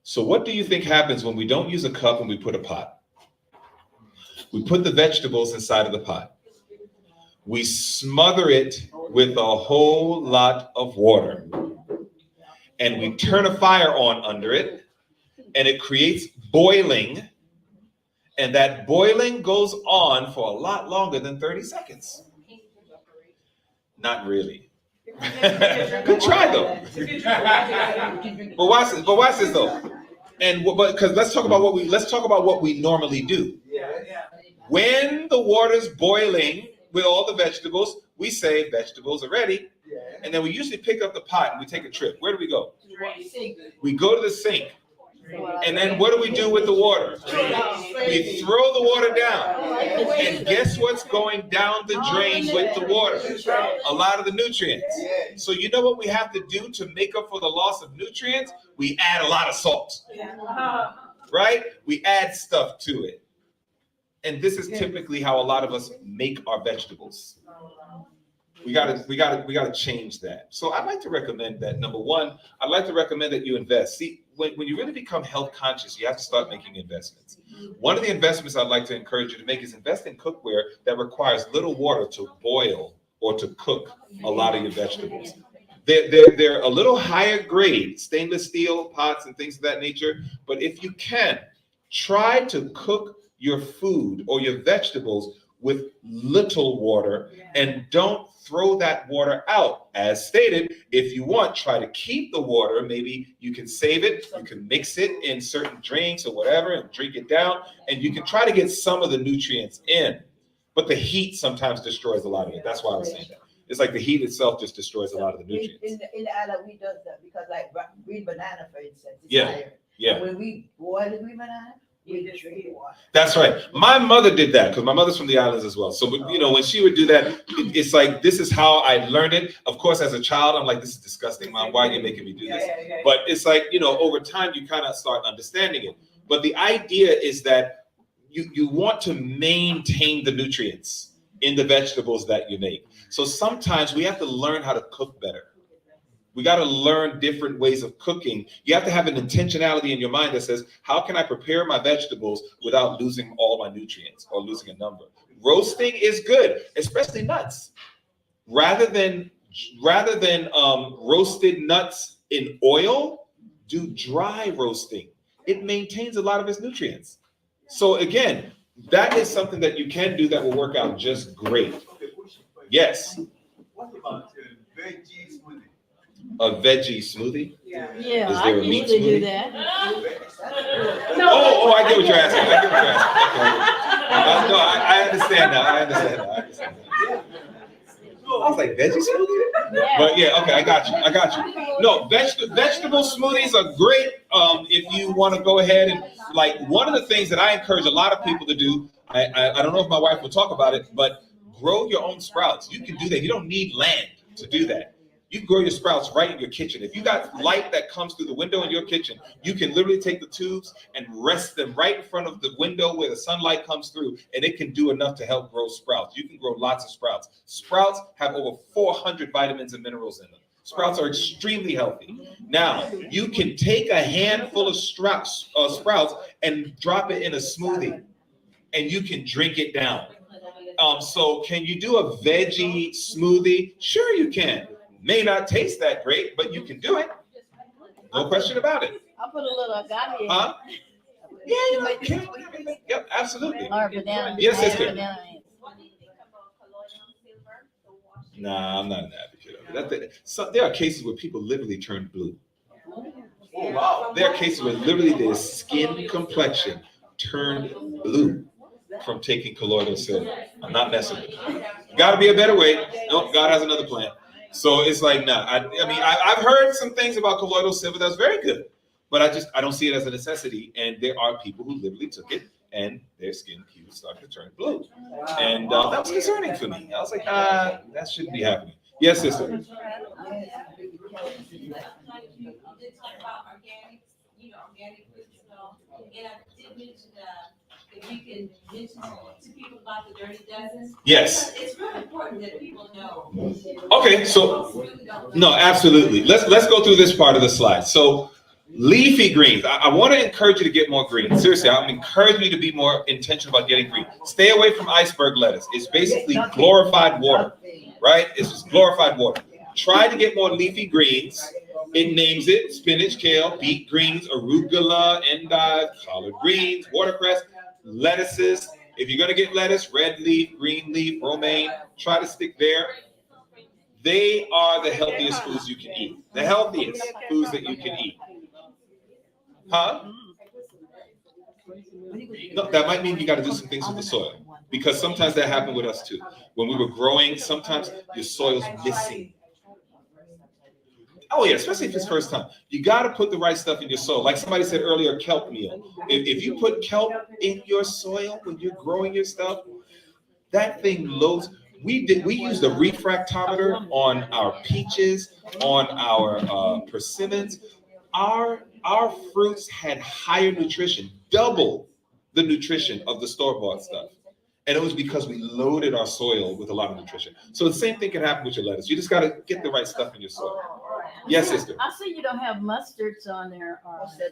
So what do you think happens when we don't use a cup and we put a pot? We put the vegetables inside of the pot. We smother it with a whole lot of water. And we turn a fire on under it, and it creates boiling. And that boiling goes on for a lot longer than 30 seconds. Not really. Good try though. But watch this though. And but because let's talk about what we normally do. When the water's boiling with all the vegetables, we say vegetables are ready. And then we usually pick up the pot and we take a trip. Where do we go? We go to the sink. And then what do we do with the water? We throw the water down. And guess what's going down the drain with the water? A lot of the nutrients. So you know what we have to do to make up for the loss of nutrients? We add a lot of salt. Right? We add stuff to it. And this is typically how a lot of us make our vegetables. We gotta change that. So I'd like to recommend that, number one, I'd like to recommend that you invest. See, when you really become health conscious, you have to start making investments. One of the investments I'd like to encourage you to make is invest in cookware that requires little water to boil or to cook a lot of your vegetables. They're a little higher grade, stainless steel pots and things of that nature. But if you can, try to cook your food or your vegetables with little water, and don't throw that water out. As stated, if you want, try to keep the water. Maybe you can save it, you can mix it in certain drinks or whatever and drink it down, and you can try to get some of the nutrients in. But the heat sometimes destroys a lot of it. That's why I was saying that. It's like the heat itself just destroys a lot of the nutrients. In the island, we does that because like green banana, for instance, it's Yeah, higher. yeah. And when we boil the green banana, we just drink the water. That's right. My mother did that because my mother's from the islands as well. So, you know, when she would do that, it's like, this is how I learned it. Of course, as a child, I'm like, this is disgusting, Mom. Why are you making me do this? But it's like, you know, over time, you kind of start understanding it. But the idea is that you want to maintain the nutrients in the vegetables that you make. So sometimes we have to learn how to cook better. We got to learn different ways of cooking. You have to have an intentionality in your mind that says, how can I prepare my vegetables without losing all my nutrients or losing a number? Roasting is good, especially nuts. Rather than roasted nuts in oil, do dry roasting. It maintains a lot of its nutrients. So again, that is something that you can do that will work out just great. Yes. What about veggie smoothie? A veggie smoothie? Yeah. Yeah, Is I there a meat usually do smoothie? that. Oh, I get what you're asking. I get what you're asking. Okay. No, I understand now. I understand now. I was like, veggie smoothie? Yeah. But yeah, okay, I got you. No, vegetable smoothies are great if you want to go ahead and, like, one of the things that I encourage a lot of people to do, I don't know if my wife will talk about it, but grow your own sprouts. You can do that. You don't need land to do that. You can grow your sprouts right in your kitchen. If you got light that comes through the window in your kitchen, you can literally take the tubes and rest them right in front of the window where the sunlight comes through, and it can do enough to help grow sprouts. You can grow lots of sprouts. Sprouts have over 400 vitamins and minerals in them. Sprouts are extremely healthy. Now, you can take a handful of sprouts and drop it in a smoothie, and you can drink it down. So can you do a veggie smoothie? Sure you can. May not taste that great, but you can do it. No question about it. I'll put a little agave in. Huh? Yeah, you can. Yep, absolutely. Or banana. Yes, sister. Banana. Nah, I'm not an advocate of it. So, there are cases where people literally turn blue. Oh, wow. There are cases where literally their skin complexion turned blue from taking colloidal silver. I'm not messing with it. Got to be a better way. Nope, God has another plan. So it's like, nah. I've heard some things about colloidal silver that's very good, but I don't see it as a necessity. And there are people who literally took it and their skin hues started to turn blue, and that was concerning for me. I was like, that shouldn't be happening. Yes, sister. If you can mention to people about the Dirty Dozen. Yes. It's really important that people know. Okay, so no, absolutely. Let's go through this part of the slide. So leafy greens. I want to encourage you to get more green. Seriously, I'm encouraging you to be more intentional about getting green. Stay away from iceberg lettuce. It's basically glorified water, right? It's just glorified water. Try to get more leafy greens. It names it: spinach, kale, beet greens, arugula, endive, collard greens, watercress, lettuces. If you're going to get lettuce, red leaf, green leaf, romaine, try to stick there. They are the healthiest foods you can eat. The healthiest foods that you can eat. Huh? No, that might mean you got to do some things with the soil, because sometimes that happened with us too. When we were growing, sometimes your soil's missing. Oh yeah, especially if it's first time. You got to put the right stuff in your soil. Like somebody said earlier, kelp meal. If you put kelp in your soil when you're growing your stuff, that thing loads. We used a refractometer on our peaches, on our persimmons. Our fruits had higher nutrition, double the nutrition of the store-bought stuff. And it was because we loaded our soil with a lot of nutrition. So the same thing can happen with your lettuce. You just got to get the right stuff in your soil. Yes, sister. I see you don't have mustards on there.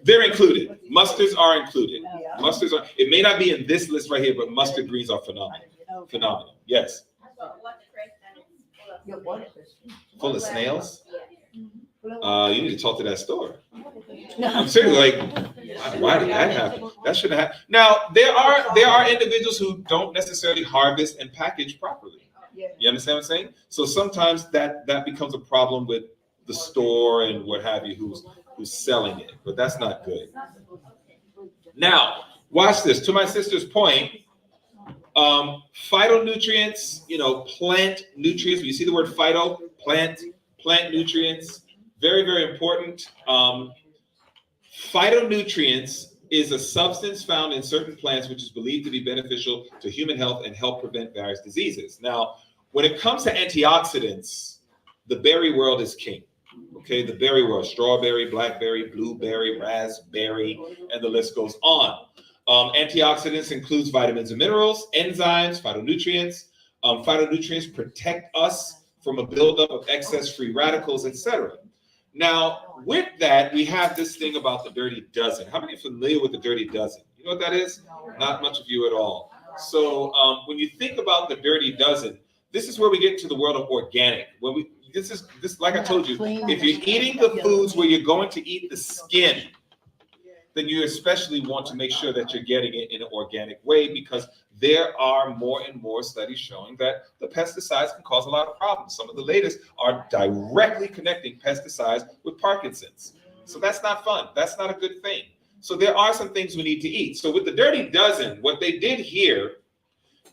They're included. Mustards are included. Mustards are. It may not be in this list right here, but mustard greens are phenomenal. Phenomenal. Yes. Full of snails. You need to talk to that store. I'm serious. Like, why did that happen? That shouldn't happen. Now, there are individuals who don't necessarily harvest and package properly. You understand what I'm saying? So sometimes that becomes a problem with the store and what have you, who's selling it, but that's not good. Now, watch this. To my sister's point, phytonutrients, plant nutrients. When you see the word phyto, plant nutrients, very, very important. Phytonutrients is a substance found in certain plants which is believed to be beneficial to human health and help prevent various diseases. Now, when it comes to antioxidants, the berry world is king. Okay, the berry world: strawberry, blackberry, blueberry, raspberry, and the list goes on. Antioxidants includes vitamins and minerals, enzymes, phytonutrients. Phytonutrients protect us from a buildup of excess free radicals, etc. Now, with that, we have this thing about the Dirty Dozen. How many are familiar with the Dirty Dozen? You know what that is? Not much of you at all. So when you think about the Dirty Dozen, this is where we get into the world of organic. This like I told you, if you're eating the foods where you're going to eat the skin then you especially want to make sure that you're getting it in an organic way, because there are more and more studies showing that the pesticides can cause a lot of problems. Some of the latest are directly connecting pesticides with Parkinson's. So that's not fun. That's not a good thing. So there are some things we need to eat. So with the Dirty Dozen, what they did here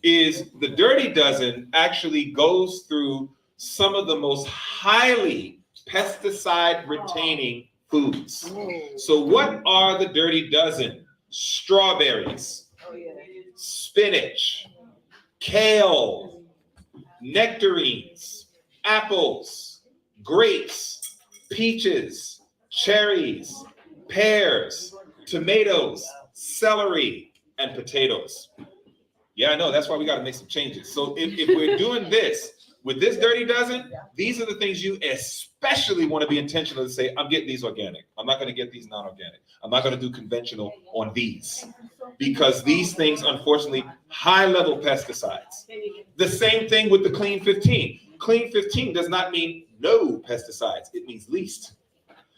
is the Dirty Dozen actually goes through some of the most highly pesticide retaining foods. So what are the Dirty Dozen? Strawberries, spinach, kale, nectarines, apples, grapes, peaches, cherries, pears, tomatoes, celery, and potatoes. Yeah, I know. That's why we got to make some changes. So if we're doing this with this Dirty Dozen, these are the things you especially want to be intentional to say, I'm getting these organic. I'm not going to get these non-organic. I'm not going to do conventional on these, because these things, unfortunately, high-level pesticides. The same thing with the Clean 15. Clean 15 does not mean no pesticides. It means least.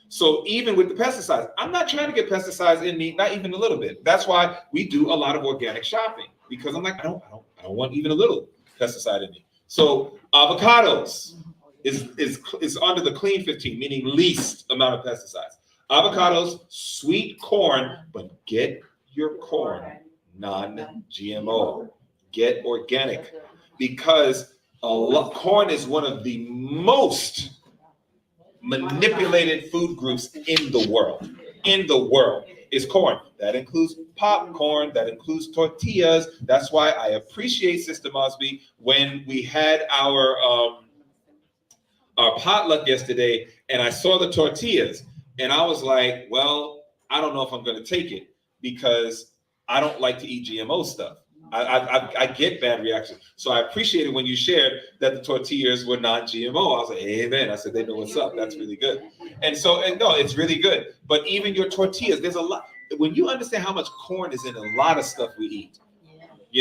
So even with the pesticides, I'm not trying to get pesticides in me, not even a little bit. That's why we do a lot of organic shopping, because I'm like, I don't want even a little pesticide in me. So avocados is under the Clean 15, meaning least amount of pesticides. Avocados, sweet corn, but get your corn non-GMO. Get organic, because corn is one of the most manipulated food groups in the world. In the world is corn. That includes popcorn, that includes tortillas. That's why I appreciate Sister Mosby when we had our potluck yesterday, and I saw the tortillas, and I was like, well, I don't know if I'm going to take it, because I don't like to eat GMO stuff. I get bad reactions. So I appreciated when you shared that the tortillas were non-GMO. I was like, amen. I said, they know what's up. That's really good. And no, it's really good. But even your tortillas, there's a lot. When you understand how much corn is in a lot of stuff we eat,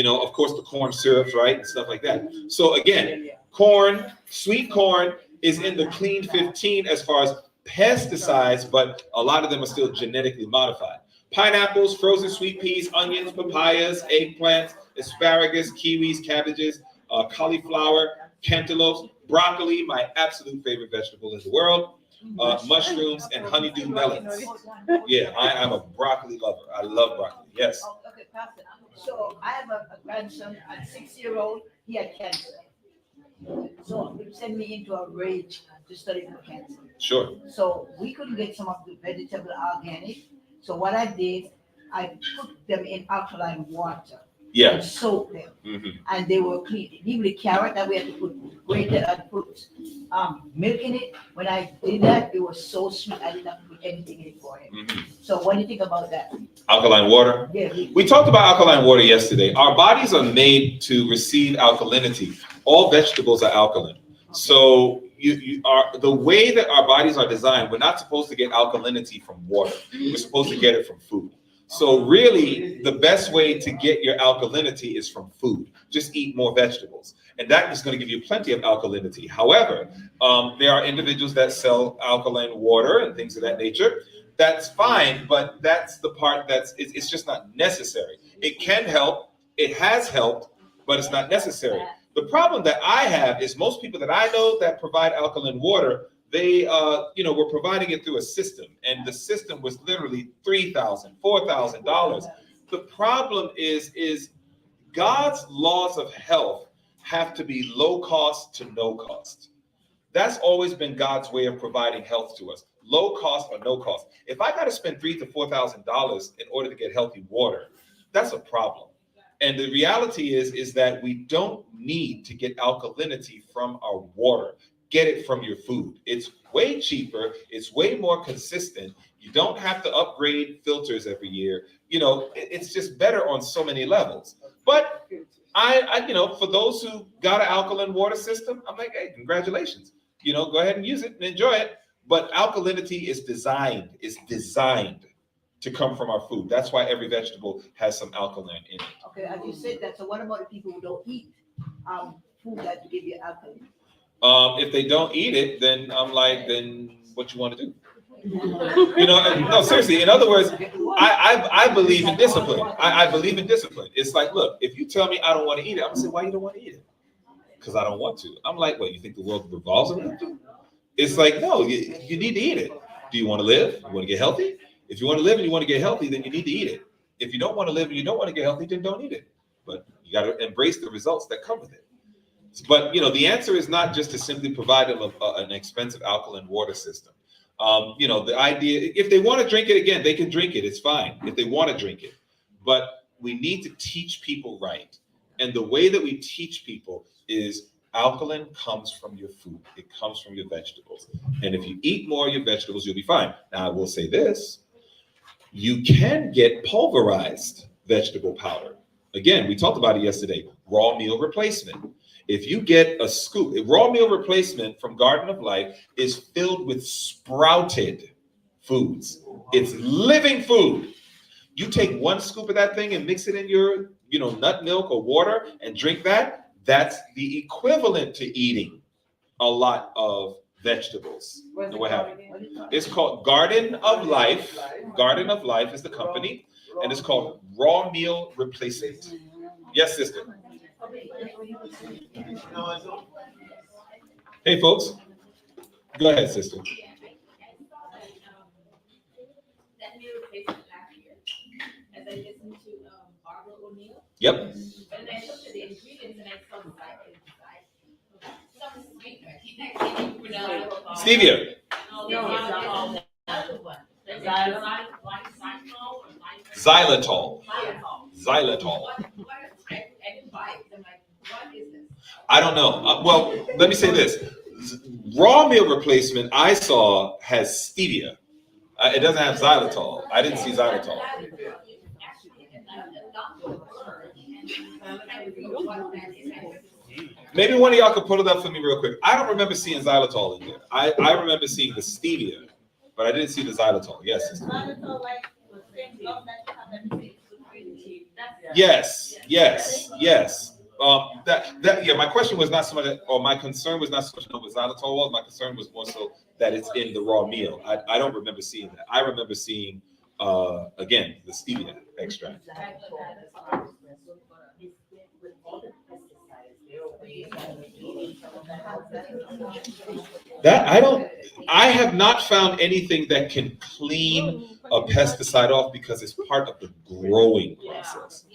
of course, the corn syrups, right? And stuff like that. So again, corn, sweet corn is in the Clean 15 as far as pesticides, but a lot of them are still genetically modified. Pineapples, frozen sweet peas, onions, papayas, eggplants, asparagus, kiwis, cabbages, cauliflower, cantaloupes, broccoli, my absolute favorite vegetable in the world, mushrooms, and honeydew melons. Yeah, I'm a broccoli lover. I love broccoli. Yes. Okay, Pastor. So I have a grandson at 6-year-old. He had cancer. So it sent me into a rage to study for cancer. Sure. So we couldn't get some of the vegetable organic. So what I did, I put them in alkaline water. Yeah. And soak them. Mm-hmm. And they were clean. Even the carrot that we had to put grated and put milk in it. When I did that, it was so sweet. I didn't have to put anything in it for him. Mm-hmm. So what do you think about that? Alkaline water? Yeah. We talked about alkaline water yesterday. Our bodies are made to receive alkalinity. All vegetables are alkaline. So you are the way that our bodies are designed, we're not supposed to get alkalinity from water. We're supposed to get it from food. So really, the best way to get your alkalinity is from food. Just eat more vegetables. And that is going to give you plenty of alkalinity. However, there are individuals that sell alkaline water and things of that nature. That's fine, but that's the part it's just not necessary. It can help. It has helped, but it's not necessary. The problem that I have is most people that I know that provide alkaline water, they, were providing it through a system, and the system was literally $3,000, $4,000. The problem is God's laws of health have to be low cost to no cost. That's always been God's way of providing health to us, low cost or no cost. If I got to spend $3,000 to $4,000 in order to get healthy water, that's a problem. And the reality is that we don't need to get alkalinity from our water. Get it from your food. It's way cheaper. It's way more consistent. You don't have to upgrade filters every year. It's just better on so many levels. But I for those who got an alkaline water system, I'm like, hey, congratulations. Go ahead and use it and enjoy it. But alkalinity is designed to come from our food. That's why every vegetable has some alkaline in it. Okay, as you said that, so what about the people who don't eat food that give you alkaline? If they don't eat it, then I'm like, then what you want to do? No, seriously. In other words, I believe in discipline. I believe in discipline. It's like, look, if you tell me I don't want to eat it, I'm gonna say, why you don't want to eat it? Because I don't want to. I'm like, what, you think the world revolves around you? It's like, no, you need to eat it. Do you want to live? You want to get healthy? If you want to live and you want to get healthy, then you need to eat it. If you don't want to live and you don't want to get healthy, then don't eat it. But you got to embrace the results that come with it. But the answer is not just to simply provide them an expensive alkaline water system. The idea, if they want to drink it again, they can drink it. It's fine if they want to drink it. But we need to teach people right. And the way that we teach people is alkaline comes from your food. It comes from your vegetables. And if you eat more of your vegetables, you'll be fine. Now, I will say this. You can get pulverized vegetable powder. Again, we talked about it yesterday, raw meal replacement. If you get a scoop, a raw meal replacement from Garden of Life is filled with sprouted foods. It's living food. You take one scoop of that thing and mix it in your, nut milk or water and drink that. That's the equivalent to eating a lot of vegetables. It's called Garden of Life. Garden of Life is the company, and it's called Raw Meal Replacement. Yes, sister. Hey, folks. Go ahead, sister. That meal replacement last year, as I listened to Barbara O'Neill. Yep. And I looked at the ingredients and I saw some sweet, I can't even pronounce it. Stevia. Xylitol. Xylitol. I don't know. Well, let me say this. Raw meal replacement I saw has stevia. It doesn't have xylitol. I didn't see xylitol. Maybe one of y'all could pull it up for me real quick. I don't remember seeing xylitol in there. I remember seeing the stevia, but I didn't see the xylitol. Yes. Yes. My question was not so much, or my concern was not so much what xylitol was. My concern was more so that it's in the raw meal. I don't remember seeing that. I remember seeing, again, the stevia extract. I have not found anything that can clean a pesticide off because it's part of the growing process.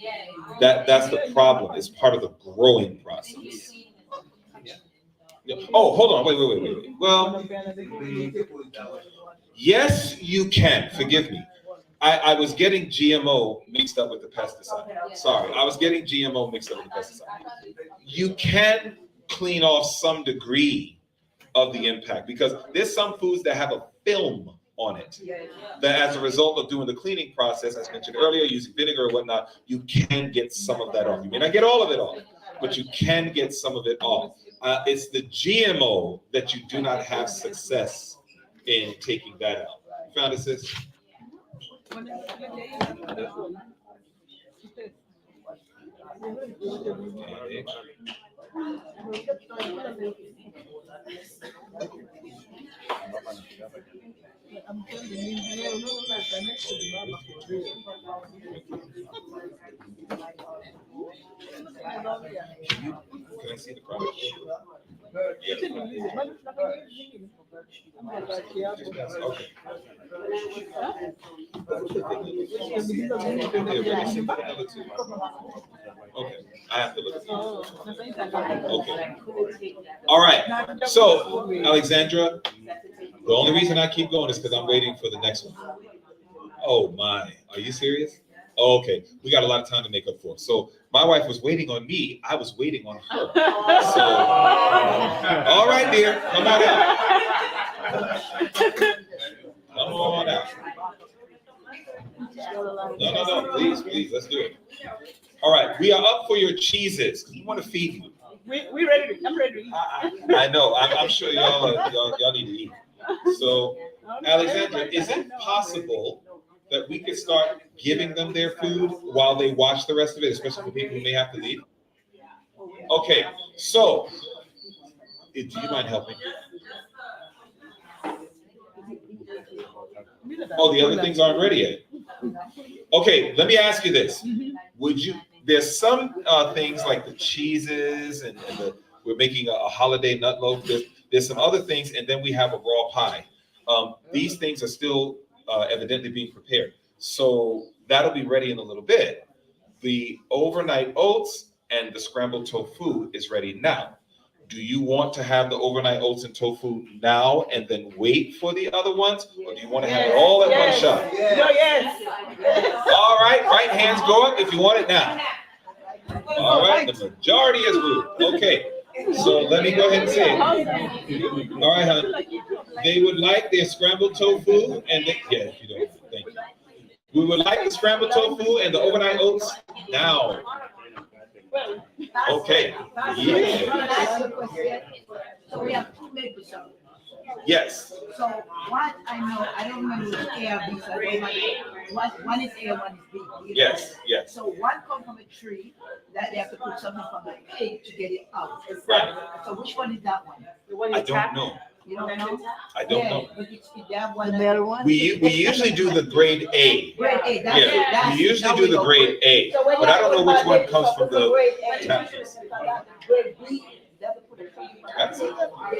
That's the problem. It's part of the growing process. Oh, hold on. Wait. Well, yes, you can. Forgive me. I was getting GMO mixed up with the pesticide. Sorry, I was getting GMO mixed up with the pesticide. You can clean off some degree of the impact because there's some foods that have a film on it that as a result of doing the cleaning process, as mentioned earlier, using vinegar or whatnot, you can get some of that off. You may not get all of it off, but you can get some of it off. It's the GMO that you do not have success in taking that out. You found it, sis? Okay. Can I see the product? Okay, I have to look at it. Okay. All right. So, Alexandra, the only reason I keep going is because I'm waiting for the next one. Oh my, are you serious? Oh, okay, we got a lot of time to make up for. So my wife was waiting on me. I was waiting on her. So, all right, dear, come on out. Come on out. No, please, let's do it. All right, we are up for your cheeses. We want to feed you. We ready to, I'm ready to eat. I know. I'm sure y'all need to eat. So, Alexandra, is it possible that we could start giving them their food while they watch the rest of it, especially for people who may have to leave? Okay, so, do you mind helping? Oh, the other things aren't ready yet. Okay, let me ask you this. Would you, there's some things like the cheeses and we're making a holiday nut loaf. There's some other things, and then we have a raw pie. These things are still evidently being prepared. So that'll be ready in a little bit. The overnight oats and the scrambled tofu is ready now. Do you want to have the overnight oats and tofu now and then wait for the other ones? Or do you want to have it all at one shot? All right, right hands go up if you want it now. All right, the majority is moved. Okay, so let me go ahead and say it. All right, hon. They would like their scrambled tofu and yeah, if you don't, thank you. We would like the scrambled tofu and the overnight oats now. Okay. Yeah. So we have 2 maple syrup. Yes. So what I know, I don't remember which A or B, so one is A, one is B. Yes, yes. So one comes from a tree that they have to put something from the cake to get it out. Right. So which one is that one? I don't know. You don't know? I don't know. But it's that one. The better one? We usually do the grade A. Grade A, that's it. Yeah, That's we it. usually Now do we the go grade A, but I don't know which one comes from the tablets. Grade B, that's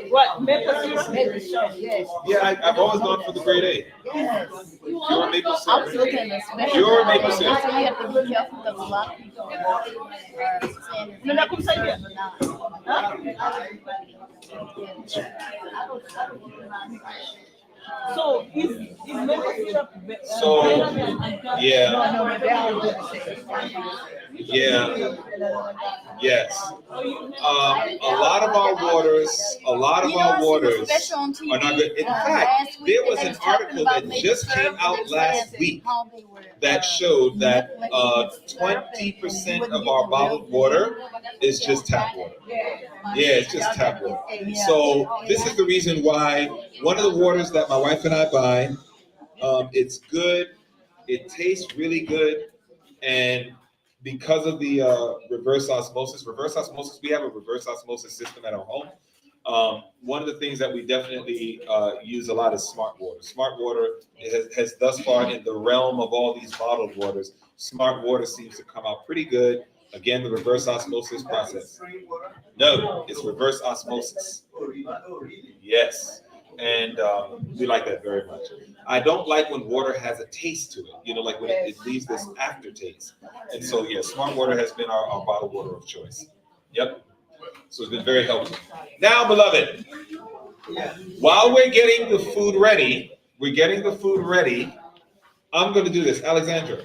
What, maple syrup? maple syrup, yes. Yeah, I've always gone for the grade A. Yes. Pure maple I was syrup. looking at the special. Pure maple syrup. So you have to be careful because a lot of people are saying it's No, no, come say it. So is maple syrup So, yeah. No, Yeah. Yes. A lot of our waters are not good. In fact, there was an article that just came out last week that showed that 20% of our bottled water is just tap water. Yeah, it's just tap water. So this is the reason why one of the waters that my wife and I buy, it's good, it tastes really good, and because of the reverse osmosis, we have a reverse osmosis system at our home. One of the things that we definitely use a lot is smart water. Smart water has thus far, in the realm of all these bottled waters, smart water seems to come out pretty good. Again, the reverse osmosis process. No, it's reverse osmosis. Yes, and we like that very much. I don't like when water has a taste to it, you know, like when it leaves this aftertaste. And so, yeah, smart water has been our bottled water of choice. Yep. So it's been very helpful. Now, beloved, while we're getting the food ready, I'm going to do this. Alexandra,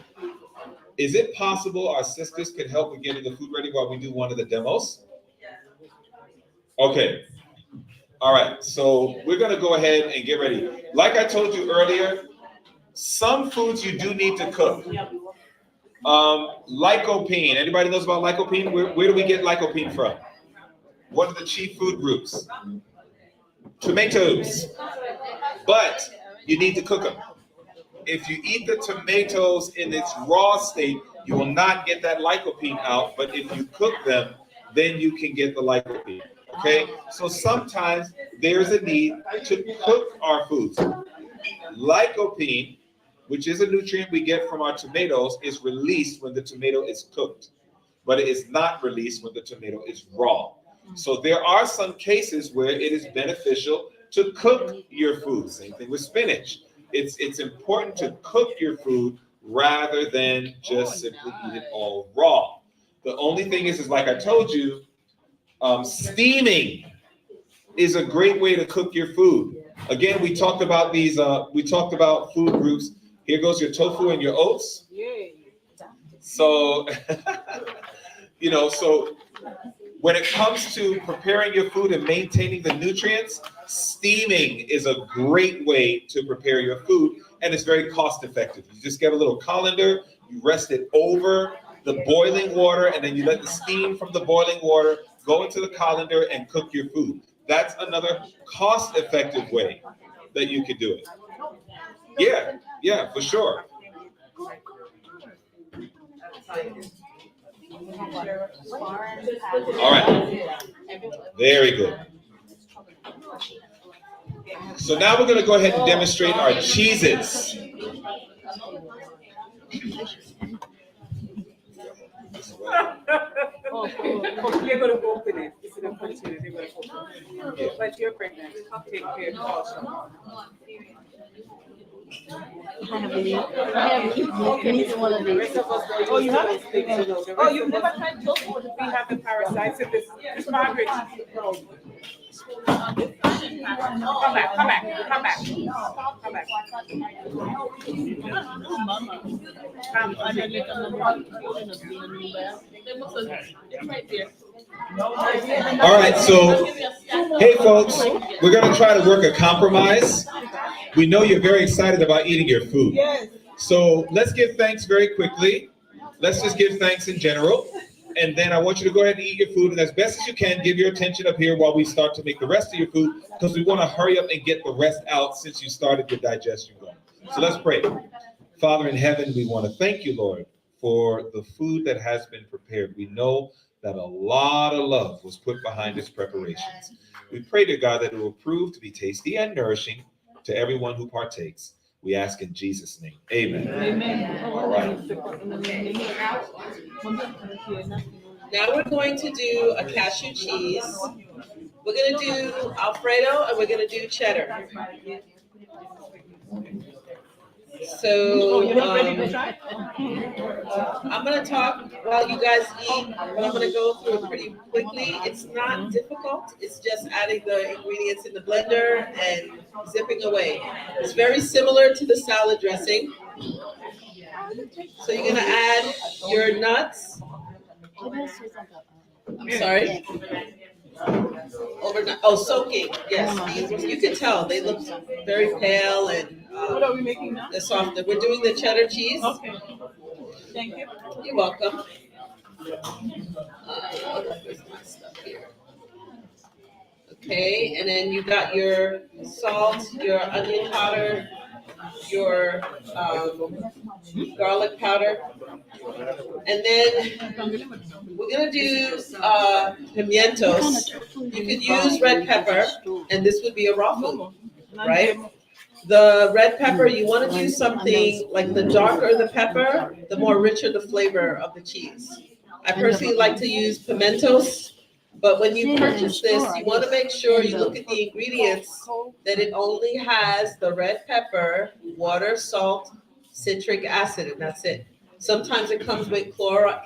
is it possible our sisters could help with getting the food ready while we do one of the demos? Okay. All right. So we're going to go ahead and get ready. Like I told you earlier, some foods you do need to cook. Lycopene. Anybody knows about lycopene? Where do we get lycopene from? What are the chief food groups? Tomatoes. But you need to cook them. If you eat the tomatoes in its raw state, you will not get that lycopene out. But if you cook them, then you can get the lycopene. Okay? So sometimes there's a need to cook our foods. Lycopene, which is a nutrient we get from our tomatoes, is released when the tomato is cooked, but it is not released when the tomato is raw. So there are some cases where it is beneficial to cook your food. Same thing with spinach. It's important to cook your food rather than just simply eat it all raw. The only thing is like I told you, steaming is a great way to cook your food. Again, we talked about these. We talked about food groups. Here goes your tofu and your oats. So, you know, so when it comes to preparing your food and maintaining the nutrients, steaming is a great way to prepare your food, and it's very cost effective. You just get a little colander, you rest it over the boiling water, and then you let the steam from the boiling water go into the colander and cook your food. That's another cost effective way that you could do it. Yeah, for sure. All right. Very good. So now we're going to go ahead and demonstrate our cheeses. They're gonna open it. It's gonna continue. They're gonna open it. But you're pregnant. Take care of caution. I haven't eaten neither one of The these. rest of us don't Oh, use you those haven't? things, you know. The Oh, rest you've of never us, tried tofu? we have the parasites in this Margaret. No. Come back, come back, come back. Come back. All right, so, hey folks, we're gonna try to work a compromise. We know you're very excited about eating your food. Yes. So let's give thanks very quickly. Let's just give thanks in general. And then I want you to go ahead and eat your food. And as best as you can, give your attention up here while we start to make the rest of your food, because we want to hurry up and get the rest out since you started your digestion going. So let's pray. Father in heaven, we want to thank you, Lord, for the food that has been prepared. We know that a lot of love was put behind its preparations. We pray to God that it will prove to be tasty and nourishing to everyone who partakes. We ask in Jesus' name. Amen. Amen. All right. Now we're going to do a cashew cheese. We're gonna do Alfredo and we're gonna do cheddar. So I'm gonna talk while you guys eat, but I'm gonna go through it pretty quickly. It's not difficult. It's just adding the ingredients in the blender and zipping away. It's very similar to the salad dressing. So you're gonna add your nuts. I'm sorry. Overnight. Oh, soaking. Yes, these, you can tell they look very pale and What are we making now? they're softer. We're doing the cheddar cheese. Okay. Thank you. You're welcome. Where's my stuff here? Okay, and then you got your salt, your onion powder, your garlic powder, and then we're gonna do pimientos. You could use red pepper, and this would be a raw food, right? The red pepper, you want to do something like the darker the pepper, the more richer the flavor of the cheese. I personally like to use pimentos, but when you purchase this, you want to make sure you look at the ingredients that it only has the red pepper, water, salt, citric acid, and that's it. Sometimes it comes with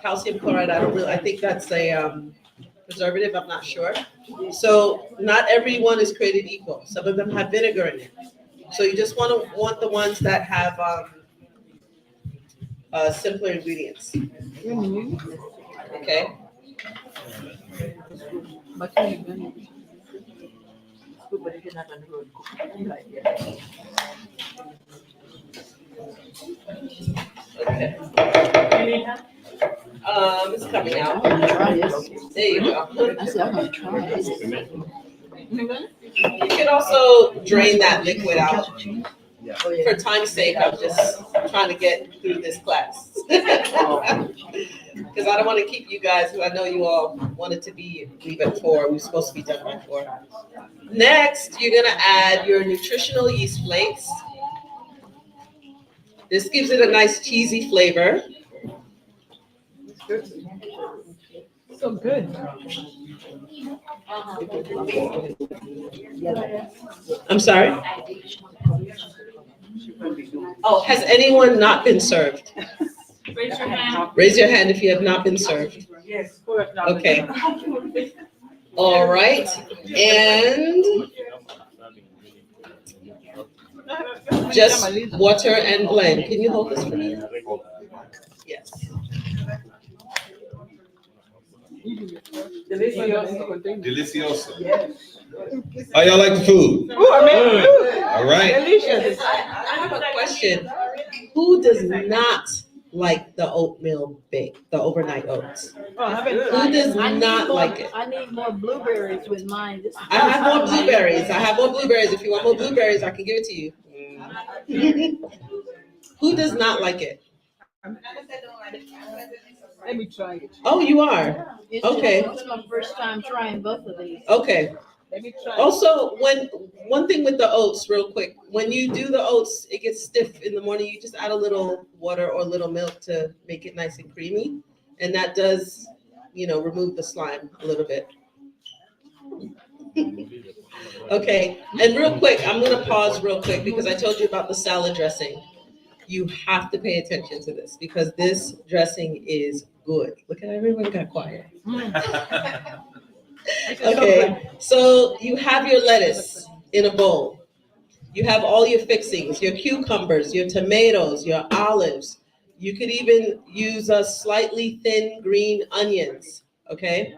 calcium chloride. I think that's a preservative. I'm not sure. So not everyone is created equal. Some of them have vinegar in it. So you just want the ones that have simpler ingredients. Okay. Okay. It's coming out. There you go. I said, I'm gonna try this. You can also drain that liquid out. For time's sake, I'm just trying to get through this class. Because I don't want to keep you guys, who I know you all wanted to leave at 4. We're supposed to be done by 4. Next, you're going to add your nutritional yeast flakes. This gives it a nice cheesy flavor. So good. I'm sorry? Oh, has anyone not been served? Raise your hand. Raise your hand if you have not been served. Yes. Okay. All right. And just water and blend. Can you hold this for me? Yes. Delicioso. How y'all like the food? All right. Delicious. I have a question. Who does not like the oatmeal bake, the overnight oats? Oh, I haven't. Who does not like it? I need more blueberries with mine. I have more blueberries. If you want more blueberries, I can give it to you. Who does not like it? Let me try it. Oh, you are? Okay. It's my first time trying both of these. Okay. Let me try. Also, one thing with the oats, real quick, when you do the oats, it gets stiff in the morning. You just add a little water or a little milk to make it nice and creamy, and that does, remove the slime a little bit. Okay, and real quick, I'm gonna pause real quick because I told you about the salad dressing. You have to pay attention to this because this dressing is good. Look at everyone got quiet. Okay, so you have your lettuce in a bowl. You have all your fixings, your cucumbers, your tomatoes, your olives. You could even use a slightly thin green onions, okay?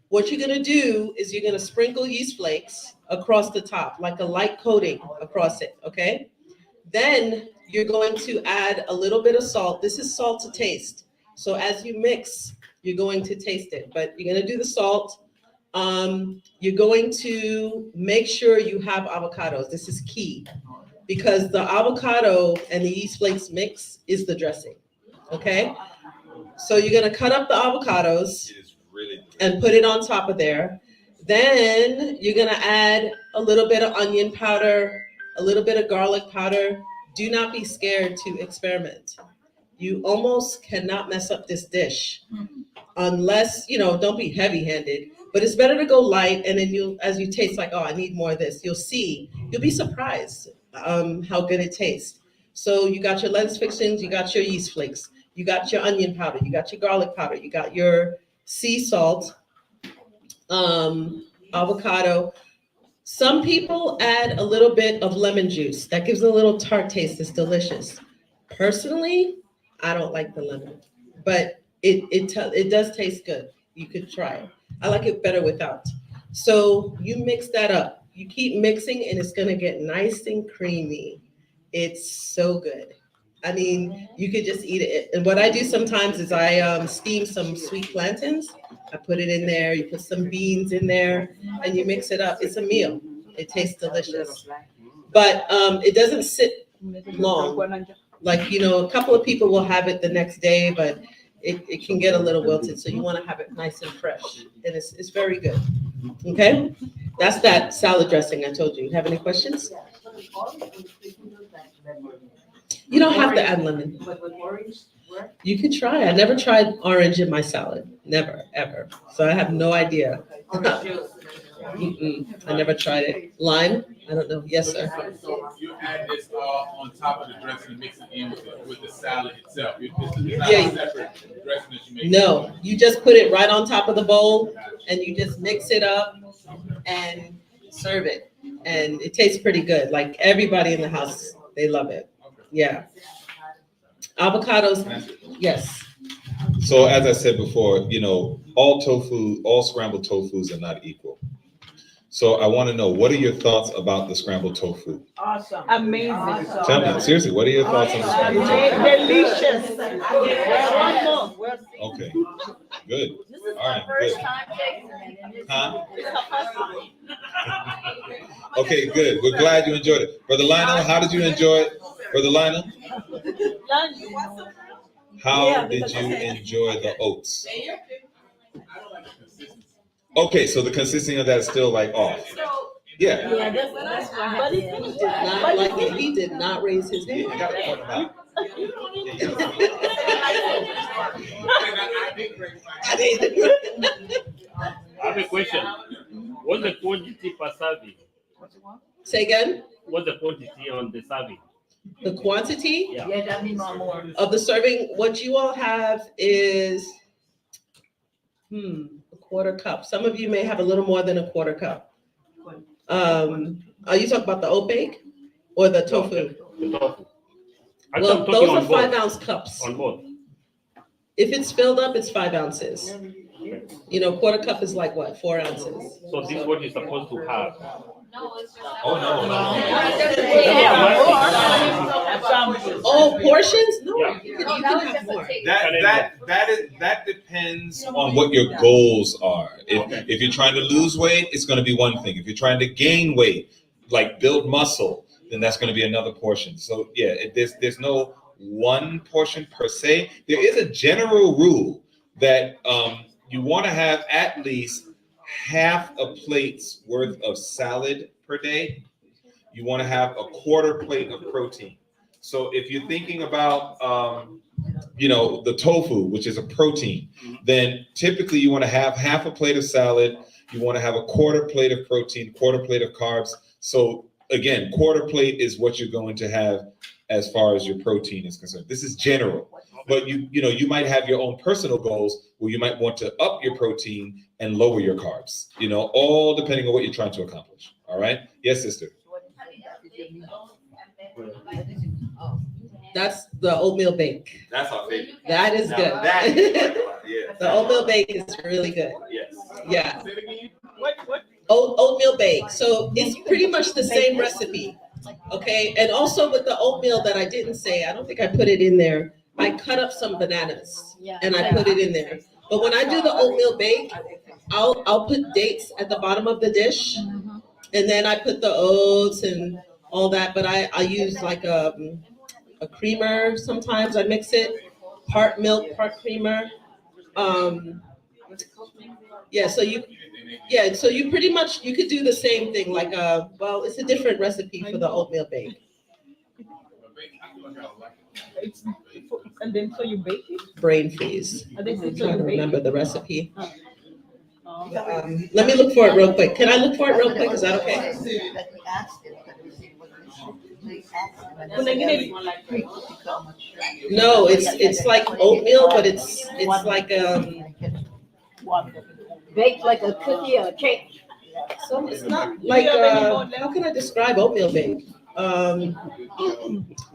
What you're gonna do is you're gonna sprinkle yeast flakes across the top, like a light coating across it, okay? Then you're going to add a little bit of salt. This is salt to taste. So as you mix, you're going to taste it, but you're gonna do the salt. You're going to make sure you have avocados. This is key because the avocado and the yeast flakes mix is the dressing, okay? So you're gonna cut up the avocados and put it on top of there. Then you're gonna add a little bit of onion powder, a little bit of garlic powder. Do not be scared to experiment. You almost cannot mess up this dish unless, don't be heavy-handed, but it's better to go light, and then as you taste like, oh, I need more of this, you'll be surprised how good it tastes. So you got your lettuce fixings, you got your yeast flakes, you got your onion powder, you got your garlic powder, you got your sea salt, avocado. Some people add a little bit of lemon juice. That gives a little tart taste. It's delicious. Personally, I don't like the lemon, but it does taste good. You could try it. I like it better without. So you mix that up. You keep mixing and it's gonna get nice and creamy. It's so good. I mean, you could just eat it. And what I do sometimes is I steam some sweet plantains. I put it in there. You put some beans in there and you mix it up. It's a meal. It tastes delicious. But it doesn't sit long. Like, a couple of people will have it the next day, but it can get a little wilted. So you want to have it nice and fresh. And it's very good. Okay? That's that salad dressing I told you. Have any questions? You don't have to add lemon. You could try. I never tried orange in my salad. Never, ever. So I have no idea. I never tried it. Lime? I don't know. Yes, sir. You add this on top of the dressing and mix it in with the salad itself. It's not Yeah. a separate dressing that you make. No, you just put it right on top of the bowl and you just mix it up and serve it. And it tastes pretty good. Like everybody in the house, they love it. Yeah. Avocados, yes. So as I said before, all scrambled tofus are not equal. So I want to know, what are your thoughts about the scrambled tofu? Awesome. Amazing. Awesome. Tell me, seriously, what are your thoughts on the scrambled tofu? Delicious. One more. Okay, good. All right, good. Huh? Okay, good. We're glad you enjoyed it. Brother Lionel, how did you enjoy it? Brother Lionel? How did you enjoy the oats? Okay, so the consistency of that is still like off. Yeah. Yeah, that's why he did not raise his hand. You gotta point him out. I have a question. What's the quantity per serving? Say again? What's the quantity on the serving? The quantity? Yeah. Of the serving, what you all have is a quarter cup. Some of you may have a little more than a quarter cup. Are you talking about the oat bake or the tofu? The tofu. Well, those are 5-ounce cups. On both. If it's filled up, it's 5 ounces. Quarter cup is like what, 4 ounces. So this is what you're supposed to have. Oh, no. Oh, portions? No, Yeah. you can have more. That depends on what your goals are. If you're trying to lose weight, it's going to be one thing. If you're trying to gain weight, like build muscle, then that's going to be another portion. So yeah, there's no one portion per se. There is a general rule that you want to have at least half a plate's worth of salad per day, you want to have a quarter plate of protein. So if you're thinking about, the tofu, which is a protein, then typically you want to have half a plate of salad. You want to have a quarter plate of protein, quarter plate of carbs. So again, quarter plate is what you're going to have as far as your protein is concerned. This is general, but you might have your own personal goals where you might want to up your protein and lower your carbs, all depending on what you're trying to accomplish. All right. Yes, sister. That's the oatmeal bake. That's our favorite. That is Now, good. that is yeah. The oatmeal bake is really good. Yes. Yeah. Oatmeal bake. So it's pretty much the same recipe. Okay. And also with the oatmeal that I didn't say, I don't think I put it in there. I cut up some bananas and I put it in there. But when I do the oatmeal bake, I'll put dates at the bottom of the dish, and then I put the oats and all that. But I use like a creamer. Sometimes I mix it, part milk, part creamer. So you pretty much, you could do the same thing, like it's a different recipe for the oatmeal bake. And then so you bake it? Brain freeze. And then I'm so trying you to bake remember it? the recipe. Let me look for it real quick. Can I look for it real quick? Is that okay? No, it's like oatmeal, but it's like Baked like a cookie or a cake. so it's not like how can I describe oatmeal bake?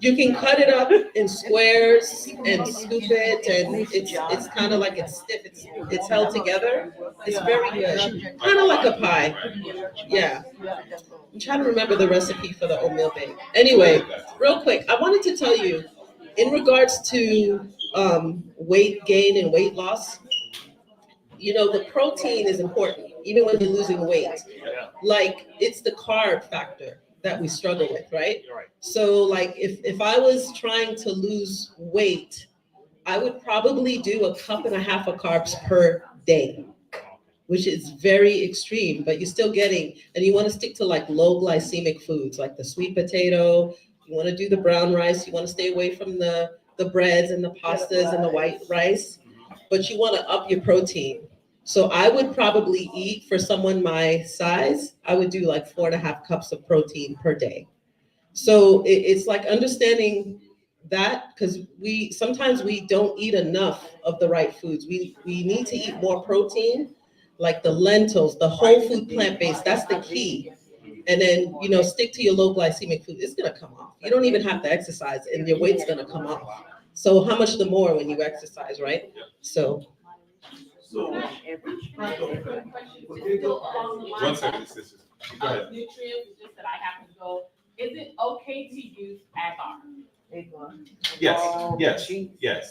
You can cut it up in squares and scoop it, and it's kind of like it's stiff. It's held together. It's very good, kind of like a pie. Yeah. I'm trying to remember the recipe for the oatmeal bake. Anyway, real quick, I wanted to tell you, in regards to weight gain and weight loss, the protein is important, even when you're losing weight. Like, it's the carb factor that we struggle with, right? So like if I was trying to lose weight, I would probably do 1.5 cups of carbs per day, which is very extreme, but you're still getting, and you want to stick to like low glycemic foods, like the sweet potato. You want to do the brown rice. You want to stay away from the breads and the pastas and the white rice, but you want to up your protein. So I would probably eat, for someone my size, I would do like 4.5 cups of protein per day. So it's like understanding that, because sometimes we don't eat enough of the right foods. We need to eat more protein, like the lentils, the whole food plant-based, that's the key. And then, stick to your low glycemic food. It's gonna come off. You don't even have to exercise and your weight's gonna come off. So how much the more when you exercise, right? So. One second, sisters. Go ahead. Nutrients, just that I have to go. Is it okay to use agar? Yes,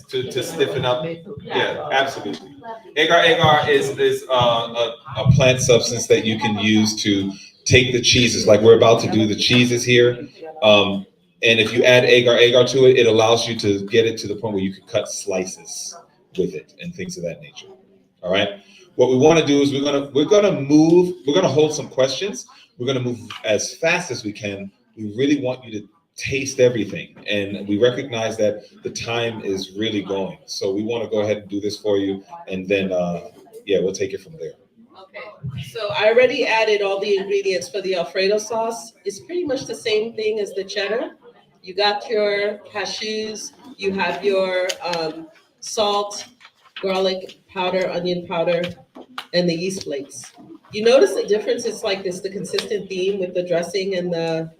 to stiffen up. Yeah, absolutely. Agar is a plant substance that you can use to take the cheeses, like we're about to do the cheeses here. And if you add agar to it, it allows you to get it to the point where you can cut slices with it and things of that nature. All right. What we want to do is we're gonna hold some questions. We're gonna move as fast as we can. We really want you to taste everything, and we recognize that the time is really going. So we want to go ahead and do this for you, and then we'll take it from there. Okay. So I already added all the ingredients for the Alfredo sauce. It's pretty much the same thing as the cheddar. You got your cashews. You have your salt, garlic powder, onion powder, and the yeast flakes. You notice the difference? It's like this, the consistent theme with the dressing and the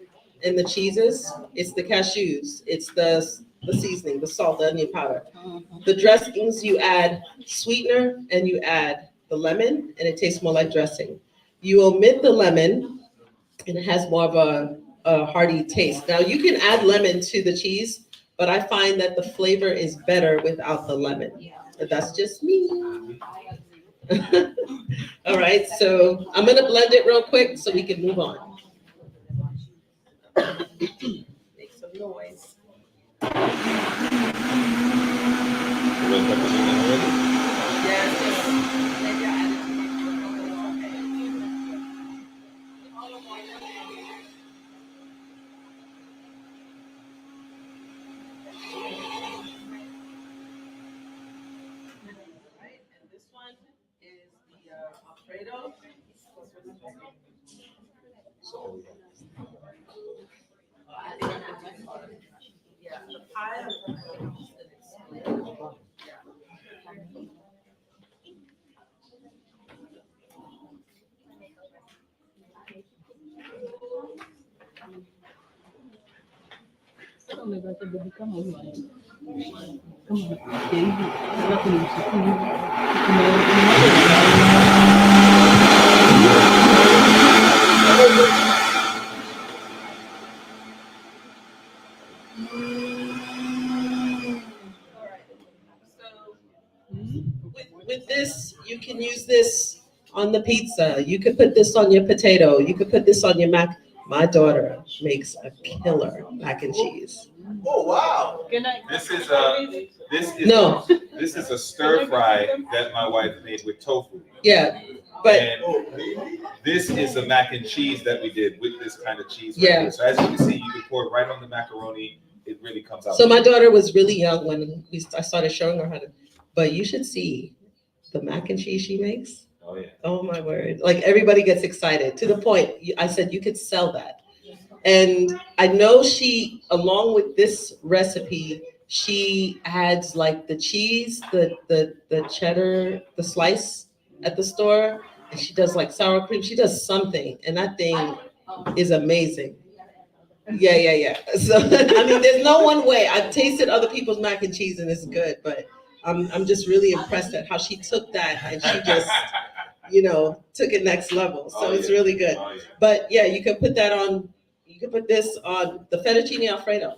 cheeses. It's the cashews. It's the seasoning, the salt, the onion powder. The dressings, you add sweetener and you add the lemon, and it tastes more like dressing. You omit the lemon, and it has more of a hearty taste. Now you can add lemon to the cheese, but I find that the flavor is better without the lemon. But that's just me. All right, so I'm gonna blend it real quick so we can move on. Make some noise. With this, you can use this on the pizza. You could put this on your potato. You could put this on your mac. My daughter makes a killer mac and cheese. Oh, wow. This is a No. This is a stir fry that my wife made with tofu. Yeah, but And this is a mac and cheese that we did with this kind of cheese. Right Yeah. here. So as you can see, you can pour it right on the macaroni. It really comes out. so my daughter was really young when I started showing her how to, but you should see the mac and cheese she makes. Oh yeah. Oh my word. Like everybody gets excited to the point, I said you could sell that. And I know she, along with this recipe, she adds like the cheese, the cheddar, the slice at the store, and she does like sour cream. She does something, and that thing is amazing. Yeah. So I mean, there's no one way. I've tasted other people's mac and cheese, and it's good, but I'm just really impressed at how she took that and she just, took it next level. So it's really good. Oh, yeah. But yeah, you can put that on. You can put this on the fettuccine Alfredo.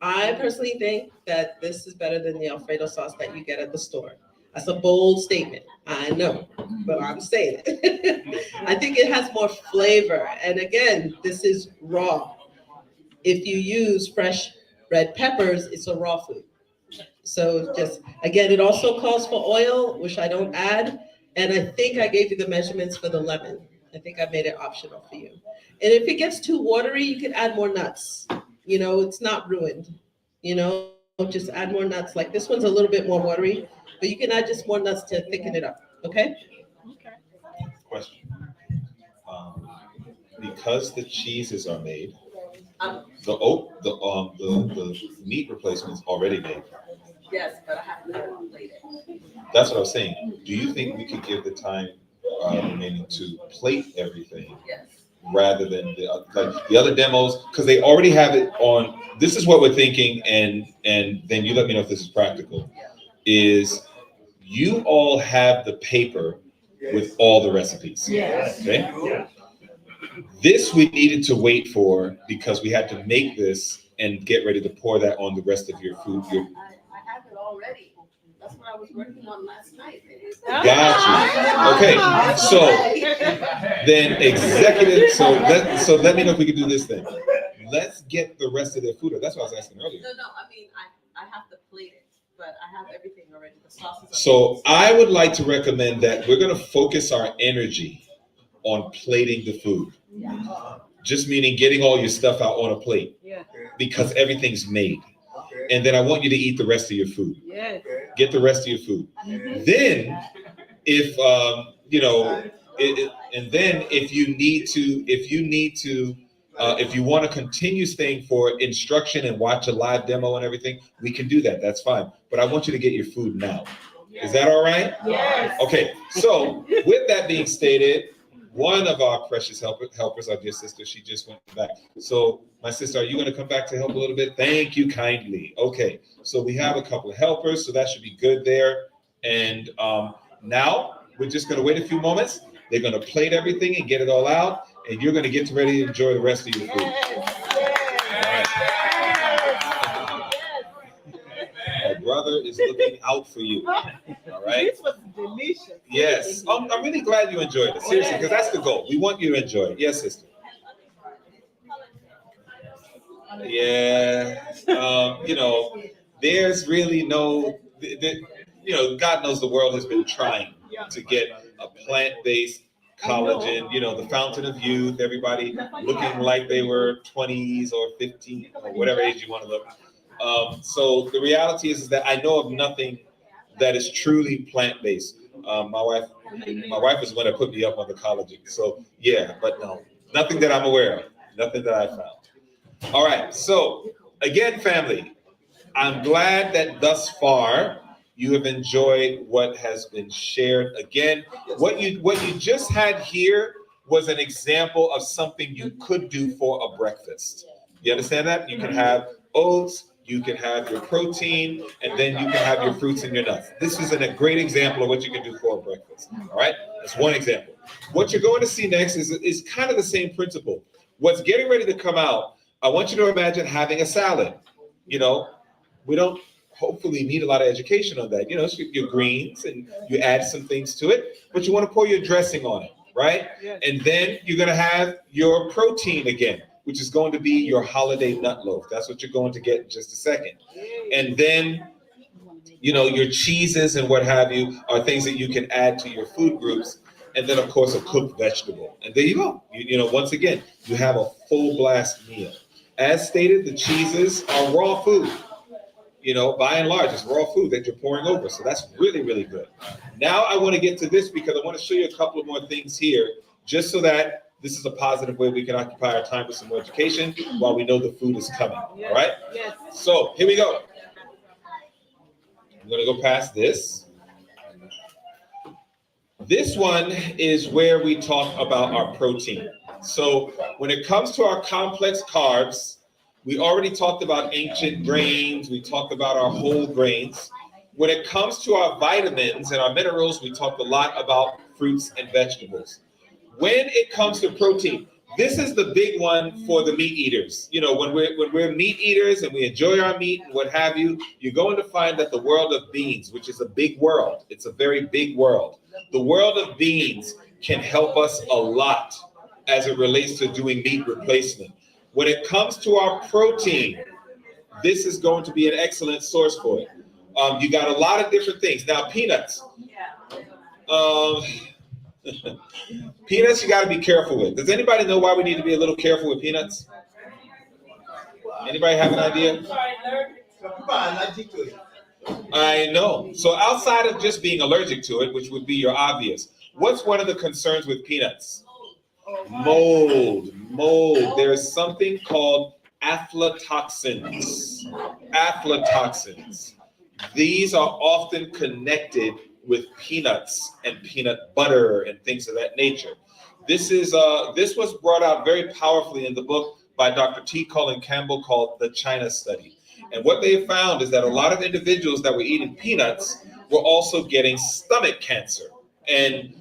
I personally think that this is better than the Alfredo sauce that you get at the store. That's a bold statement, I know, but I'm saying it. I think it has more flavor. And again, this is raw. If you use fresh red peppers, it's a raw food. So just, again, it also calls for oil, which I don't add. And I think I gave you the measurements for the lemon. I think I made it optional for you. And if it gets too watery, you can add more nuts. It's not ruined. Just add more nuts. Like this one's a little bit more watery, but you can add just more nuts to thicken it up. Okay? Question. Because the cheeses are made, the meat replacement's already made. Yes, but I have to plate it. That's what I was saying. Do you think we could give the time remaining to plate everything? Yes. Rather than the other demos, because they already have it on. This is what we're thinking, and then you let me know if this is practical. Is you all have the paper with all the recipes? Yes. Okay. Yeah. This we needed to wait for because we had to make this and get ready to pour that on the rest of your food. I have it already. That's what I was working on last night. Got you. Okay, so then executive. So let me know if we can do this then. Let's get the rest of their food. That's what I was asking earlier. No, I mean I have to plate it, but I have everything already. The sauces. So I would like to recommend that we're going to focus our energy on plating the food. Yeah. Just meaning getting all your stuff out on a plate. Yeah. Because everything's made. And then I want you to eat the rest of your food. Yes. Get the rest of your food. Then, if and then if you want to continue staying for instruction and watch a live demo and everything, we can do that. That's fine. But I want you to get your food now. Is that all right? Yes. Okay. So with that being stated, one of our precious helpers, our dear sister, she just went back. So my sister, are you going to come back to help a little bit? Thank you kindly. Okay. So we have a couple of helpers, so that should be good there. And now we're just going to wait a few moments. They're going to plate everything and get it all out, and you're going to get ready to enjoy the rest of your food. My brother is looking out for you. All right. This was delicious. Yes. I'm really glad you enjoyed it. Seriously, because that's the goal. We want you to enjoy it. Yes, sister. Yeah. There's really no, God knows the world has been trying to get a plant-based collagen, the fountain of youth, everybody looking like they were 20s or 15 or whatever age you want to look. So the reality is that I know of nothing that is truly plant-based. My wife is the one that put me up on the collagen. So yeah, but no, nothing that I'm aware of, nothing that I found. All right. So again, family, I'm glad that thus far you have enjoyed what has been shared. Again, what you just had here was an example of something you could do for a breakfast. You understand that? You can have oats, you can have your protein, and then you can have your fruits and your nuts. This is a great example of what you can do for a breakfast. All right? That's one example. What you're going to see next is kind of the same principle. What's getting ready to come out, I want you to imagine having a salad. You know, we don't hopefully need a lot of education on that. You know, it's your greens and you add some things to it, but you want to pour your dressing on it, right? And then you're going to have your protein again, which is going to be your holiday nut loaf. That's what you're going to get in just a second. And then, you know, your cheeses and what have you are things that you can add to your food groups. And then, of course, a cooked vegetable. And there you go. You know, once again, you have a full blast meal. As stated, the cheeses are raw food. You know, by and large, it's raw food that you're pouring over. So that's really, really good. Now I want to get to this because I want to show you a couple of more things here, just so that this is a positive way we can occupy our time with some more education while we know the food is coming. All right? Yes. So here we go. I'm going to go past this. This one is where we talk about our protein. So when it comes to our complex carbs, we already talked about ancient grains. We talked about our whole grains. When it comes to our vitamins and our minerals, we talked a lot about fruits and vegetables. When it comes to protein, this is the big one for the meat eaters. You know, when we're meat eaters and we enjoy our meat and what have you, you're going to find that the world of beans, which is a big world, it's a very big world. The world of beans can help us a lot as it relates to doing meat replacement. When it comes to our protein, this is going to be an excellent source for it. You got a lot of different things. Now, peanuts. Peanuts, you got to be careful with. Does anybody know why we need to be a little careful with peanuts? Anybody have an idea? I know. So outside of just being allergic to it, which would be your obvious, what's one of the concerns with peanuts? Mold. There is something called aflatoxins. Aflatoxins. These are often connected with peanuts and peanut butter and things of that nature. This was brought out very powerfully in the book by Dr. T. Cullen Campbell called The China Study. And what they found is that a lot of individuals that were eating peanuts were also getting stomach cancer. And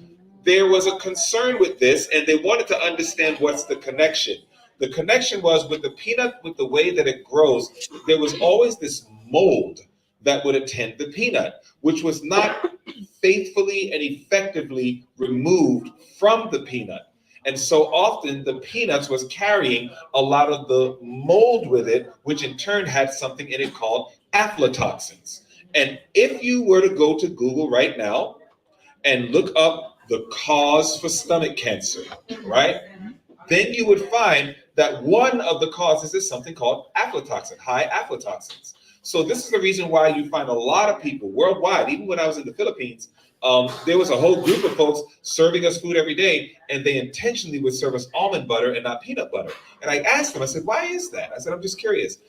there was a concern with this, and they wanted to understand what's the connection. The connection was with the peanut, with the way that it grows, there was always this mold that would attend the peanut, which was not faithfully and effectively removed from the peanut. And so often the peanuts was carrying a lot of the mold with it, which in turn had something in it called aflatoxins. And if you were to go to Google right now and look up the cause for stomach cancer, right? Then you would find that one of the causes is something called aflatoxin, high aflatoxins. So this is the reason why you find a lot of people worldwide, even when I was in the Philippines, there was a whole group of folks serving us food every day, and they intentionally would serve us almond butter and not peanut butter. And I asked them, I said, why is that? I said, I'm just curious.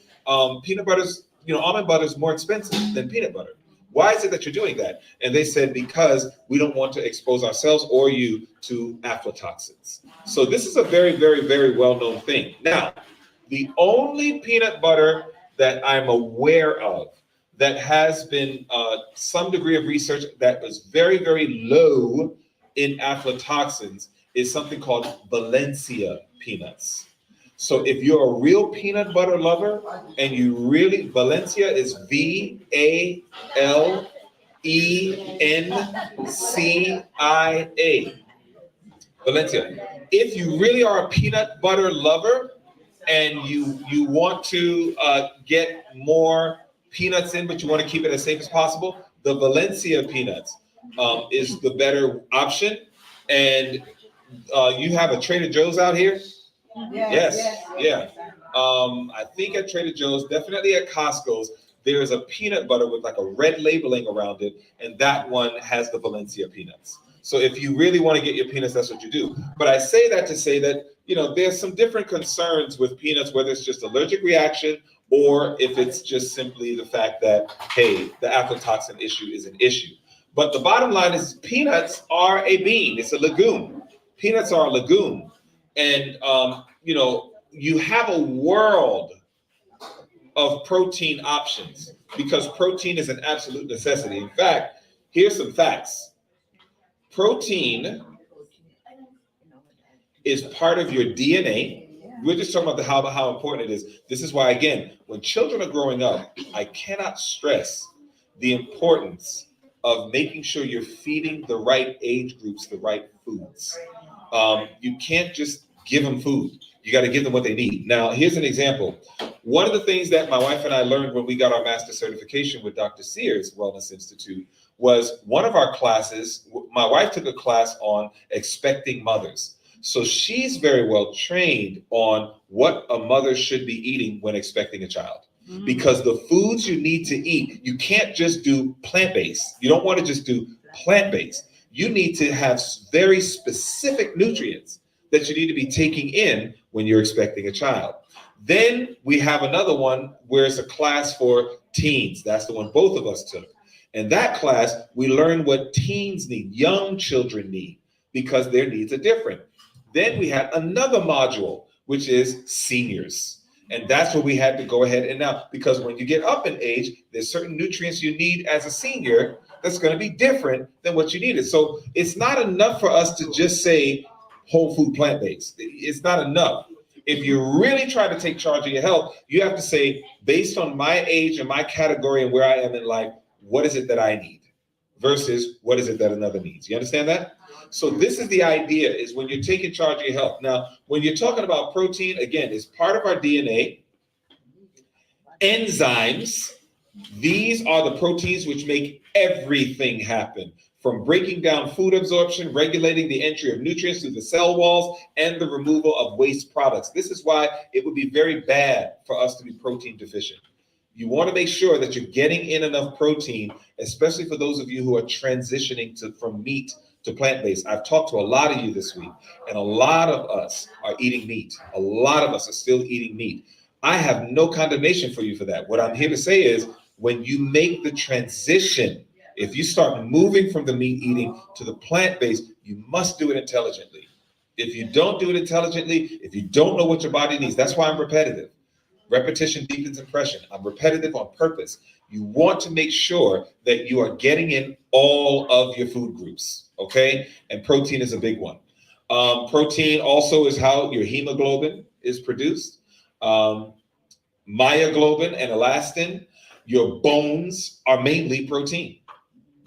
Peanut butter's, almond butter is more expensive than peanut butter. Why is it that you're doing that? And they said, because we don't want to expose ourselves or you to aflatoxins. So this is a very, very, very well-known thing. Now, the only peanut butter that I'm aware of that has been some degree of research that was very, very low in aflatoxins is something called Valencia peanuts. So if you're a real peanut butter lover and you really, Valencia is Valencia. Valencia. If you really are a peanut butter lover and you want to get more peanuts in, but you want to keep it as safe as possible, the Valencia peanuts is the better option. And you have a Trader Joe's out here? Yes. I think at Trader Joe's, definitely at Costco's, there is a peanut butter with like a red labeling around it, and that one has the Valencia peanuts. So if you really want to get your peanuts, that's what you do. But I say that to say that, there's some different concerns with peanuts, whether it's just allergic reaction or if it's just simply the fact that, hey, the aflatoxin issue is an issue. But the bottom line is peanuts are a bean. It's a legume. Peanuts are a legume. And, you have a world of protein options because protein is an absolute necessity. In fact, here's some facts. Protein is part of your DNA. We're just talking about how important it is. This is why, again, when children are growing up, I cannot stress the importance of making sure you're feeding the right age groups the right foods. You can't just give them food. You got to give them what they need. Now, here's an example. One of the things that my wife and I learned when we got our master certification with Dr. Sears Wellness Institute was one of our classes, my wife took a class on expecting mothers. So she's very well trained on what a mother should be eating when expecting a child. Because the foods you need to eat, you can't just do plant-based. You don't want to just do plant-based. You need to have very specific nutrients that you need to be taking in when you're expecting a child. Then we have another one where it's a class for teens. That's the one both of us took. In that class, we learn what teens need, young children need, because their needs are different. Then we had another module, which is seniors. And that's where we had to go ahead and now, because when you get up in age, there's certain nutrients you need as a senior that's going to be different than what you needed. So it's not enough for us to just say whole food plant-based. It's not enough. If you're really trying to take charge of your health, you have to say, based on my age and my category and where I am in life, what is it that I need versus what is it that another needs? You understand that? So this is the idea, is when you're taking charge of your health. Now, when you're talking about protein, again, it's part of our DNA. Enzymes, these are the proteins which make everything happen, from breaking down food absorption, regulating the entry of nutrients through the cell walls, and the removal of waste products. This is why it would be very bad for us to be protein deficient. You want to make sure that you're getting in enough protein, especially for those of you who are transitioning from meat to plant-based. I've talked to a lot of you this week, and a lot of us are eating meat. A lot of us are still eating meat. I have no condemnation for you for that. What I'm here to say is, when you make the transition, if you start moving from the meat eating to the plant-based, you must do it intelligently. If you don't do it intelligently, if you don't know what your body needs, that's why I'm repetitive. Repetition deepens impression. I'm repetitive on purpose. You want to make sure that you are getting in all of your food groups, okay? And protein is a big one. Protein also is how your hemoglobin is produced. Myoglobin and elastin. Your bones are mainly protein.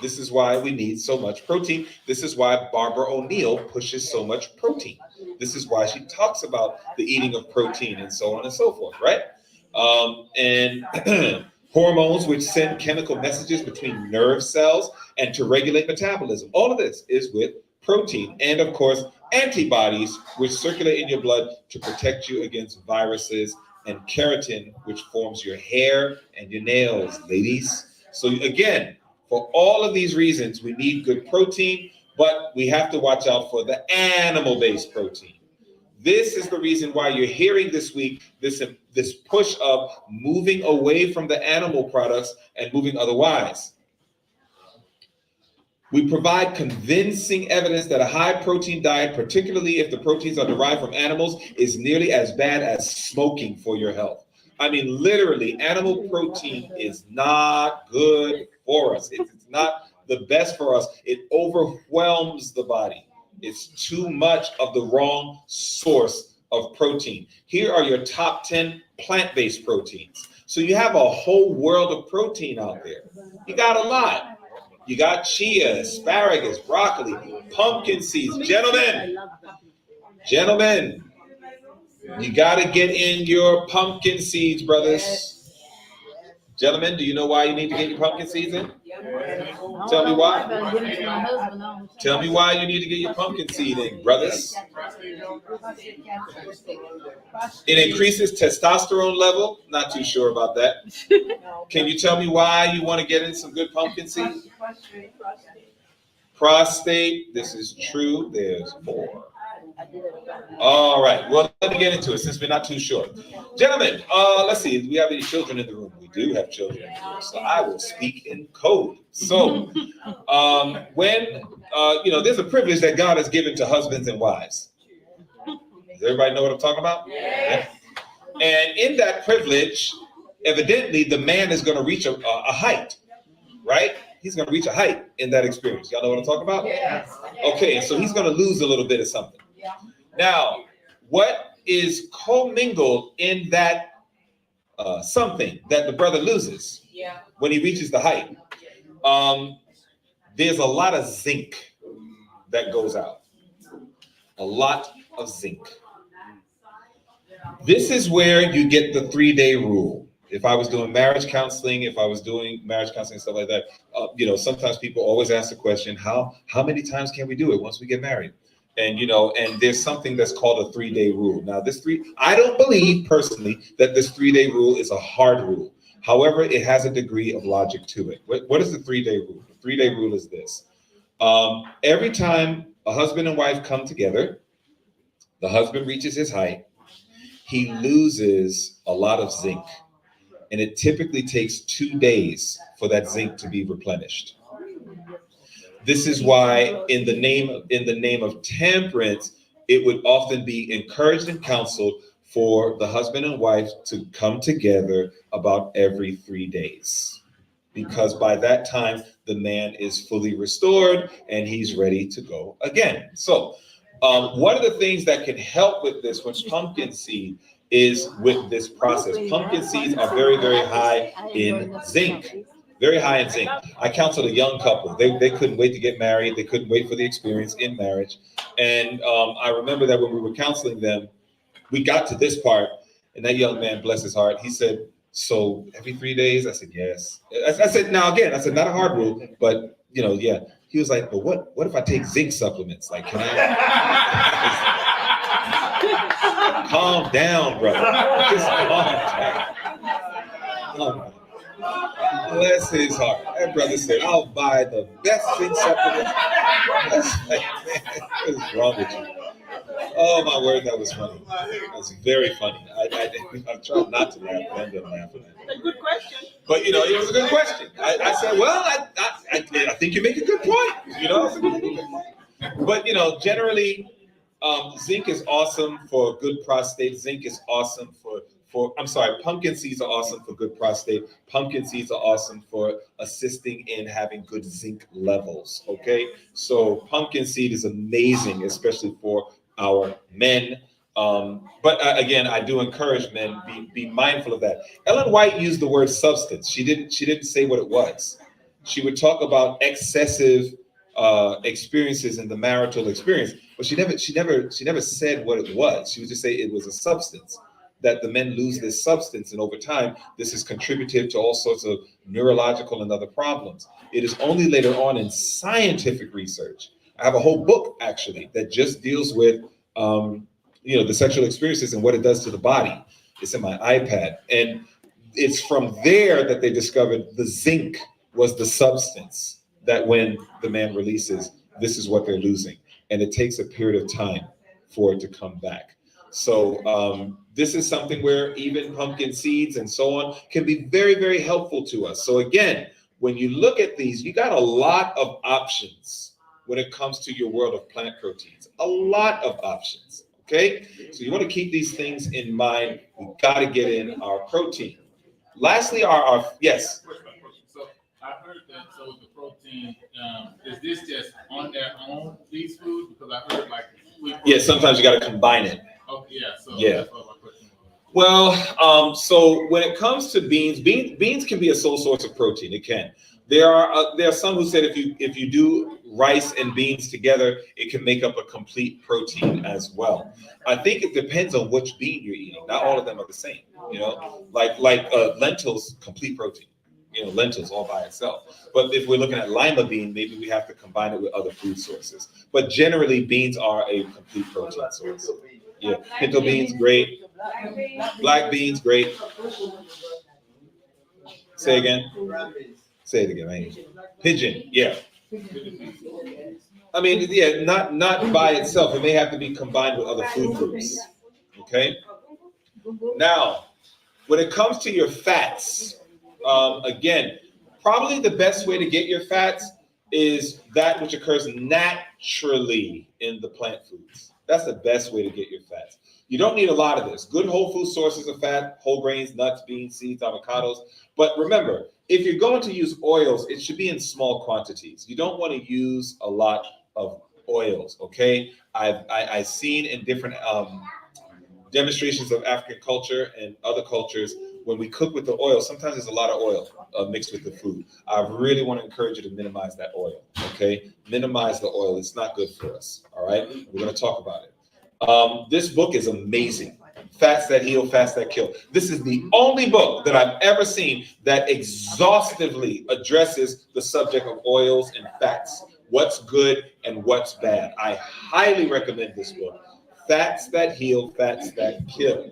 This is why we need so much protein. This is why Barbara O'Neill pushes so much protein. This is why she talks about the eating of protein and so on and so forth, right? And hormones, which send chemical messages between nerve cells and to regulate metabolism. All of this is with protein. And of course, antibodies, which circulate in your blood to protect you against viruses, and keratin, which forms your hair and your nails, ladies. So again, for all of these reasons, we need good protein, but we have to watch out for the animal-based protein. This is the reason why you're hearing this week this push of moving away from the animal products and moving otherwise. We provide convincing evidence that a high-protein diet, particularly if the proteins are derived from animals, is nearly as bad as smoking for your health. I mean, literally, animal protein is not good for us. It's not the best for us. It overwhelms the body. It's too much of the wrong source of protein. Here are your top 10 plant-based proteins. So you have a whole world of protein out there. You got a lot. You got chia, asparagus, broccoli, pumpkin seeds. Gentlemen, you got to get in your pumpkin seeds, brothers. Gentlemen, do you know why you need to get your pumpkin seeds in? Tell me why. Tell me why you need to get your pumpkin seed in, brothers. It increases testosterone level. Not too sure about that. Can you tell me why you want to get in some good pumpkin seed? Prostate. This is true. There's more. All right, well, let me get into it since we're not too sure. Gentlemen, let's see, do we have any children in the room? We do have children in the room, so I will speak in code. So, when, there's a privilege that God has given to husbands and wives. Does everybody know what I'm talking about? Yeah. And in that privilege, evidently, the man is going to reach a height, right? He's going to reach a height in that experience. Y'all know what I'm talking about? Yes. Okay, and so he's going to lose a little bit of something. Now, what is commingled in that something that the brother loses when he reaches the height? There's a lot of zinc that goes out. A lot of zinc. This is where you get the 3-day rule. If I was doing marriage counseling and stuff like that, sometimes people always ask the question, how many times can we do it once we get married? And, and there's something that's called a 3-day rule. Now, I don't believe personally that this 3-day rule is a hard rule. However, it has a degree of logic to it. What is the 3-day rule? The 3-day rule is this. Every time a husband and wife come together, the husband reaches his height, he loses a lot of zinc. And it typically takes 2 days for that zinc to be replenished. This is why in the name of temperance, it would often be encouraged and counseled for the husband and wife to come together about every 3 days. Because by that time, the man is fully restored and he's ready to go again. So one of the things that can help with this with pumpkin seed is with this process. Pumpkin seeds are very, very high in zinc. Very high in zinc. I counseled a young couple. They couldn't wait to get married. They couldn't wait for the experience in marriage. And I remember that when we were counseling them, we got to this part, and that young man, bless his heart, he said, so every 3 days? I said, yes. I said, now again, not a hard rule, but yeah. He was like, but what if I take zinc supplements? Like, can I? Calm down, brother. Just calm down. Bless his heart. That brother said, I'll buy the best zinc supplement. That's like, man, what is wrong with you? Oh, my word, that was funny. That was very funny. I tried not to laugh, but I ended up laughing. That's a good question. But, it was a good question. I said, well, I think you make a good point. But, generally, zinc is awesome for good prostate. Zinc is awesome pumpkin seeds are awesome for good prostate. Pumpkin seeds are awesome for assisting in having good zinc levels, okay? So pumpkin seed is amazing, especially for our men. But again, I do encourage men, be mindful of that. Ellen White used the word substance. She didn't say what it was. She would talk about excessive experiences in the marital experience, but she never said what it was. She would just say it was a substance, that the men lose this substance, and over time this is contributive to all sorts of neurological and other problems. It is only later on in scientific research. I have a whole book actually that just deals with the sexual experiences and what it does to the body. It's in my iPad, and it's from there that they discovered the zinc was the substance that when the man releases, this is what they're losing. And it takes a period of time for it to come back. So this is something where even pumpkin seeds and so on can be very, very helpful to us. So again, when you look at these, you got a lot of options when it comes to your world of plant proteins. A lot of options, okay? So you want to keep these things in mind. We've got to get in our protein. Lastly, yes. So I heard that, so the protein, is this just on their own, these foods? Because I heard yeah, sometimes you got to combine it. Okay, yeah. So yeah. That's what my question was. Well, so when it comes to beans can be a sole source of protein. It can. There are some who said if you do rice and beans together, it can make up a complete protein as well. I think it depends on which bean you're eating. Not all of them are the same. Like lentils, complete protein. Lentils all by itself. But if we're looking at lima bean, maybe we have to combine it with other food sources. But generally, beans are a complete protein source. Yeah, pinto beans, great. Black beans, great. Say again. Say it again. Pigeon, yeah. I mean, yeah, not by itself. It may have to be combined with other food groups. Okay. Now, when it comes to your fats, again, probably the best way to get your fats is that which occurs naturally in the plant foods. That's the best way to get your fats. You don't need a lot of this. Good whole food sources of fat, whole grains, nuts, beans, seeds, avocados. But remember, if you're going to use oils, it should be in small quantities. You don't want to use a lot of oils, okay? I've seen in different demonstrations of African culture and other cultures, when we cook with the oil, sometimes there's a lot of oil mixed with the food. I really want to encourage you to minimize that oil, okay? Minimize the oil. It's not good for us, all right? We're going to talk about it. This book is amazing. Fats That Heal, Fats That Kill. This is the only book that I've ever seen that exhaustively addresses the subject of oils and fats, what's good and what's bad. I highly recommend this book. Fats That Heal, Fats That Kill.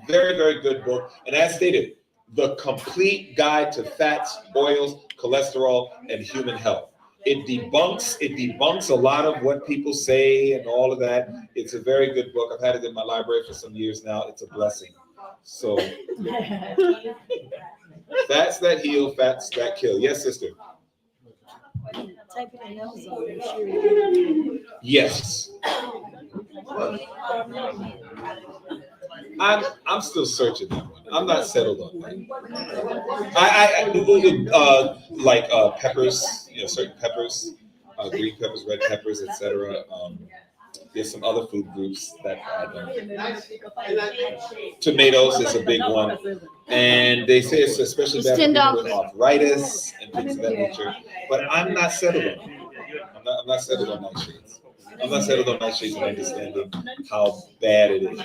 Very, very good book. And as stated, the complete guide to fats, oils, cholesterol, and human health. It debunks a lot of what people say and all of that. It's a very good book. I've had it in my library for some years now. It's a blessing. So, Fats That Heal, Fats That Kill. Yes, sister. Type it in Amazon, I'm sure you Yes. I'm still searching that one. I'm not settled on that. I like peppers, certain peppers, green peppers, red peppers, etc. There's some other food groups that I don't. Tomatoes is a big one, and they say it's especially bad for people with arthritis and things of that nature. But I'm not settled on it. I'm not settled on nightshades. I'm not settled on nightshades and understanding how bad it is.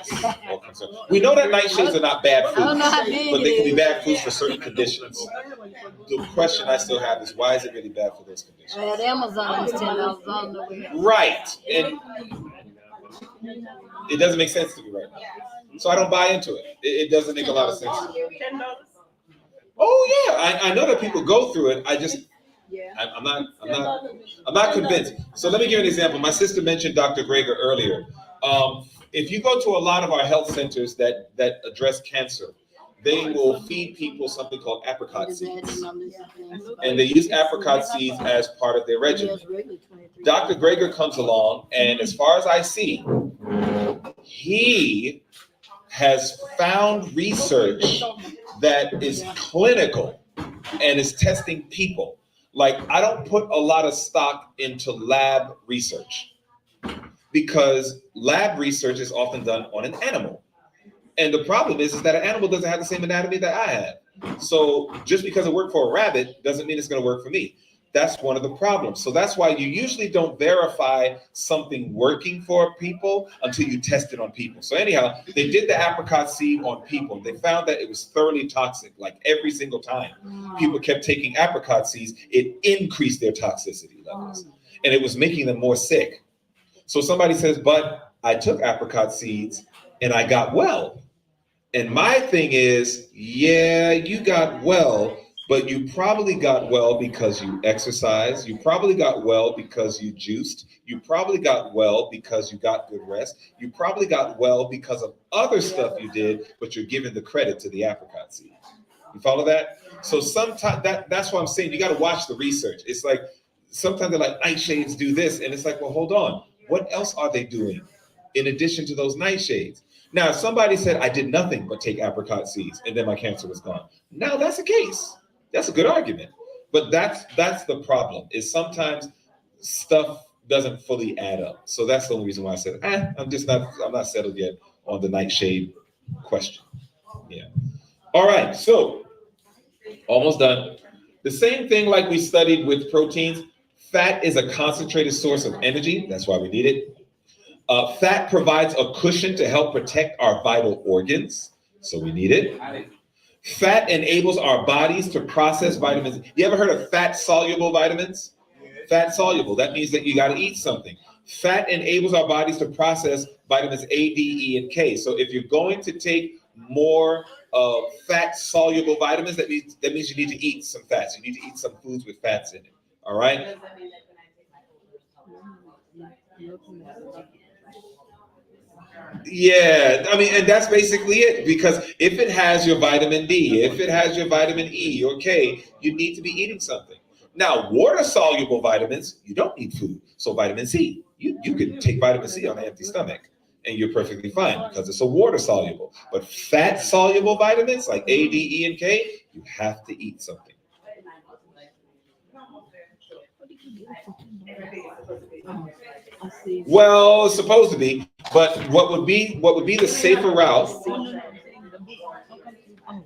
We know that nightshades are not bad foods, but they can be bad foods for certain conditions. The question I still have is, why is it really bad for those conditions? At Amazon, it's $10 on the way. Right, and it doesn't make sense to me right now, so I don't buy into it. It doesn't make a lot of sense to me. Oh yeah, I know that people go through it. I just. I'm not convinced. So let me give you an example. My sister mentioned Dr. Greger earlier. If you go to a lot of our health centers that address cancer, they will feed people something called apricot seeds. And they use apricot seeds as part of their regimen. Dr. Greger comes along, and as far as I see, he has found research that is clinical and is testing people. Like, I don't put a lot of stock into lab research because lab research is often done on an animal. And the problem is that an animal doesn't have the same anatomy that I have. So just because it worked for a rabbit doesn't mean it's going to work for me. That's one of the problems. So that's why you usually don't verify something working for people until you test it on people. So anyhow, they did the apricot seed on people. They found that it was thoroughly toxic. Like every single time people kept taking apricot seeds, it increased their toxicity levels. And it was making them more sick. So somebody says, but I took apricot seeds and I got well. And my thing is, yeah, you got well, but you probably got well because you exercised. You probably got well because you juiced. You probably got well because you got good rest. You probably got well because of other stuff you did, but you're giving the credit to the apricot seed. You follow that? So sometimes that's what I'm saying. You got to watch the research. It's like sometimes they're like, nightshades do this. And it's like, well, hold on. What else are they doing in addition to those nightshades? Now, if somebody said, I did nothing but take apricot seeds and then my cancer was gone. Now that's the case. That's a good argument. But that's the problem, is sometimes stuff doesn't fully add up. So that's the only reason why I said, I'm not settled yet on the nightshade question. Yeah. All right. So almost done. The same thing like we studied with proteins. Fat is a concentrated source of energy. That's why we need it. Fat provides a cushion to help protect our vital organs. So we need it. Fat enables our bodies to process vitamins. You ever heard of fat-soluble vitamins? Fat-soluble, that means that you got to eat something. Fat enables our bodies to process vitamins A, D, E, and K. So if you're going to take more fat-soluble vitamins, that means you need to eat some fats. You need to eat some foods with fats in it. All right? Yeah, I mean, and that's basically it. Because if it has your vitamin D, if it has your vitamin E or K, you need to be eating something. Now, water soluble vitamins, you don't need food. So vitamin C, you can take vitamin C on an empty stomach and you're perfectly fine because it's a water soluble. But fat soluble vitamins like A, D, E, and K, you have to eat something. Well, it's supposed to be, but what would be the safer route?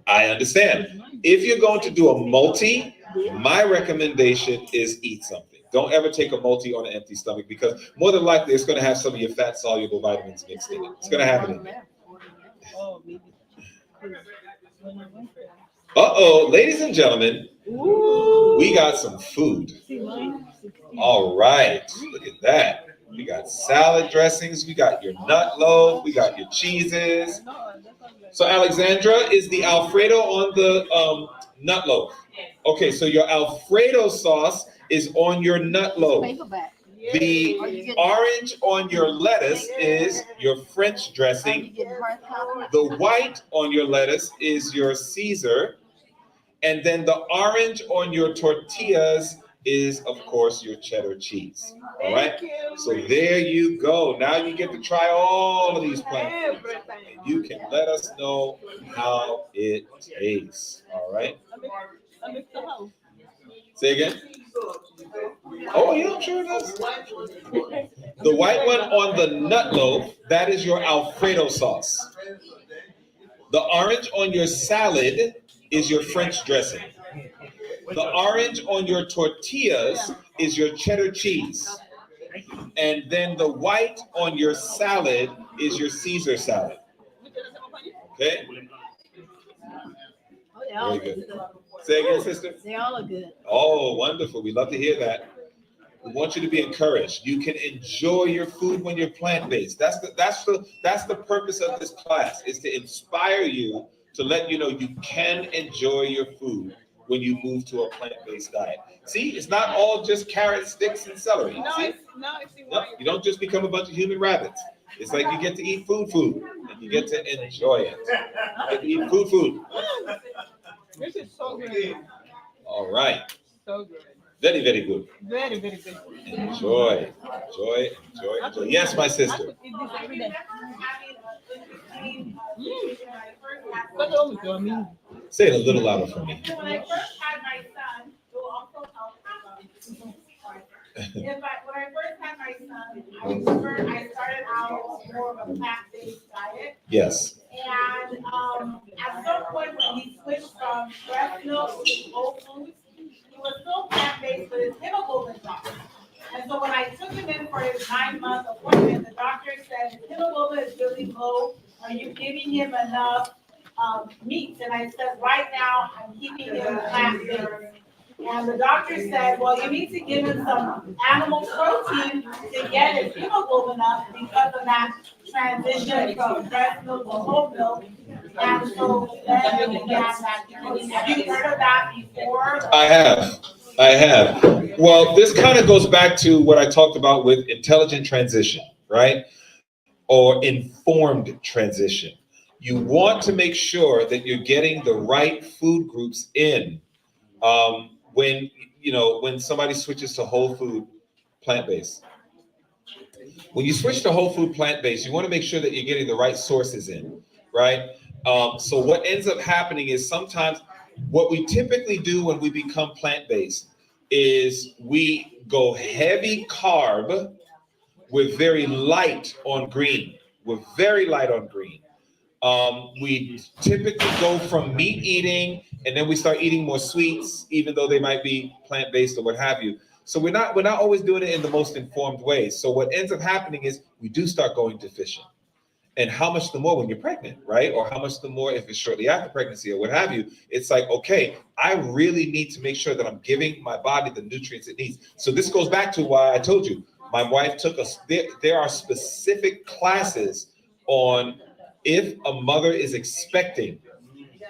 I understand. If you're going to do a multi, my recommendation is eat something. Don't ever take a multi on an empty stomach because more than likely it's going to have some of your fat soluble vitamins mixed in it. It's going to have it in there. Uh-oh, ladies and gentlemen, we got some food. All right, look at that. We got salad dressings, we got your nut loaf, we got your cheeses. So Alexandra, is the Alfredo on the nut loaf? Okay, so your Alfredo sauce is on your nut loaf. The orange on your lettuce is your French dressing. The white on your lettuce is your Caesar. And then the orange on your tortillas is, of course, your cheddar cheese. All right? So there you go. Now you get to try all of these plant foods. And you can let us know how it tastes. All right? Say again? Oh, yeah, I'm sure it does. The white one on the nut loaf, that is your Alfredo sauce. The orange on your salad is your French dressing. The orange on your tortillas is your cheddar cheese. And then the white on your salad is your Caesar salad. Okay? Very good. Say again, sister. They all are good. Oh, wonderful. We love to hear that. We want you to be encouraged. You can enjoy your food when you're plant-based. That's the purpose of this class, is to inspire you, to let you know you can enjoy your food when you move to a plant-based diet. See, it's not all just carrots, sticks, and celery. See? No, you don't just become a bunch of human rabbits. It's like you get to eat food, and you get to enjoy it. You get to eat food. This is so good. All right. So good. Very, very good. Very, very good. Enjoy. Yes, my sister. I could eat this every day. Say it a little louder for me. When I first had my son, who also helped when I first had my son, I remember I started out more of a plant-based diet. Yes. And at some point when he switched from breast milk to whole foods, he was still plant-based, but his hemoglobin dropped. And so when I took him in for his 9-month appointment, the doctor said, his hemoglobin is really low. Are you giving him enough meats? And I said, right now, I'm keeping him plant-based. And the doctor said, well, you need to give him some animal protein to get his hemoglobin up because of that transition from breast milk to whole milk. And so then we have that. Have you heard of that before? I have. Well, this kind of goes back to what I talked about with intelligent transition, right? Or informed transition. You want to make sure that you're getting the right food groups in. When somebody switches to whole food plant-based. When you switch to whole food plant-based, you want to make sure that you're getting the right sources in, right? So what ends up happening is sometimes what we typically do when we become plant-based is we go heavy carb with very light on green. We're very light on green. We typically go from meat eating and then we start eating more sweets, even though they might be plant-based or what have you. So we're not always doing it in the most informed way. So what ends up happening is we do start going deficient. And how much the more when you're pregnant, right? Or how much the more if it's shortly after pregnancy or what have you. It's like, okay, I really need to make sure that I'm giving my body the nutrients it needs. So this goes back to why I told you, my wife took us, there are specific classes on if a mother is expecting,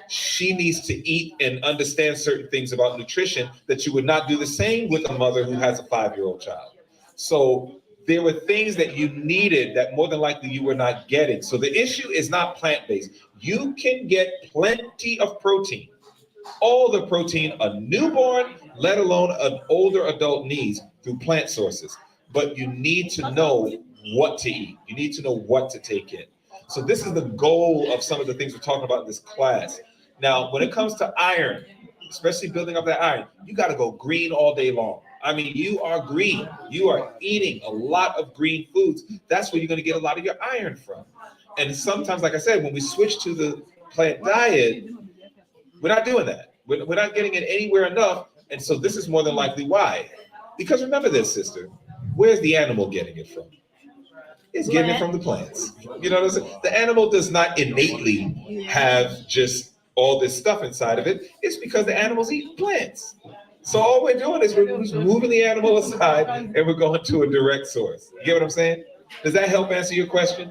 she needs to eat and understand certain things about nutrition that you would not do the same with a mother who has a 5-year-old child. So there were things that you needed that more than likely you were not getting. So the issue is not plant-based. You can get plenty of protein, all the protein a newborn, let alone an older adult needs through plant sources. But you need to know what to eat. You need to know what to take in. So this is the goal of some of the things we're talking about in this class. Now, when it comes to iron, especially building up that iron, you got to go green all day long. I mean, you are green. You are eating a lot of green foods. That's where you're going to get a lot of your iron from. And sometimes, like I said, when we switch to the plant diet, we're not doing that. We're not getting it anywhere enough. And so this is more than likely why. Because remember this, sister, where's the animal getting it from? It's getting it from the plants. You know what I'm saying? The animal does not innately have just all this stuff inside of it. It's because the animals eat plants. So all we're doing is we're just moving the animal aside and we're going to a direct source. You get what I'm saying? Does that help answer your question?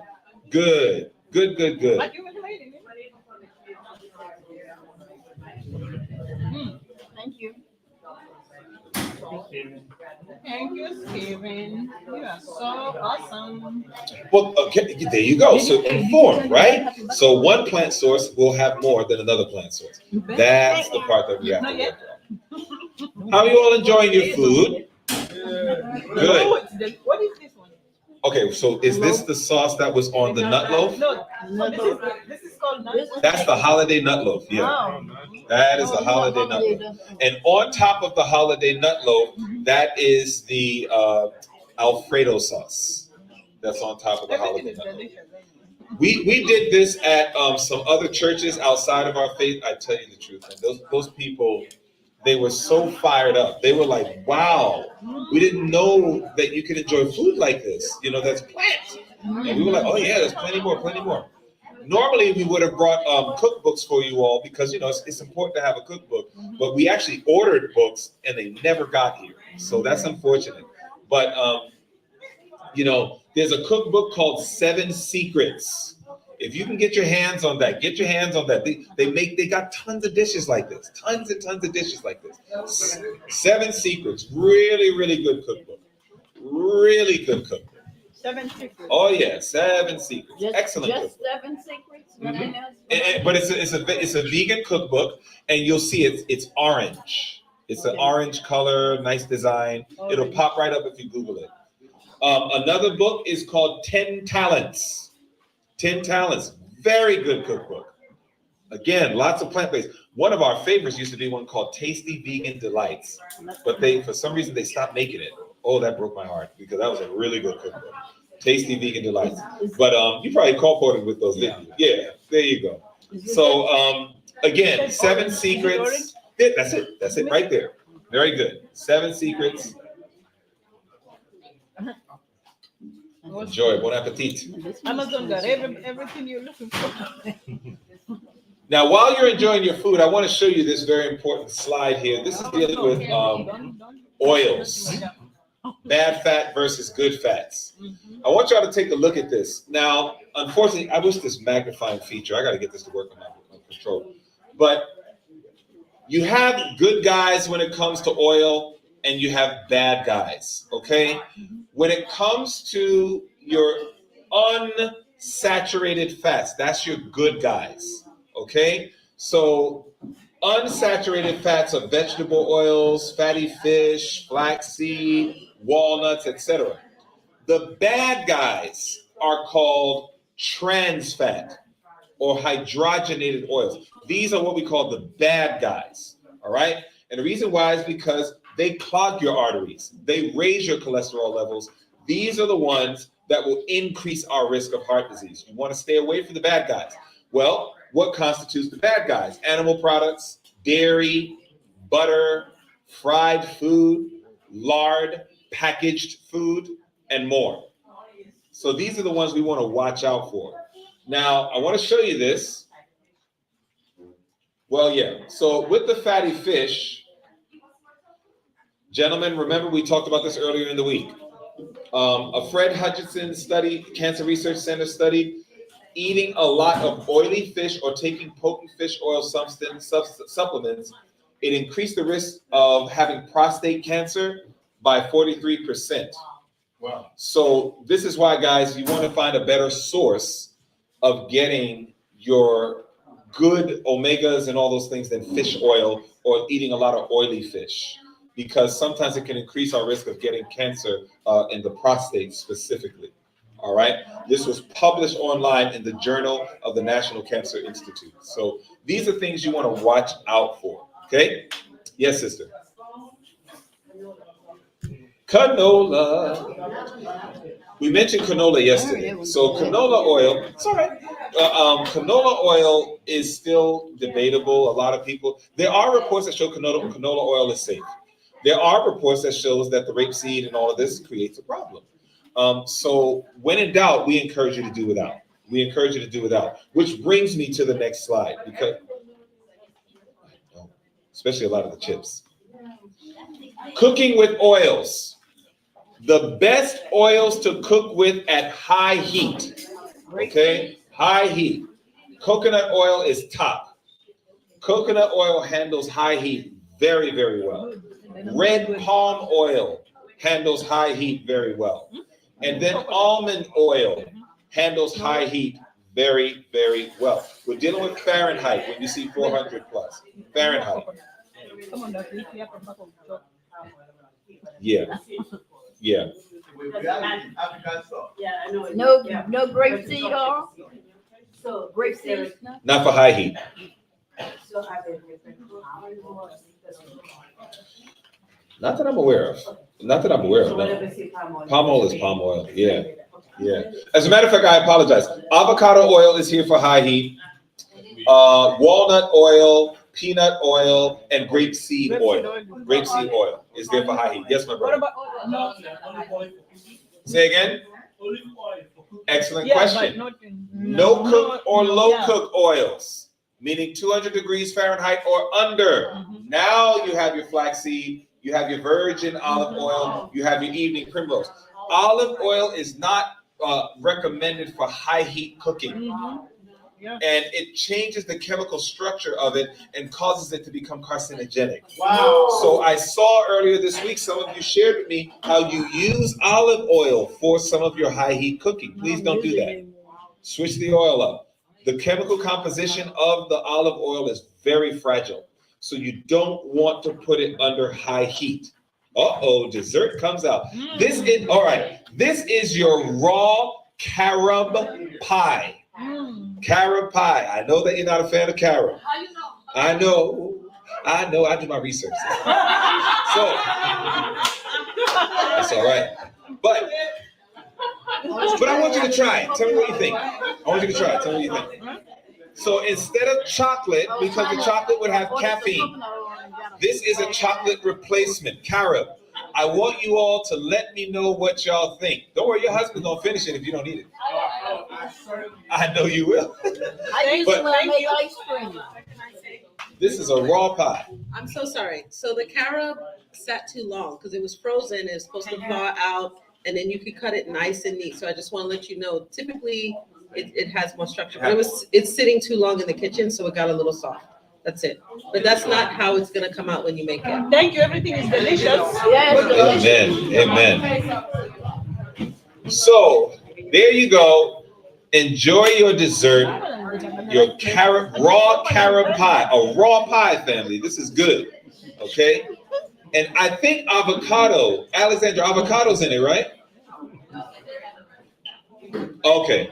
Good. Good. Thank you. Thank you, Steven. You are so awesome. Well, okay, there you go. So informed, right? So one plant source will have more than another plant source. That's the part that we have to work on. How are you all enjoying your food? Good. What is this one? Okay, so is this the sauce that was on the nut loaf? No, this is called nut loaf. That's the holiday nut loaf, yeah. That is the holiday nut loaf. And on top of the holiday nut loaf, that is the Alfredo sauce. That's on top of the holiday nut loaf. We did this at some other churches outside of our faith. I tell you the truth, man, those people, they were so fired up. They were like, wow, we didn't know that you could enjoy food like this. You know, that's plant. And we were like, oh yeah, there's plenty more. Normally we would have brought cookbooks for you all because, you know, it's important to have a cookbook, but we actually ordered books and they never got here. So that's unfortunate. But, you know, there's a cookbook called 7 Secrets. If you can get your hands on that, get your hands on that. They got tons of dishes like this, tons and tons of dishes like this. 7 Secrets, really good cookbook, really good cookbook. 7 Secrets. Oh yeah, 7 Secrets, excellent. Just 7 Secrets. Mm-hmm. But it's a vegan cookbook, and you'll see it's orange. It's an orange color, nice design. It'll pop right up if you Google it. Another book is called 10 Talents. 10 Talents, very good cookbook. Again, lots of plant-based. One of our favorites used to be one called Tasty Vegan Delights, but for some reason they stopped making it. Oh, that broke my heart because that was a really good cookbook. Tasty Vegan Delights. But you probably incorporated with those, didn't you? Yeah, there you go. So again, 7 Secrets. Yeah, that's it right there. Very good. 7 Secrets. Enjoy. Bon appetit. Amazon got everything you're looking for. Now, while you're enjoying your food, I want to show you this very important slide here. This is dealing with oils, bad fat versus good fats. I want y'all to take a look at this. Now, unfortunately, I wish this magnifying feature, I got to get this to work on my control. But you have good guys when it comes to oil, and you have bad guys, okay? When it comes to your unsaturated fats, that's your good guys, okay? So unsaturated fats are vegetable oils, fatty fish, flaxseed, walnuts, etc. The bad guys are called trans fat or hydrogenated oils. These are what we call the bad guys, all right? And the reason why is because they clog your arteries. They raise your cholesterol levels. These are the ones that will increase our risk of heart disease. You want to stay away from the bad guys. Well, what constitutes the bad guys? Animal products, dairy, butter, fried food, lard, packaged food, and more. So these are the ones we want to watch out for. Now, I want to show you this. Well, yeah. So with the fatty fish, gentlemen, remember we talked about this earlier in the week. A Fred Hutchinson study, Cancer Research Center study, eating a lot of oily fish or taking potent fish oil supplements, it increased the risk of having prostate cancer by 43%. Wow. So this is why, guys, you want to find a better source of getting your good omegas and all those things than fish oil or eating a lot of oily fish, because sometimes it can increase our risk of getting cancer in the prostate specifically. All right. This was published online in the Journal of the National Cancer Institute. So these are things you want to watch out for. Okay. Yes, sister. Canola. We mentioned canola yesterday. So canola oil, it's all right. Canola oil is still debatable. A lot of people, there are reports that show canola oil is safe. There are reports that shows that the rapeseed and all of this creates a problem. So when in doubt, we encourage you to do without. We encourage you to do without, which brings me to the next slide, because especially a lot of the chips. Cooking with oils. The best oils to cook with at high heat. Okay? High heat. Coconut oil is top. Coconut oil handles high heat very, very well. Red palm oil handles high heat very well. And then almond oil handles high heat very, very well. We're dealing with Fahrenheit when you see 400 plus. Fahrenheit. Yeah. Yeah. No grapeseed oil? So grapeseed? Not for high heat. Not that I'm aware of. Not that I'm aware of. No. Palm oil is palm oil. Yeah. Yeah. As a matter of fact, I apologize. Avocado oil is here for high heat. Walnut oil, peanut oil, and grapeseed oil. Grapeseed oil is there for high heat. Yes, my brother. Say again? Excellent question. No cook or low cook oils, meaning 200 degrees Fahrenheit or under. Now you have your flaxseed, you have your virgin olive oil, you have your evening primrose. Olive oil is not recommended for high heat cooking. And it changes the chemical structure of it and causes it to become carcinogenic. Wow. So I saw earlier this week, some of you shared with me how you use olive oil for some of your high heat cooking. Please don't do that. Switch the oil up. The chemical composition of the olive oil is very fragile. So you don't want to put it under high heat. Uh-oh, dessert comes out. This is, all right, this is your raw carob pie. Carob pie. I know that you're not a fan of carob. How you know? I know. I do my research. So that's all right. But I want you to try it. Tell me what you think. I want you to try it. Tell me what you think. So instead of chocolate, because the chocolate would have caffeine, this is a chocolate replacement, carob. I want you all to let me know what y'all think. Don't worry, your husband's gonna finish it if you don't eat it. I know you will. I use it when I make ice cream. This is a raw pie. I'm so sorry. So the carob sat too long because it was frozen. It's supposed to thaw out, and then you could cut it nice and neat. So I just want to let you know, typically it has more structure, but it's sitting too long in the kitchen, so it got a little soft. That's it. But that's not how it's gonna come out when you make it. Thank you. Everything is delicious. Yes. Amen. Amen. So there you go. Enjoy your dessert, your raw carob pie, a raw pie, family. This is good. Okay. And I think avocado, Alexandra, avocado's in it, right? Okay.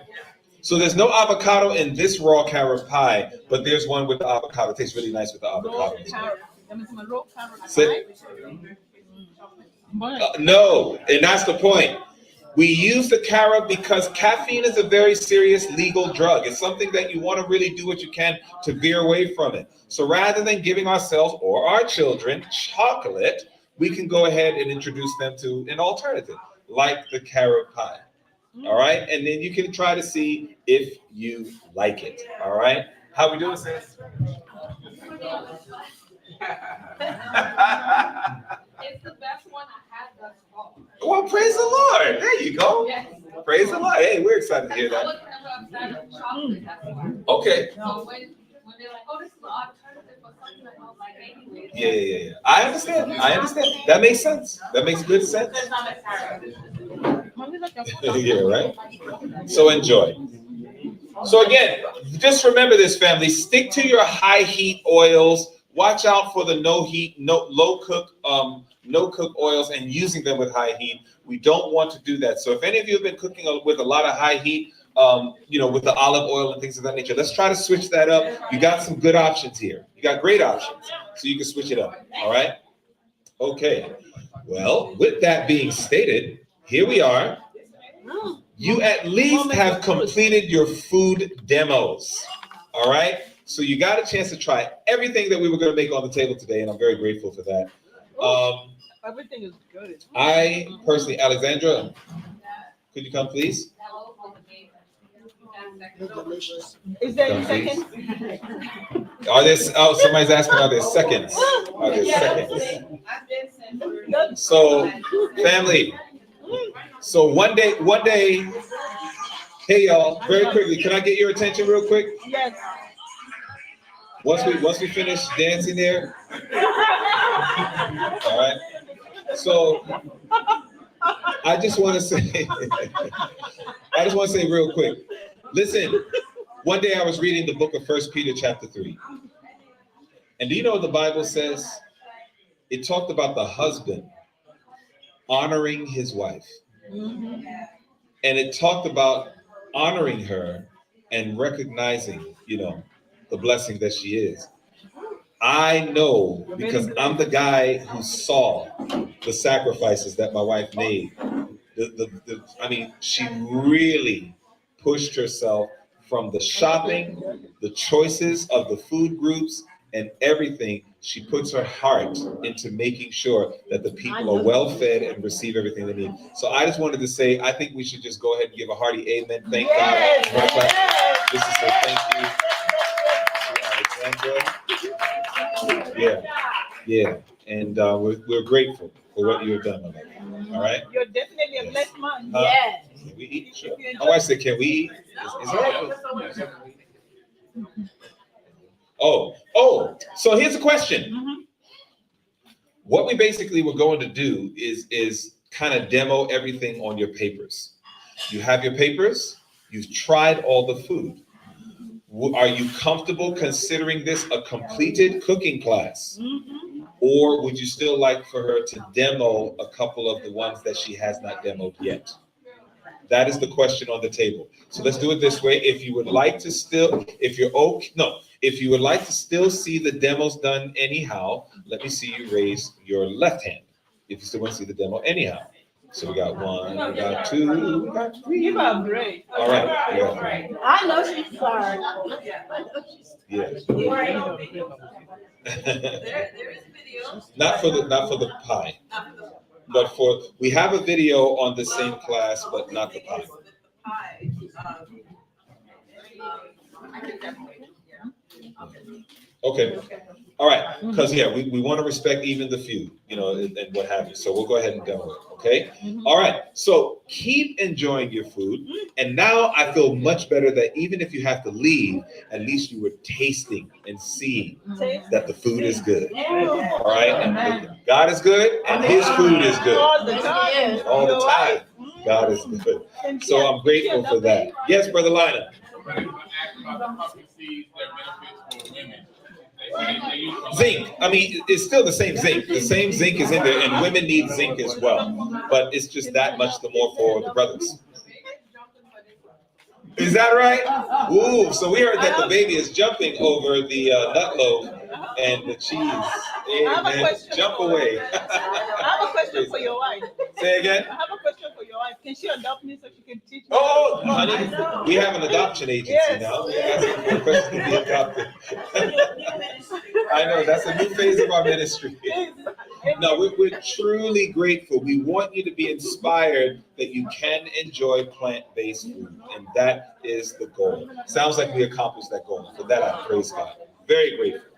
So there's no avocado in this raw carob pie, but there's one with the avocado. It tastes really nice with the avocado. No, and that's the point. We use the carob because caffeine is a very serious legal drug. It's something that you want to really do what you can to veer away from it. So rather than giving ourselves or our children chocolate, we can go ahead and introduce them to an alternative, like the carob pie. All right, and then you can try to see if you like it. All right, how we doing, sis? It's the best one I had thus far. Well, praise the Lord. There you go. Yes. Praise the Lord. Hey, we're excited to hear I that. was chocolate. Okay. So when they're like, oh, this is an alternative for something, I was like, anyway. Yeah. I understand. That makes sense. That makes good sense. That's not necessary. Yeah, right? So enjoy. So again, just remember this, family. Stick to your high heat oils. Watch out for the no cook oils and using them with high heat. We don't want to do that. So if any of you have been cooking with a lot of high heat, with the olive oil and things of that nature, let's try to switch that up. You got some good options here. You got great options. So you can switch it up. All right? Okay. Well, with that being stated, here we are. You at least have completed your food demos. All right? So you got a chance to try everything that we were going to make on the table today, and I'm very grateful for that. Everything is good. I personally, Alexandra, could you come, please? Is there a second? Somebody's asking, are there seconds? Are there seconds? So, family. So one day, hey y'all, very quickly, can I get your attention real quick? Yes. Once we finish dancing there. All right. So I just want to say real quick. Listen, one day I was reading the book of 1 Peter chapter 3. And do you know what the Bible says? It talked about the husband honoring his wife. Mm-hmm. And it talked about honoring her and recognizing, the blessing that she is. I know because I'm the guy who saw the sacrifices that my wife made. She really pushed herself from the shopping, the choices of the food groups, and everything. She puts her heart into making sure that the people are well fed and receive everything they need. So I just wanted to say, I think we should just go ahead and give a hearty amen. Thank God. This is a thank you to Alexandra. Yeah. And we're grateful for what you have done, my love. All right? You're definitely a blessed man. Yes. Can we eat? Sure. My wife said, can we eat? Is that Oh, so here's a question. Mm-hmm. What we basically were going to do is kind of demo everything on your papers. You have your papers, you've tried all the food. Are you comfortable considering this a completed cooking class? Mm-hmm. Or would you still like for her to demo a couple of the ones that she has not demoed yet? That is the question on the table. So let's do it this way. If you would like to still, if you would like to still see the demos done anyhow, let me see you raise your left hand. If you still want to see the demo anyhow. So we got 1, we got 2, we got 3. You are great. All right. I know she's sorry. Yeah. There is a video. Not for the pie. But we have a video on the same class, but not the pie. Okay. All right. Because we want to respect even the few, and what have you. So we'll go ahead and demo it. Okay. Mm-hmm. All right. So keep enjoying your food. And now I feel much better that even if you have to leave, at least you were tasting and seeing that the food is good. All right. And God is good and his food is good. All the time. God is good. So I'm grateful for that. Yes, Brother Lina. Zinc. It's still the same zinc. The same zinc is in there, and women need zinc as well. But it's just that much the more for the brothers. Is that right? Ooh, so we heard that the baby is jumping over the nut loaf and the cheese. Amen. Jump away. I have a question for your wife. Say again? I have a question for your wife. Can she adopt me so she can teach me? Oh, honey, we have an adoption agency now. We're asking for requests to be adopted. I know, that's a new phase of our ministry. No, we're truly grateful. We want you to be inspired that you can enjoy plant-based food, and that is the goal. Sounds like we accomplished that goal. For that, I praise God. Very grateful.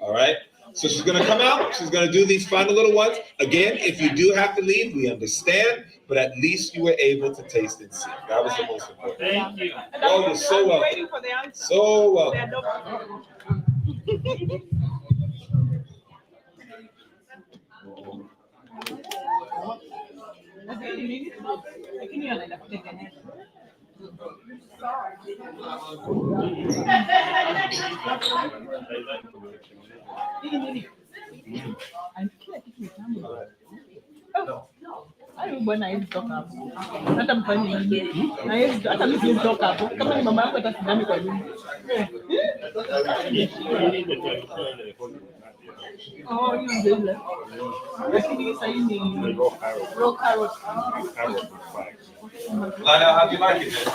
All right? So she's going to come out. She's going to do these final little ones. Again, if you do have to leave, we understand, but at least you were able to taste and see. That was the most important. Thank you. Oh, you're so welcome. So welcome. minutes. Lakini yeye anaenda kutengeneza. Hii nini? Kila kitu ni tamu. Hayo bwana hizi toka hapo. Hata mfanye nini? Na hizi hata mimi siwezi toka hapo. Kama ni mama yako atasidami kwa nini? Oh, hiyo ndio ile. Lakini sasa hii ni raw carrot. Lionel, how do you like it then?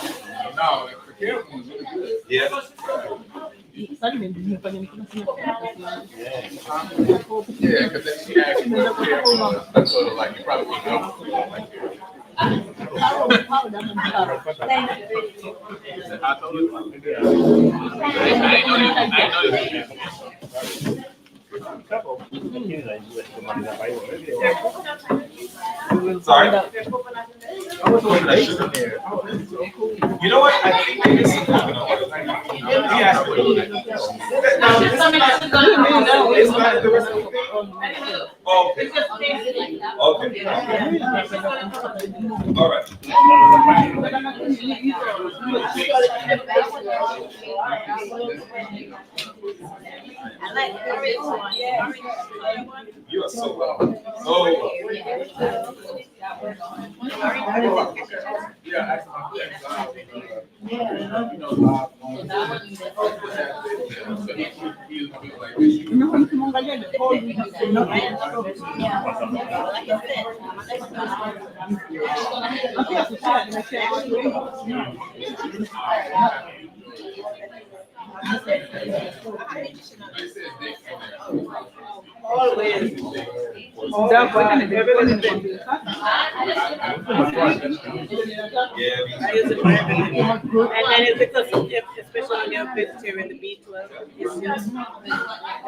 No, the carrot one's really good. Yeah. Sasa nimefanya nikuna sina. Yeah, because she asked me what carrot was. I told her, like, you probably wouldn't know. Like, I told her, I know Sorry? You know what? I think there is some coconut oil. He asked me. No, this is not the recipe. Oh, okay. Okay. All right. I like the orange one. You are so welcome. So welcome. Yeah, Always. That's why I use it for everything. And then it's because, especially when you're vegetarian, the B12 is just,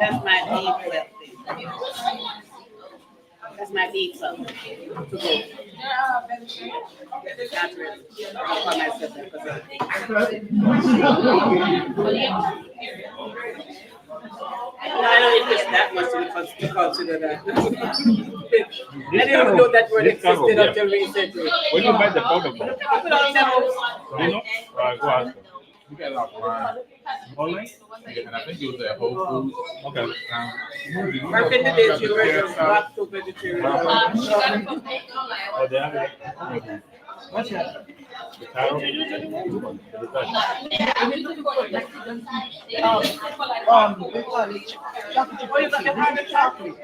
that's my B12 thing. That's my B12 to go. Not really. I'll call myself that no, I don't eat fish that much to consider that. I didn't even know that word existed until recently. When you buy the powder, People don't know. you know? Right, go ask them. you got it offline. Online? And I think it was at Whole Foods. Okay. Back in the days, you were back to vegetarian. Oh, they have it. What's that? The carrot. They call it chocolate. Oh, you got the chocolate.